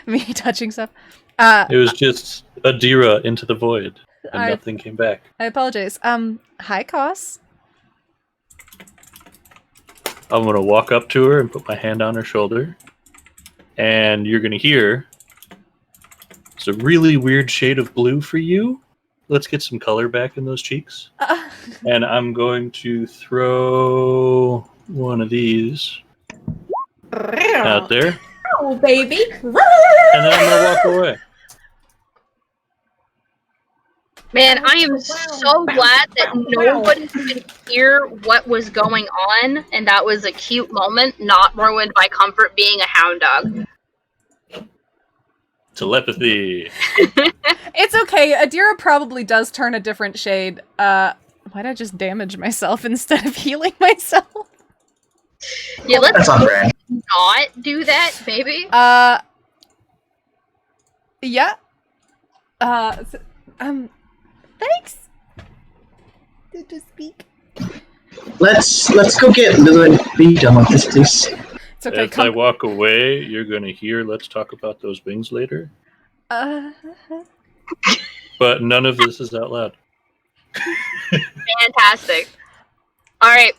[SPEAKER 6] Me touching stuff.
[SPEAKER 3] It was just Adira into the void, and
[SPEAKER 6] I-
[SPEAKER 3] nothing came back.
[SPEAKER 6] I apologize. Hi, Cos.
[SPEAKER 3] I'm gonna walk up to her and put my hand on her shoulder, and you're gonna hear, it's a really weird shade of blue for you. Let's get some color back in those cheeks. And I'm going to throw one of these out there,
[SPEAKER 5] Oh, baby.
[SPEAKER 3] and then I'm gonna walk away.
[SPEAKER 1] Man, I am so glad that nobody could hear what was going on, and that was a cute moment, not ruined by Comfort being a hound dog.
[SPEAKER 3] Telepathy.
[SPEAKER 6] It's okay. Adira probably does turn a different shade. Why'd I just damage myself instead of healing myself?
[SPEAKER 1] Yeah, let's
[SPEAKER 2] That's on brand.
[SPEAKER 1] not do that, maybe.
[SPEAKER 6] Yeah. Thanks. To speak.
[SPEAKER 2] Let's go get Lulu and be done with this, please.
[SPEAKER 6] It's okay.
[SPEAKER 3] If I walk away, you're gonna hear, let's talk about those wings later. But none of this is out loud.
[SPEAKER 1] Fantastic. Alright.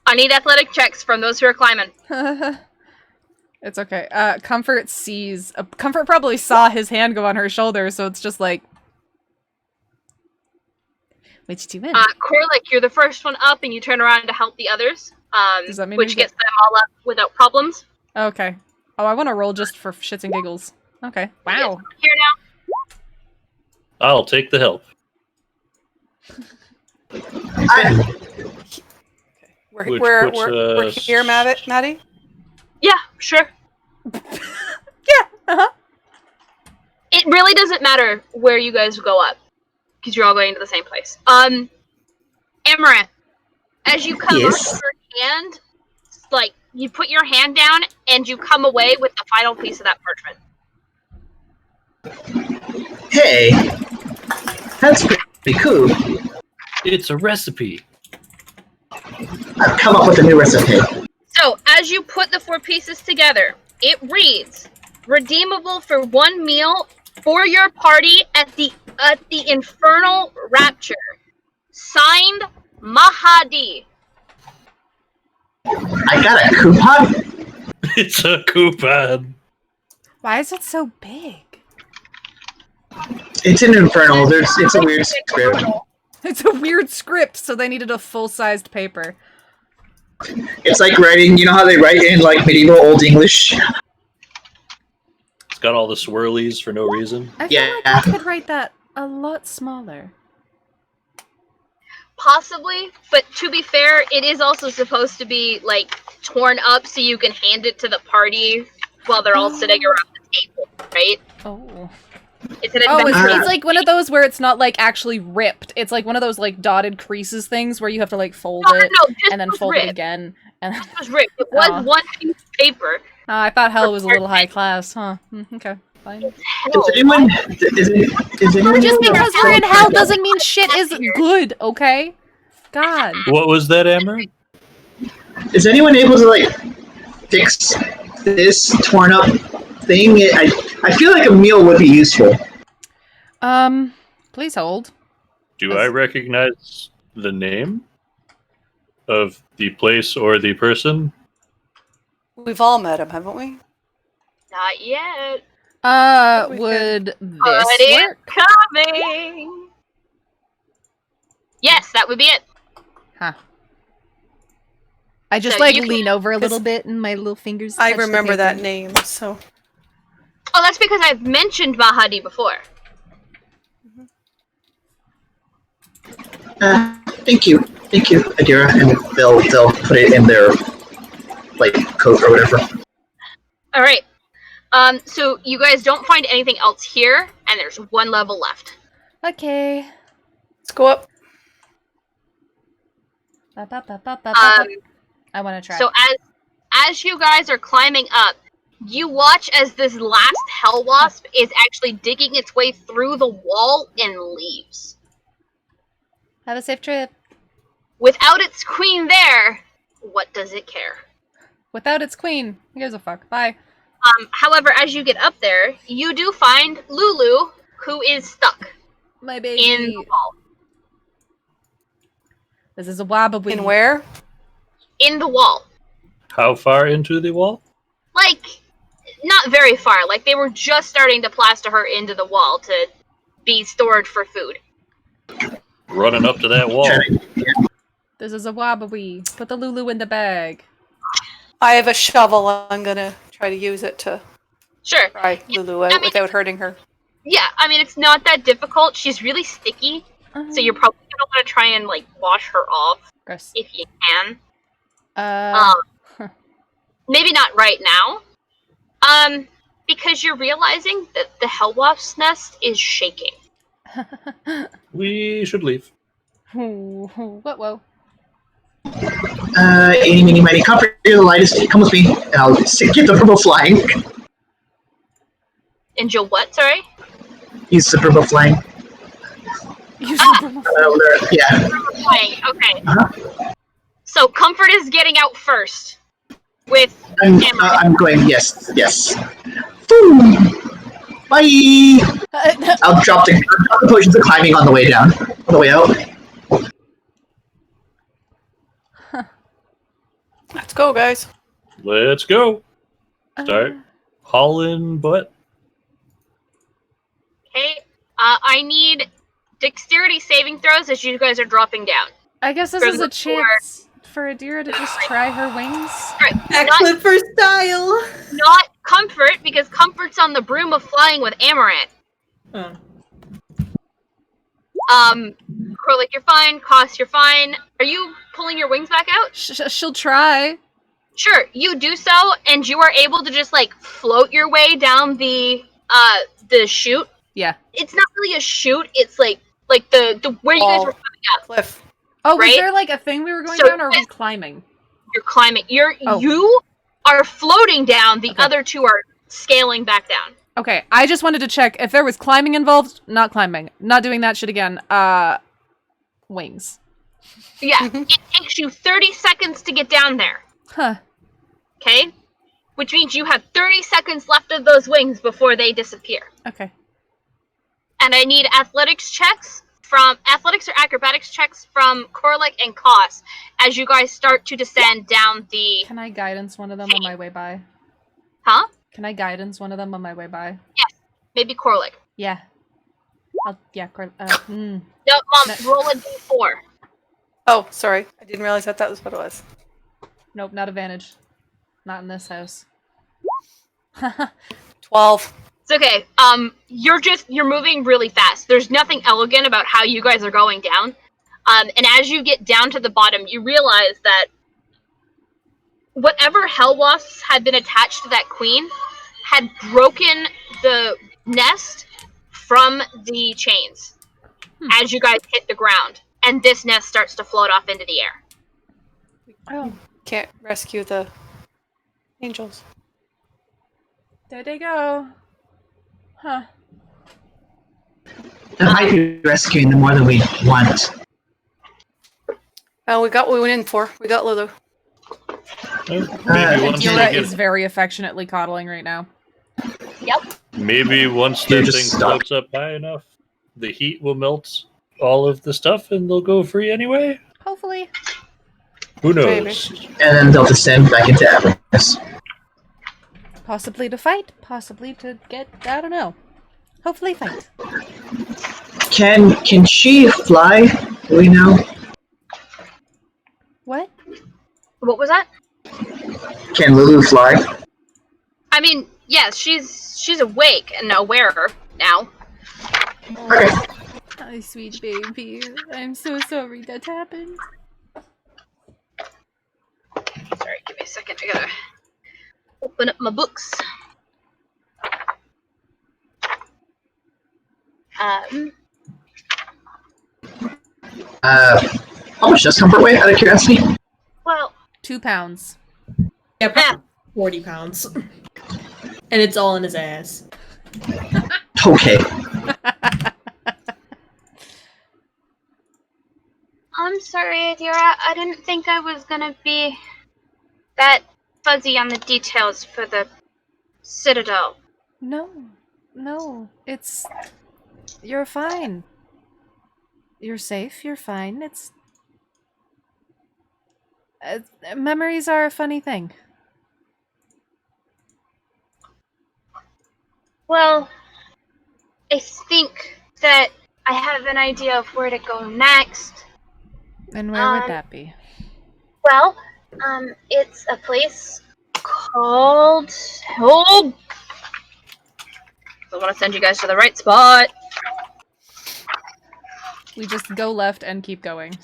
[SPEAKER 1] I need athletic checks from those who are climbing.
[SPEAKER 6] It's okay. Comfort sees. Comfort probably saw his hand go on her shoulder, so it's just like. What you doing?
[SPEAKER 1] Corlick, you're the first one up, and you turn around to help the others.
[SPEAKER 6] Does that mean
[SPEAKER 1] which
[SPEAKER 6] we get-
[SPEAKER 1] gets them all up without problems.
[SPEAKER 6] Okay. Oh, I want to roll just for shits and giggles. Okay. Wow.
[SPEAKER 1] Here now.
[SPEAKER 3] I'll take the help.
[SPEAKER 4] We're here, Maddie?
[SPEAKER 1] Yeah, sure.
[SPEAKER 6] Yeah. Uh-huh.
[SPEAKER 1] It really doesn't matter where you guys go up, because you're all going to the same place. Amaranth, as you come
[SPEAKER 2] Yes.
[SPEAKER 1] up your hand, like, you put your hand down, and you come away with the final piece of that parchment.
[SPEAKER 2] Hey, that's pretty cool.
[SPEAKER 3] It's a recipe.
[SPEAKER 2] I've come up with a new recipe.
[SPEAKER 1] So, as you put the 4 pieces together, it reads, redeemable for 1 meal for your party at the Infernal Rapture. Signed, Mahadi.
[SPEAKER 2] I got a coupon?
[SPEAKER 3] It's a coupon.
[SPEAKER 6] Why is it so big?
[SPEAKER 2] It's an infernal. It's a weird script.
[SPEAKER 6] It's a weird script, so they needed a full-sized paper.
[SPEAKER 2] It's like writing, you know how they write in like medieval Old English?
[SPEAKER 3] It's got all the swirlies for no reason.
[SPEAKER 6] I feel
[SPEAKER 2] Yeah.
[SPEAKER 6] like I could write that a lot smaller.
[SPEAKER 1] Possibly, but to be fair, it is also supposed to be, like, torn up so you can hand it to the party while they're all sitting around the table, right?
[SPEAKER 6] Oh.
[SPEAKER 1] It's an
[SPEAKER 6] Oh,
[SPEAKER 1] adventure.
[SPEAKER 6] it's like one of those where it's not, like, actually ripped. It's like one of those, like, dotted creases things where you have to, like, fold it
[SPEAKER 1] this
[SPEAKER 6] and then
[SPEAKER 1] was
[SPEAKER 6] fold it
[SPEAKER 1] ripped.
[SPEAKER 6] again. And
[SPEAKER 1] This was ripped. It was
[SPEAKER 6] Oh.
[SPEAKER 1] one piece of paper.
[SPEAKER 6] I thought hell was a little high class, huh? Okay, fine.
[SPEAKER 2] Is anyone? Is anyone?
[SPEAKER 6] Just because we're in hell doesn't mean shit is good, okay? God.
[SPEAKER 3] What was that, Amber?
[SPEAKER 2] Is anyone able to like fix this torn up thing? I feel like a meal would be useful.
[SPEAKER 6] Please hold.
[SPEAKER 3] Do I recognize the name of the place or the person?
[SPEAKER 4] We've all met him, haven't we?
[SPEAKER 1] Not yet.
[SPEAKER 4] We
[SPEAKER 6] Would
[SPEAKER 1] But
[SPEAKER 6] this
[SPEAKER 1] it's
[SPEAKER 6] work?
[SPEAKER 1] coming. Yes, that would be it.
[SPEAKER 6] Huh. I just
[SPEAKER 1] So
[SPEAKER 6] like
[SPEAKER 1] you can-
[SPEAKER 6] lean over a little bit and my little fingers
[SPEAKER 4] I
[SPEAKER 6] touch the
[SPEAKER 4] remember that
[SPEAKER 6] paper.
[SPEAKER 4] name, so...
[SPEAKER 1] Oh, that's because I've mentioned Mahadi before.
[SPEAKER 2] Thank you, Adira, and they'll put it in their like coat or whatever.
[SPEAKER 1] All right. So you guys don't find anything else here, and there's 1 level left.
[SPEAKER 6] Okay.
[SPEAKER 4] Let's go up.
[SPEAKER 6] I want to try.
[SPEAKER 1] So as you guys are climbing up, you watch as this last hell wasp is actually digging its way through the wall and leaves.
[SPEAKER 6] Have a safe trip.
[SPEAKER 1] Without its queen there, what does it care?
[SPEAKER 6] Without its queen, who gives a fuck? Bye.
[SPEAKER 1] However, as you get up there, you do find Lulu, who is stuck
[SPEAKER 6] My baby.
[SPEAKER 1] in the wall.
[SPEAKER 6] This is a wabba.
[SPEAKER 4] In where?
[SPEAKER 1] In the wall.
[SPEAKER 3] How far into the wall?
[SPEAKER 1] Like, not very far. Like, they were just starting to plaster her into the wall to be stored for food.
[SPEAKER 3] Running up to that wall.
[SPEAKER 6] This is a wabba. Put the Lulu in the bag.
[SPEAKER 4] I have a shovel. I'm gonna try to use it to
[SPEAKER 1] Sure.
[SPEAKER 4] pry Lulu out without hurting her.
[SPEAKER 1] Yeah, I mean, it's not that difficult. She's really sticky, so you're probably going to want to try and, like, wash her off
[SPEAKER 6] Gross.
[SPEAKER 1] if you can.
[SPEAKER 6] Huh.
[SPEAKER 1] Maybe not right now. Because you're realizing that the Hellwasp's nest is shaking.
[SPEAKER 3] We should leave.
[SPEAKER 6] What? Whoa.
[SPEAKER 2] Eeny, meeny, miny, comfort, you're the lightest. Come with me, and I'll get the purple flying.
[SPEAKER 1] And Joe, what? Sorry?
[SPEAKER 2] Use the purple flying. Yeah.
[SPEAKER 1] Flying. Okay.
[SPEAKER 2] Uh-huh.
[SPEAKER 1] So Comfort is getting out first. With
[SPEAKER 2] I'm going. Yes. Boom. Bye. I'll drop the potions of climbing on the way down. On the way out.
[SPEAKER 4] Let's go, guys.
[SPEAKER 3] Let's go. Start hauling butt.
[SPEAKER 1] Okay. I need dexterity saving throws as you guys are dropping down.
[SPEAKER 6] I guess this
[SPEAKER 1] For
[SPEAKER 6] is
[SPEAKER 1] the
[SPEAKER 6] a chance for Adira to just try her wings.
[SPEAKER 5] Backflip for style.
[SPEAKER 1] Not comfort, because comfort's on the broom of flying with Amaranth.
[SPEAKER 5] Oh.
[SPEAKER 1] Corlick, you're fine. Koss, you're fine. Are you pulling your wings back out?
[SPEAKER 6] She'll try.
[SPEAKER 1] Sure, you do so, and you are able to just like float your way down the chute.
[SPEAKER 6] Yeah.
[SPEAKER 1] It's not really a chute. It's like the where you guys were coming up.
[SPEAKER 4] Cliff.
[SPEAKER 6] Oh, was
[SPEAKER 1] Right?
[SPEAKER 6] there like a thing we were going
[SPEAKER 1] So
[SPEAKER 6] down, or are we climbing?
[SPEAKER 1] You're climbing. You are floating down. The other two are scaling back down.
[SPEAKER 6] Okay, I just wanted to check if there was climbing involved. Not climbing. Not doing that shit again. Wings.
[SPEAKER 1] Yeah, it takes you 30 seconds to get down there.
[SPEAKER 6] Huh.
[SPEAKER 1] Okay, which means you have 30 seconds left of those wings before they disappear.
[SPEAKER 6] Okay.
[SPEAKER 1] And I need athletics or acrobatics checks from Corlick and Koss as you guys start to descend down the.
[SPEAKER 6] Can I guidance one of them on my way by?
[SPEAKER 1] Huh?
[SPEAKER 6] Can I guidance one of them on my way by?
[SPEAKER 1] Yes. Maybe Corlick.
[SPEAKER 6] Yeah. No,
[SPEAKER 1] No, Mom, roll a d4.
[SPEAKER 4] Oh, sorry. I didn't realize that was what it was.
[SPEAKER 6] Nope, not advantage. Not in this house.
[SPEAKER 4] 12.
[SPEAKER 1] It's okay. You're moving really fast. There's nothing elegant about how you guys are going down. And as you get down to the bottom, you realize that whatever hell wasps had been attached to that queen had broken the nest from the chains as you guys hit the ground. And this nest starts to float off into the air.
[SPEAKER 4] Oh. Can't rescue the angels.
[SPEAKER 6] There they go. Huh.
[SPEAKER 2] It might be rescuing them more than we want.
[SPEAKER 4] Oh, we got what we went in for. We got Lulu.
[SPEAKER 3] Maybe once they
[SPEAKER 6] Adira
[SPEAKER 3] get,
[SPEAKER 6] is very affectionately coddling right now.
[SPEAKER 1] Yep.
[SPEAKER 3] maybe once
[SPEAKER 2] You're
[SPEAKER 3] that
[SPEAKER 2] just
[SPEAKER 3] thing
[SPEAKER 2] stuck.
[SPEAKER 3] floats up high enough, the heat will melt all of the stuff and they'll go free anyway.
[SPEAKER 6] Hopefully.
[SPEAKER 3] Who knows?
[SPEAKER 2] And then they'll descend back into Avernus.
[SPEAKER 6] Possibly to fight. Possibly to get, I don't know. Hopefully fight.
[SPEAKER 2] Can she fly? Do we know?
[SPEAKER 6] What?
[SPEAKER 1] What was that?
[SPEAKER 2] Can Lulu fly?
[SPEAKER 1] I mean, yes, she's awake and aware now.
[SPEAKER 2] Okay.
[SPEAKER 6] My sweet baby. I'm so sorry that happened.
[SPEAKER 1] Sorry, give me a second. I gotta open up my books.
[SPEAKER 2] How much does comfort weigh, out of curiosity?
[SPEAKER 1] Well,
[SPEAKER 6] 2 pounds.
[SPEAKER 5] Yeah, probably 40 pounds. And it's all in his ass.
[SPEAKER 2] Okay.
[SPEAKER 1] I'm sorry, Adira. I didn't think I was gonna be that fuzzy on the details for the Citadel.
[SPEAKER 6] No. It's... You're fine. You're safe, you're fine. It's... memories are a funny thing.
[SPEAKER 1] Well, I think that I have an idea of where to go next.
[SPEAKER 6] And where would that be?
[SPEAKER 1] Well, it's a place called... Hold! I want to send you guys to the right spot.
[SPEAKER 6] We just go left and keep going.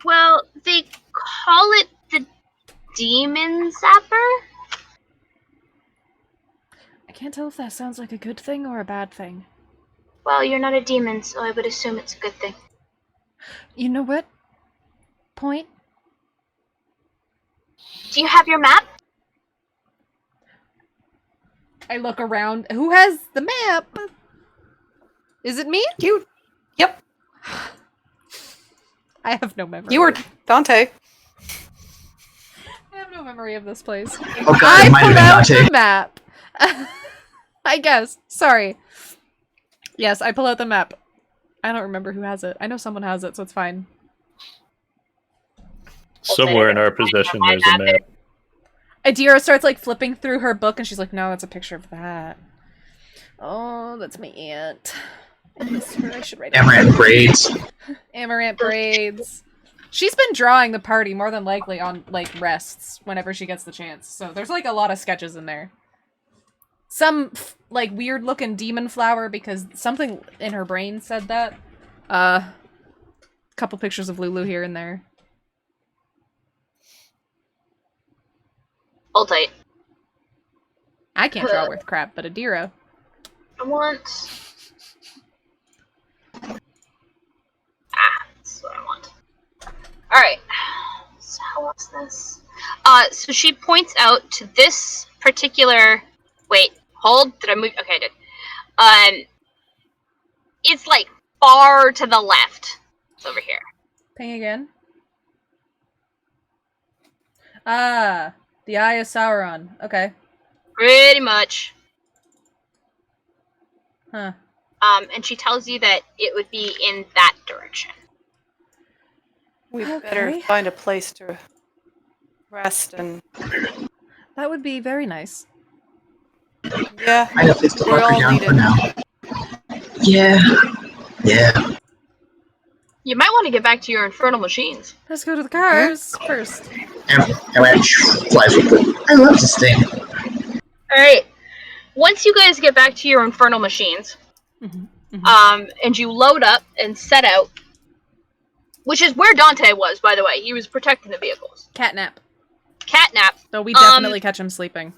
[SPEAKER 1] Well, they call it the Demon Zapper?
[SPEAKER 6] I can't tell if that sounds like a good thing or a bad thing.
[SPEAKER 1] Well, you're not a demon, so I would assume it's a good thing.
[SPEAKER 6] You know what? Point?
[SPEAKER 1] Do you have your map?
[SPEAKER 6] I look around. Who has the map? Is it me?
[SPEAKER 4] You. Yep.
[SPEAKER 6] I have no memory.
[SPEAKER 4] You were Dante.
[SPEAKER 6] I have no memory of this place.
[SPEAKER 2] Oh god, it might have been Dante.
[SPEAKER 6] The map. I guess. Sorry. Yes, I pull out the map. I don't remember who has it. I know someone has it, so it's fine.
[SPEAKER 3] Somewhere in our possession there's a map.
[SPEAKER 6] Adira starts like flipping through her book and she's like, no, that's a picture of that. Oh, that's my aunt. I miss her. I should write it.
[SPEAKER 2] Amaranth braids.
[SPEAKER 6] Amaranth braids. She's been drawing the party more than likely on like rests whenever she gets the chance. So there's like a lot of sketches in there. Some like weird looking demon flower because something in her brain said that. Couple pictures of Lulu here and there.
[SPEAKER 1] Hold tight.
[SPEAKER 6] I can't draw worth crap, but Adira.
[SPEAKER 1] I want. That's what I want. Alright. So what's this? So she points out to this particular. Wait, hold. Did I move? Okay, I did. It's like far to the left. It's over here.
[SPEAKER 6] Ping again. Ah, the Eye of Sauron. Okay.
[SPEAKER 1] Pretty much.
[SPEAKER 6] Huh.
[SPEAKER 1] And she tells you that it would be in that direction.
[SPEAKER 4] We
[SPEAKER 6] Okay.
[SPEAKER 4] better find a place to rest and
[SPEAKER 6] That would be very nice.
[SPEAKER 4] yeah.
[SPEAKER 2] I have this to
[SPEAKER 4] We're
[SPEAKER 2] hunker
[SPEAKER 4] all
[SPEAKER 2] down for
[SPEAKER 4] needed.
[SPEAKER 2] now. Yeah.
[SPEAKER 1] You might want to get back to your infernal machines.
[SPEAKER 6] Let's go to the cars first.
[SPEAKER 2] Amaranth flies with it. I love this thing.
[SPEAKER 1] Alright. Once you guys get back to your infernal machines, and you load up and set out, which is where Dante was, by the way. He was protecting the vehicles.
[SPEAKER 6] Catnap.
[SPEAKER 1] Catnap.
[SPEAKER 6] Though we definitely catch him sleeping.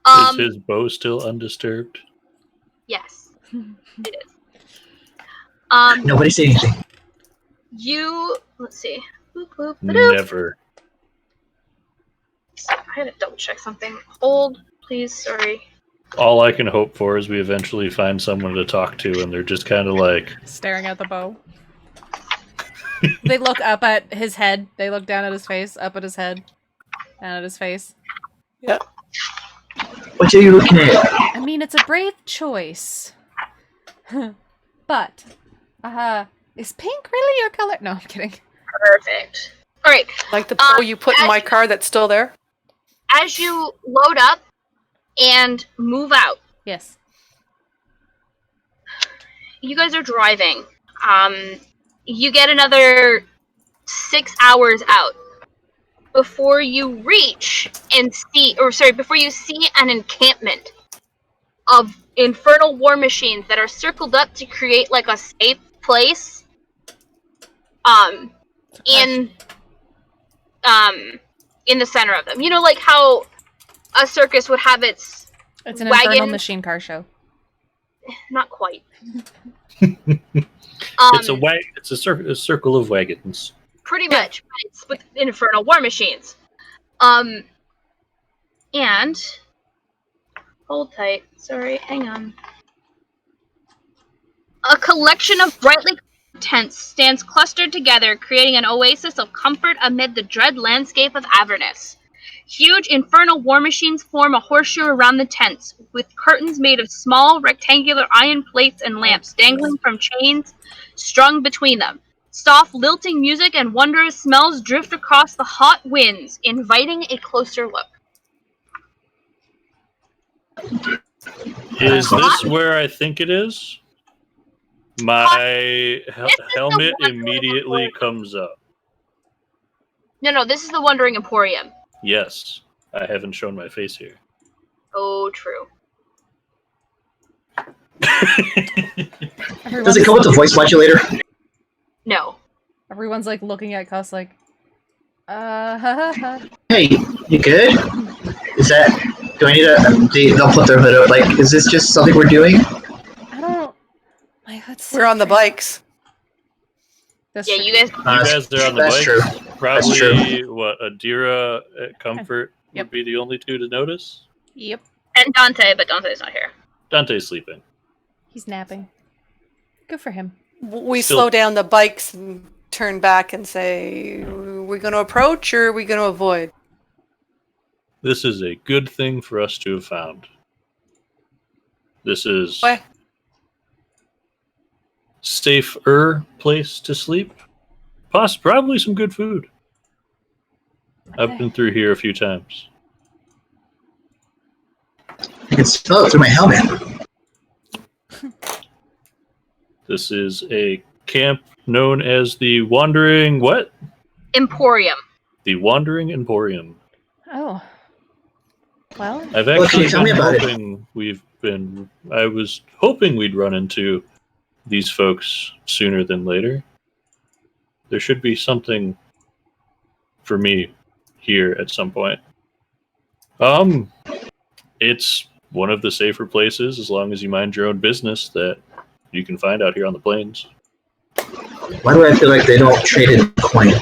[SPEAKER 3] Is his bow still undisturbed?
[SPEAKER 1] Yes. It is.
[SPEAKER 2] Nobody say anything.
[SPEAKER 1] Let's see. Boop, boop, ba-doop.
[SPEAKER 3] Never.
[SPEAKER 1] I had to double check something. Hold, please, sorry.
[SPEAKER 3] All I can hope for is we eventually find someone to talk to, and they're just kind of like
[SPEAKER 6] Staring at the bow. They look up at his head. They look down at his face, up at his head, down at his face.
[SPEAKER 4] Yeah.
[SPEAKER 2] What are you looking at?
[SPEAKER 6] I mean, it's a brave choice. But, is pink really your color? No, I'm kidding.
[SPEAKER 1] Perfect. Alright,
[SPEAKER 4] Like the bow you put in my car that's still there?
[SPEAKER 1] as you load up and move out,
[SPEAKER 6] Yes.
[SPEAKER 1] you guys are driving. You get another 6 hours out before you reach and see, before you see an encampment of infernal war machines that are circled up to create like a safe place. In the center of them. You know, like how a circus would have its
[SPEAKER 6] It's an
[SPEAKER 1] wagon.
[SPEAKER 6] infernal machine car show.
[SPEAKER 1] Not quite.
[SPEAKER 3] it's a circle of wagons.
[SPEAKER 1] Pretty much, but it's with infernal war machines. And hold tight. Sorry, hang on. A collection of brightly colored tents stands clustered together, creating an oasis of comfort amid the dread landscape of Avernus. Huge infernal war machines form a horseshoe around the tents, with curtains made of small, rectangular iron plates and lamps dangling from chains strung between them. Soft, lilting music and wondrous smells drift across the hot winds, inviting a closer look.
[SPEAKER 3] Is this where I think it is? My helmet immediately comes up.
[SPEAKER 1] No, this is the Wandering Emporium.
[SPEAKER 3] Yes, I haven't shown my face here.
[SPEAKER 1] Oh, true.
[SPEAKER 2] Does it come with a voice modulator?
[SPEAKER 1] No.
[SPEAKER 6] Everyone's like looking at Cuss like,
[SPEAKER 2] Hey, you good? Is that? Do I need a? They'll put their hood up. Like, is this just something we're doing?
[SPEAKER 6] I don't. My hood's
[SPEAKER 4] We're on the bikes.
[SPEAKER 6] That's
[SPEAKER 1] Yeah,
[SPEAKER 6] true.
[SPEAKER 1] you guys.
[SPEAKER 3] You guys are on the
[SPEAKER 2] That's
[SPEAKER 3] bike.
[SPEAKER 2] true.
[SPEAKER 3] Probably
[SPEAKER 2] true.
[SPEAKER 3] what Adira at Comfort
[SPEAKER 6] Yep.
[SPEAKER 3] would be the only two to notice.
[SPEAKER 6] Yep.
[SPEAKER 1] And Dante, but Dante's not here.
[SPEAKER 3] Dante's sleeping.
[SPEAKER 6] He's napping. Good for him.
[SPEAKER 4] We
[SPEAKER 3] Still-
[SPEAKER 4] slow down the bikes and turn back and say, are we going to approach or are we going to avoid?
[SPEAKER 3] This is a good thing for us to have found. This is
[SPEAKER 4] Why?
[SPEAKER 3] safer place to sleep. Probably some good food. I've been through here a few times.
[SPEAKER 2] I can smell it through my helmet.
[SPEAKER 3] This is a camp known as the Wandering what?
[SPEAKER 1] Emporium.
[SPEAKER 3] The Wandering Emporium.
[SPEAKER 6] Oh. Well,
[SPEAKER 3] I've
[SPEAKER 2] Well,
[SPEAKER 3] actually
[SPEAKER 2] tell me
[SPEAKER 3] been
[SPEAKER 2] about it.
[SPEAKER 3] hoping I was hoping we'd run into these folks sooner than later. There should be something for me here at some point. It's one of the safer places, as long as you mind your own business, that you can find out here on the plains.
[SPEAKER 2] Why do I feel like they don't trade in coin?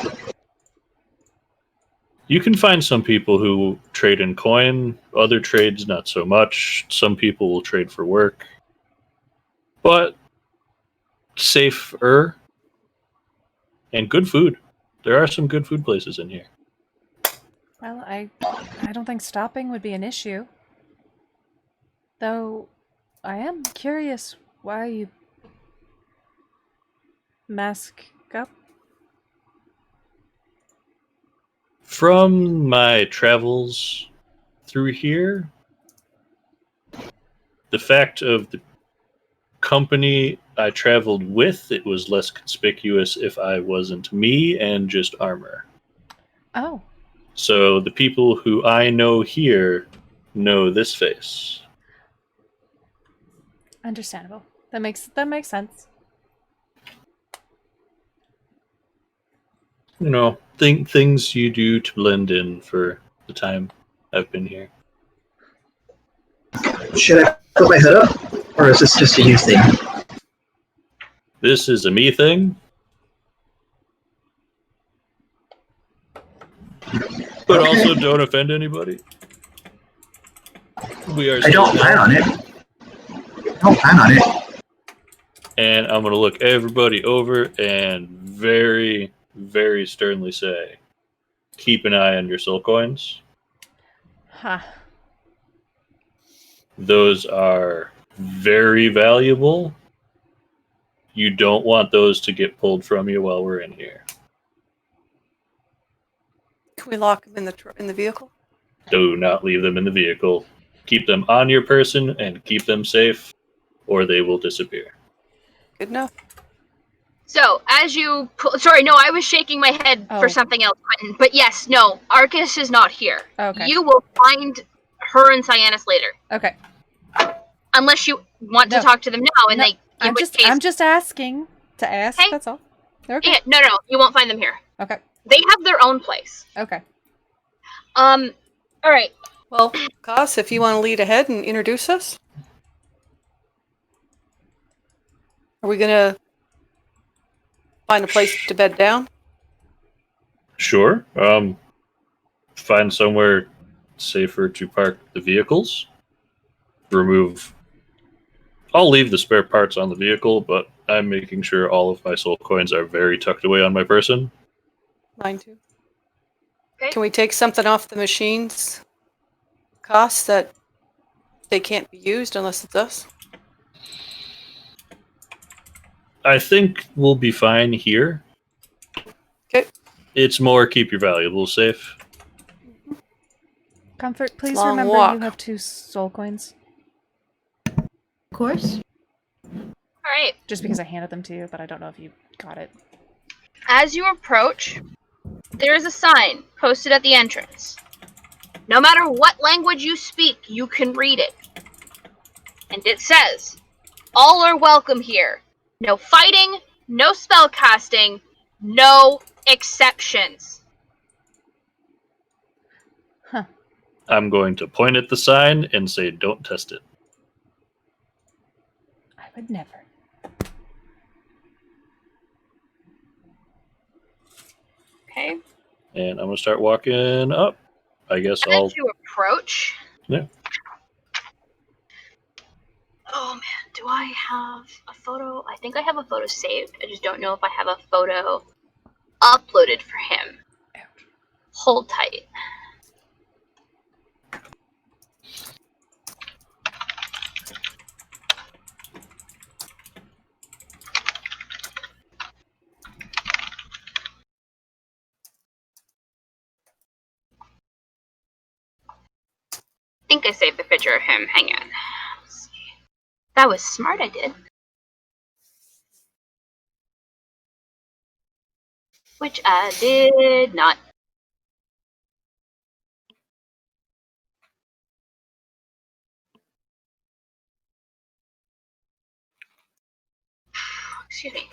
[SPEAKER 3] You can find some people who trade in coin, other trades not so much. Some people will trade for work. But safer and good food. There are some good food places in here.
[SPEAKER 6] well, I don't think stopping would be an issue. Though, I am curious why you mask up.
[SPEAKER 3] From my travels through here, the fact of the company I traveled with, it was less conspicuous if I wasn't me and just armor.
[SPEAKER 6] Oh,
[SPEAKER 3] So the people who I know here know this face.
[SPEAKER 6] understandable. That makes sense.
[SPEAKER 3] You know, things you do to blend in for the time I've been here.
[SPEAKER 2] Should I put my hood up? Or is this just a you thing?
[SPEAKER 3] This is a me thing. But also don't offend anybody. We are
[SPEAKER 2] I don't plan on it. I don't plan on it.
[SPEAKER 3] And I'm going to look everybody over and very, very sternly say, keep an eye on your soul coins.
[SPEAKER 6] Huh.
[SPEAKER 3] Those are very valuable. You don't want those to get pulled from you while we're in here.
[SPEAKER 4] Can we lock them in the vehicle?
[SPEAKER 3] Do not leave them in the vehicle. Keep them on your person and keep them safe, or they will disappear.
[SPEAKER 4] Good enough.
[SPEAKER 1] So, as you... Sorry, no, I was shaking my head
[SPEAKER 6] Oh.
[SPEAKER 1] for something else, Quentin. But yes, no, Arcus is not here.
[SPEAKER 6] Okay.
[SPEAKER 1] You will find her and Cyanus later.
[SPEAKER 6] Okay.
[SPEAKER 1] Unless you want to
[SPEAKER 6] No.
[SPEAKER 1] talk to them now, and
[SPEAKER 6] No,
[SPEAKER 1] they... in which case,
[SPEAKER 6] I'm just asking to ask.
[SPEAKER 1] Hey.
[SPEAKER 6] That's all. Okay.
[SPEAKER 1] yeah, no, you won't find them here.
[SPEAKER 6] Okay.
[SPEAKER 1] They have their own place.
[SPEAKER 6] Okay.
[SPEAKER 1] Alright.
[SPEAKER 4] Well, Kos, if you want to lead ahead and introduce us. Are we going to find a place to bed down?
[SPEAKER 3] Sure. Find somewhere safer to park the vehicles. I'll leave the spare parts on the vehicle, but I'm making sure all of my soul coins are very tucked away on my person.
[SPEAKER 4] Mine too.
[SPEAKER 1] Okay.
[SPEAKER 4] Can we take something off the machines, Kos, that they can't be used unless it's us?
[SPEAKER 3] I think we'll be fine here.
[SPEAKER 4] Okay.
[SPEAKER 3] It's more keep your valuables safe.
[SPEAKER 6] Comfort, please
[SPEAKER 4] Long
[SPEAKER 6] remember
[SPEAKER 4] walk.
[SPEAKER 6] you have 2 soul coins.
[SPEAKER 5] Of course.
[SPEAKER 1] Alright.
[SPEAKER 6] Just because I handed them to you, but I don't know if you got it.
[SPEAKER 1] As you approach, there is a sign posted at the entrance. No matter what language you speak, you can read it. And it says, all are welcome here. No fighting, no spell casting, no exceptions.
[SPEAKER 6] Huh.
[SPEAKER 3] I'm going to point at the sign and say, don't test it.
[SPEAKER 6] I would never.
[SPEAKER 1] Okay.
[SPEAKER 3] And I'm going to start walking up. I guess I'll...
[SPEAKER 1] As you approach...
[SPEAKER 3] Yeah.
[SPEAKER 1] Oh man, do I have a photo? I think I have a photo saved. I just don't know if I have a photo uploaded for him. Hold tight. I saved the picture of him. Hang on. Let's see. That was smart, I did. Which I did not. Excuse me.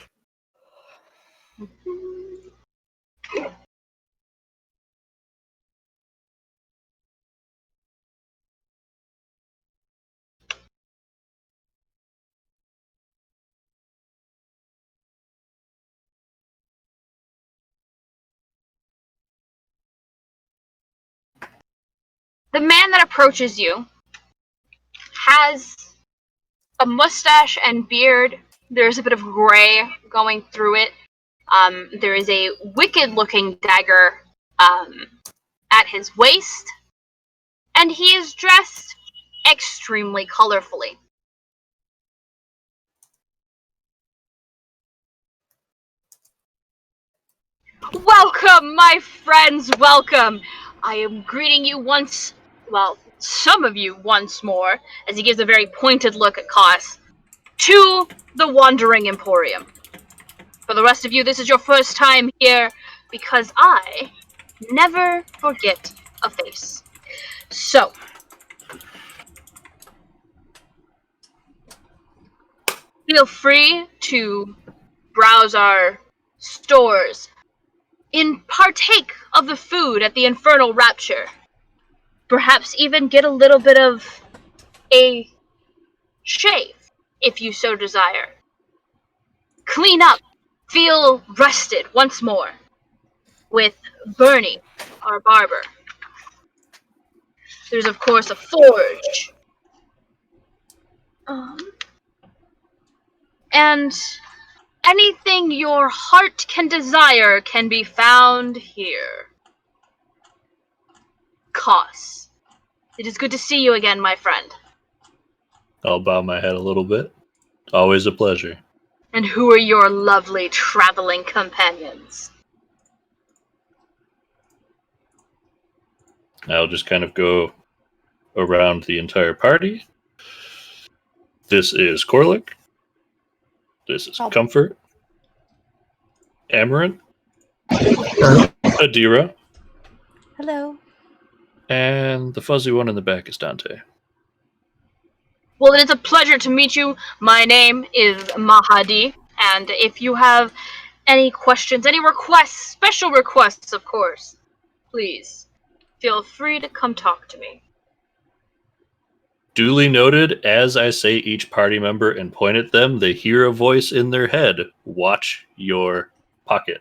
[SPEAKER 1] The man that approaches you has a mustache and beard. There's a bit of gray going through it. There is a wicked-looking dagger at his waist, and he is dressed extremely colorfully. Welcome, my friends, welcome! I am greeting you some of you once more, as he gives a very pointed look at Cos, to the Wandering Emporium. For the rest of you, this is your first time here, because I never forget a face. So, feel free to browse our stores, partake of the food at the Infernal Rapture. Perhaps even get a little bit of a shave, if you so desire. Clean up, feel rested once more, with Bernie, our barber. There's of course a forge. And anything your heart can desire can be found here. Cos, it is good to see you again, my friend.
[SPEAKER 3] I'll bow my head a little bit. Always a pleasure.
[SPEAKER 1] And who are your lovely traveling companions?
[SPEAKER 3] I'll just kind of go around the entire party. This is Corlick. This is Comfort. Amaranth. Adira.
[SPEAKER 6] Hello.
[SPEAKER 3] And the fuzzy one in the back is Dante.
[SPEAKER 1] Well, it is a pleasure to meet you. My name is Mahadi, and if you have any questions, any requests, special requests, of course, please feel free to come talk to me.
[SPEAKER 3] Duly noted, as I say each party member and point at them, they hear a voice in their head. Watch your pocket.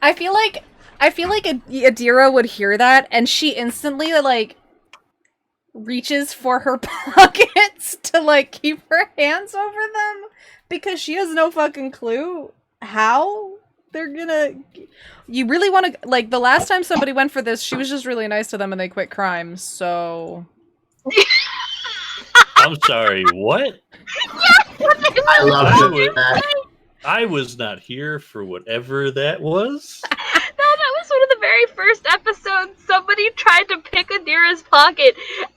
[SPEAKER 6] I feel like Adira would hear that, and she instantly reaches for her pockets to keep her hands over them because she has no fucking clue how they're gonna. You really want to the last time somebody went for this, she was just really nice to them and they quit crime. So
[SPEAKER 3] I'm sorry. What?
[SPEAKER 2] I love that.
[SPEAKER 3] I was not here for whatever that was.
[SPEAKER 1] No, that was one of the very first episodes. Somebody tried to pick Adira's pocket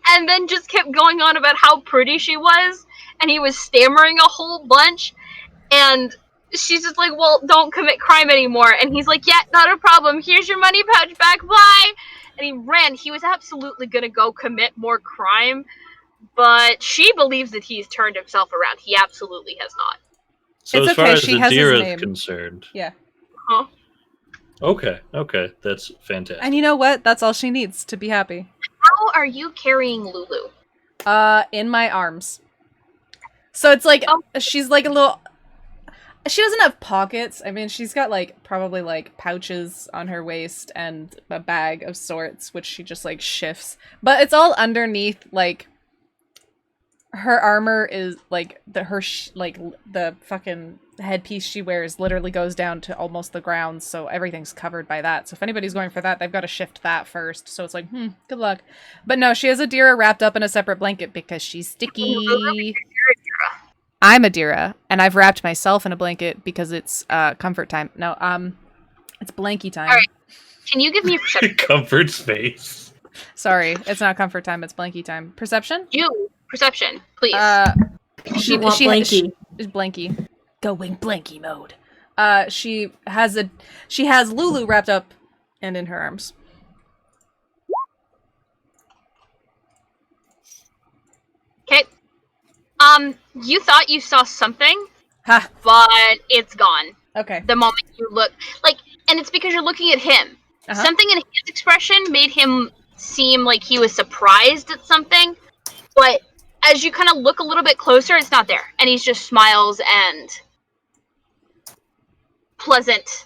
[SPEAKER 1] and then just kept going on about how pretty she was, and he was stammering a whole bunch, and she's just like, well, don't commit crime anymore. And he's like, yeah, not a problem. Here's your money pouch back, bye! And he ran. He was absolutely gonna go commit more crime, but she believes that he's turned himself around. He absolutely has not.
[SPEAKER 3] So
[SPEAKER 6] it's
[SPEAKER 3] as far
[SPEAKER 6] okay,
[SPEAKER 3] as
[SPEAKER 6] she has his
[SPEAKER 3] Adira
[SPEAKER 6] name.
[SPEAKER 3] is concerned.
[SPEAKER 6] Yeah.
[SPEAKER 1] Huh?
[SPEAKER 3] Okay, that's fantastic.
[SPEAKER 6] And you know what? That's all she needs to be happy.
[SPEAKER 1] How are you carrying Lulu?
[SPEAKER 6] In my arms. So it's she's like a little. She doesn't have pockets. I mean, she's got probably pouches on her waist and a bag of sorts, which she just shifts. But it's all underneath her armor is the fucking headpiece she wears literally goes down to almost the ground, so everything's covered by that. So if anybody's going for that, they've got to shift that first. So it's good luck. But no, she has Adira wrapped up in a separate blanket because she's sticky. I'm Adira, and I've wrapped myself in a blanket because it's comfort time. No, It's blanky time.
[SPEAKER 1] All right. Can you give me a perception?
[SPEAKER 3] Comfort space.
[SPEAKER 6] Sorry, it's not comfort time. It's blanky time. Perception?
[SPEAKER 1] Perception, please.
[SPEAKER 6] She
[SPEAKER 5] want blanky.
[SPEAKER 6] Is blanky. Going blanky mode. She has Lulu wrapped up and in her arms.
[SPEAKER 1] Okay. You thought you saw something,
[SPEAKER 6] Ha.
[SPEAKER 1] but it's gone.
[SPEAKER 6] Okay.
[SPEAKER 1] The moment you look, and it's because you're looking at him.
[SPEAKER 6] Uh-huh.
[SPEAKER 1] Something in his expression made him seem like he was surprised at something, but as you kind of look a little bit closer, it's not there, and he just smiles and pleasantness.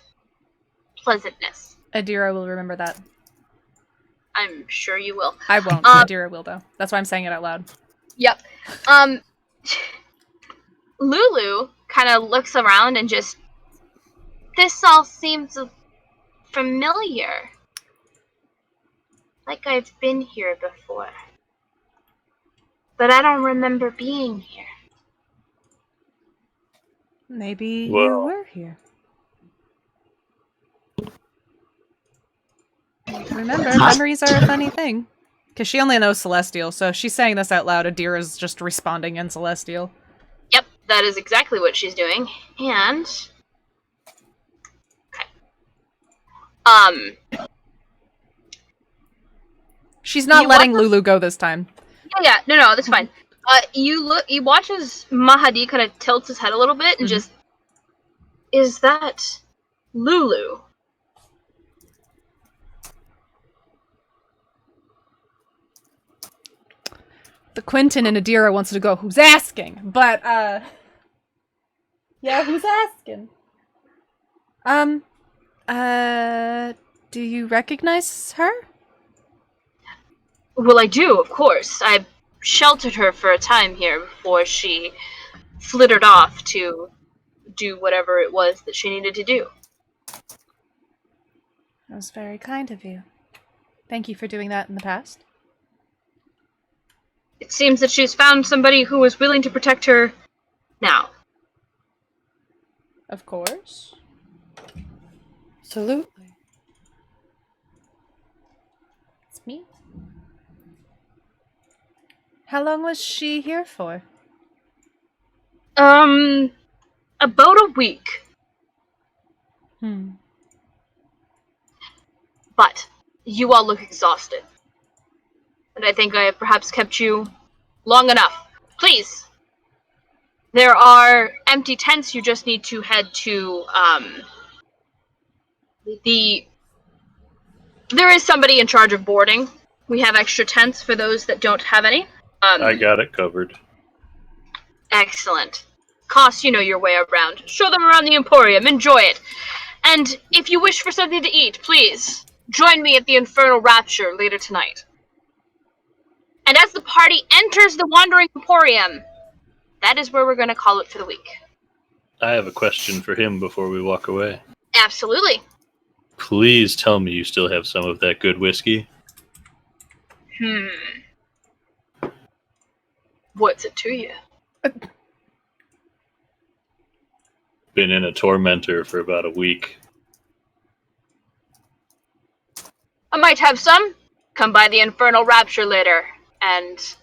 [SPEAKER 6] Adira will remember that.
[SPEAKER 1] I'm sure you will.
[SPEAKER 6] I won't. Adira will though. That's why I'm saying it out loud.
[SPEAKER 1] Yep. Lulu kind of looks around and just, this all seems familiar. Like I've been here before. But I don't remember being here.
[SPEAKER 6] Maybe you
[SPEAKER 3] Whoa.
[SPEAKER 6] were here. Remember, memories are a funny thing. Because she only knows Celestial, so if she's saying this out loud, Adira's just responding in Celestial.
[SPEAKER 1] Yep, that is exactly what she's doing. And
[SPEAKER 6] She's not
[SPEAKER 1] You
[SPEAKER 6] letting
[SPEAKER 1] want
[SPEAKER 6] Lulu go this time.
[SPEAKER 1] yeah, no, that's fine. You watch as Mahadi kind of tilts his head a little bit and just, is that Lulu?
[SPEAKER 6] The Quentin and Adira wants to go, who's asking? But, yeah, who's asking? Do you recognize her?
[SPEAKER 1] Well, I do, of course. I sheltered her for a time here before she flittered off to do whatever it was that she needed to do.
[SPEAKER 6] That was very kind of you. Thank you for doing that in the past.
[SPEAKER 1] It seems that she's found somebody who is willing to protect her now.
[SPEAKER 6] Of course.
[SPEAKER 4] Absolutely.
[SPEAKER 6] It's me. How long was she here for?
[SPEAKER 1] About a week. But you all look exhausted. And I think I have perhaps kept you long enough. Please. There are empty tents. You just need to head to, there is somebody in charge of boarding. We have extra tents for those that don't have any.
[SPEAKER 3] I got it covered.
[SPEAKER 1] Excellent. Cost, you know your way around. Show them around the Emporium. Enjoy it. And if you wish for something to eat, please join me at the Infernal Rapture later tonight. And as the party enters the Wandering Emporium, that is where we're going to call it for the week.
[SPEAKER 3] I have a question for him before we walk away.
[SPEAKER 1] Absolutely.
[SPEAKER 3] Please tell me you still have some of that good whiskey.
[SPEAKER 1] What's it to you?
[SPEAKER 3] Been in a tormentor for about a week.
[SPEAKER 1] I might have some. Come by the Infernal Rapture later, and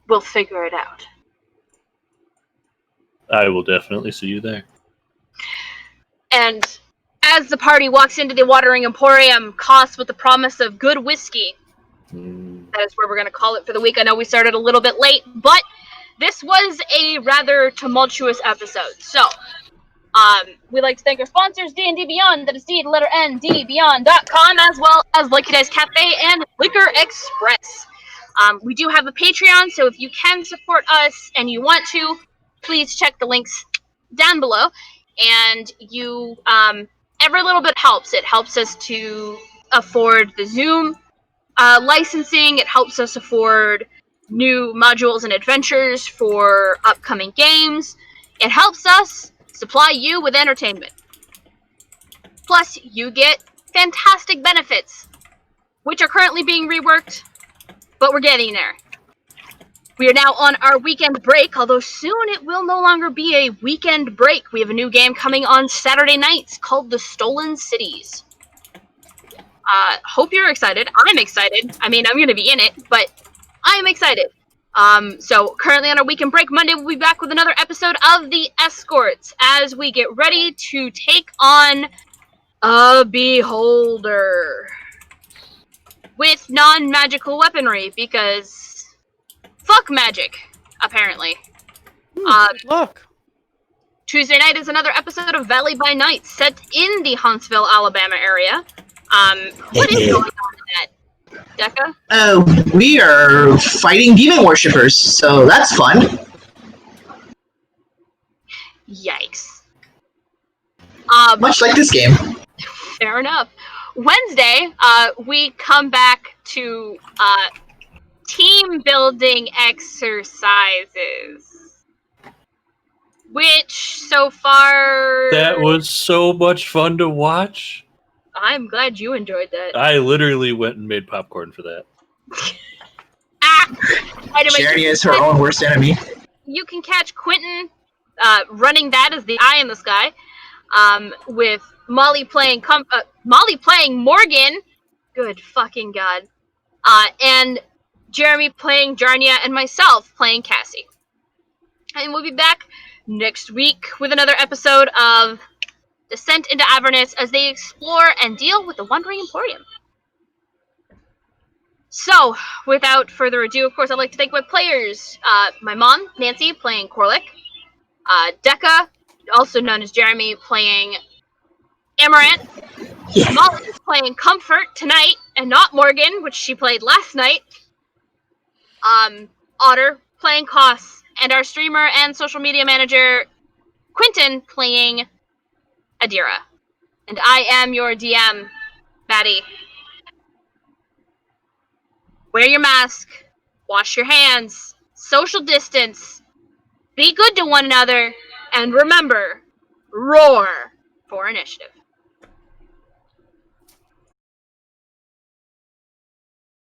[SPEAKER 1] we'll figure it out.
[SPEAKER 3] I will definitely see you there.
[SPEAKER 1] And as the party walks into the Watering Emporium, Koss with the promise of good whiskey. That is where we're going to call it for the week. I know we started a little bit late, but this was a rather tumultuous episode. So, we'd like to thank our sponsors, D&D Beyond, that is D, the letter N, D, Beyond.com, as well as Lucky Dice Cafe and Liquor Express. We do have a Patreon, so if you can support us and you want to, please check the links down below. And you, every little bit helps. It helps us to afford the Zoom licensing. It helps us afford new modules and adventures for upcoming games. It helps us supply you with entertainment. Plus, you get fantastic benefits, which are currently being reworked, but we're getting there. We are now on our weekend break, although soon it will no longer be a weekend break. We have a new game coming on Saturday nights called The Stolen Cities. Hope you're excited. I'm excited. I mean, I'm going to be in it, but I'm excited. So currently on our weekend break, Monday we'll be back with another episode of The Escorts as we get ready to take on a Beholder with non-magical weaponry, because fuck magic, apparently.
[SPEAKER 4] Look.
[SPEAKER 1] Tuesday night is another episode of Valley by Night, set in the Huntsville, Alabama area. What is going on in that, Decca?
[SPEAKER 2] We are fighting demon worshippers, so that's fun.
[SPEAKER 1] Yikes.
[SPEAKER 2] Much like this game.
[SPEAKER 1] Fair enough. Wednesday, we come back to team building exercises, which so far
[SPEAKER 3] That was so much fun to watch.
[SPEAKER 1] I'm glad you enjoyed that.
[SPEAKER 3] I literally went and made popcorn for that.
[SPEAKER 2] Charity is her own worst enemy.
[SPEAKER 1] You can catch Quentin running that as the eye in the sky, with Molly playing Morgan. Good fucking god. And Jeremy playing Jarnia, and myself playing Cassie. And we'll be back next week with another episode of Descent into Avernus as they explore and deal with the Wandering Emporium. So, without further ado, of course, I'd like to thank my players. My mom, Nancy, playing Corlick. Decca, also known as Jeremy, playing Amaranth.
[SPEAKER 2] Yeah.
[SPEAKER 1] Molly is playing Comfort tonight, and not Morgan, which she played last night. Otter playing Koss, and our streamer and social media manager, Quentin, playing Adira. And I am your DM, Maddie. Wear your mask, wash your hands, social distance, be good to one another, and remember, roar for initiative.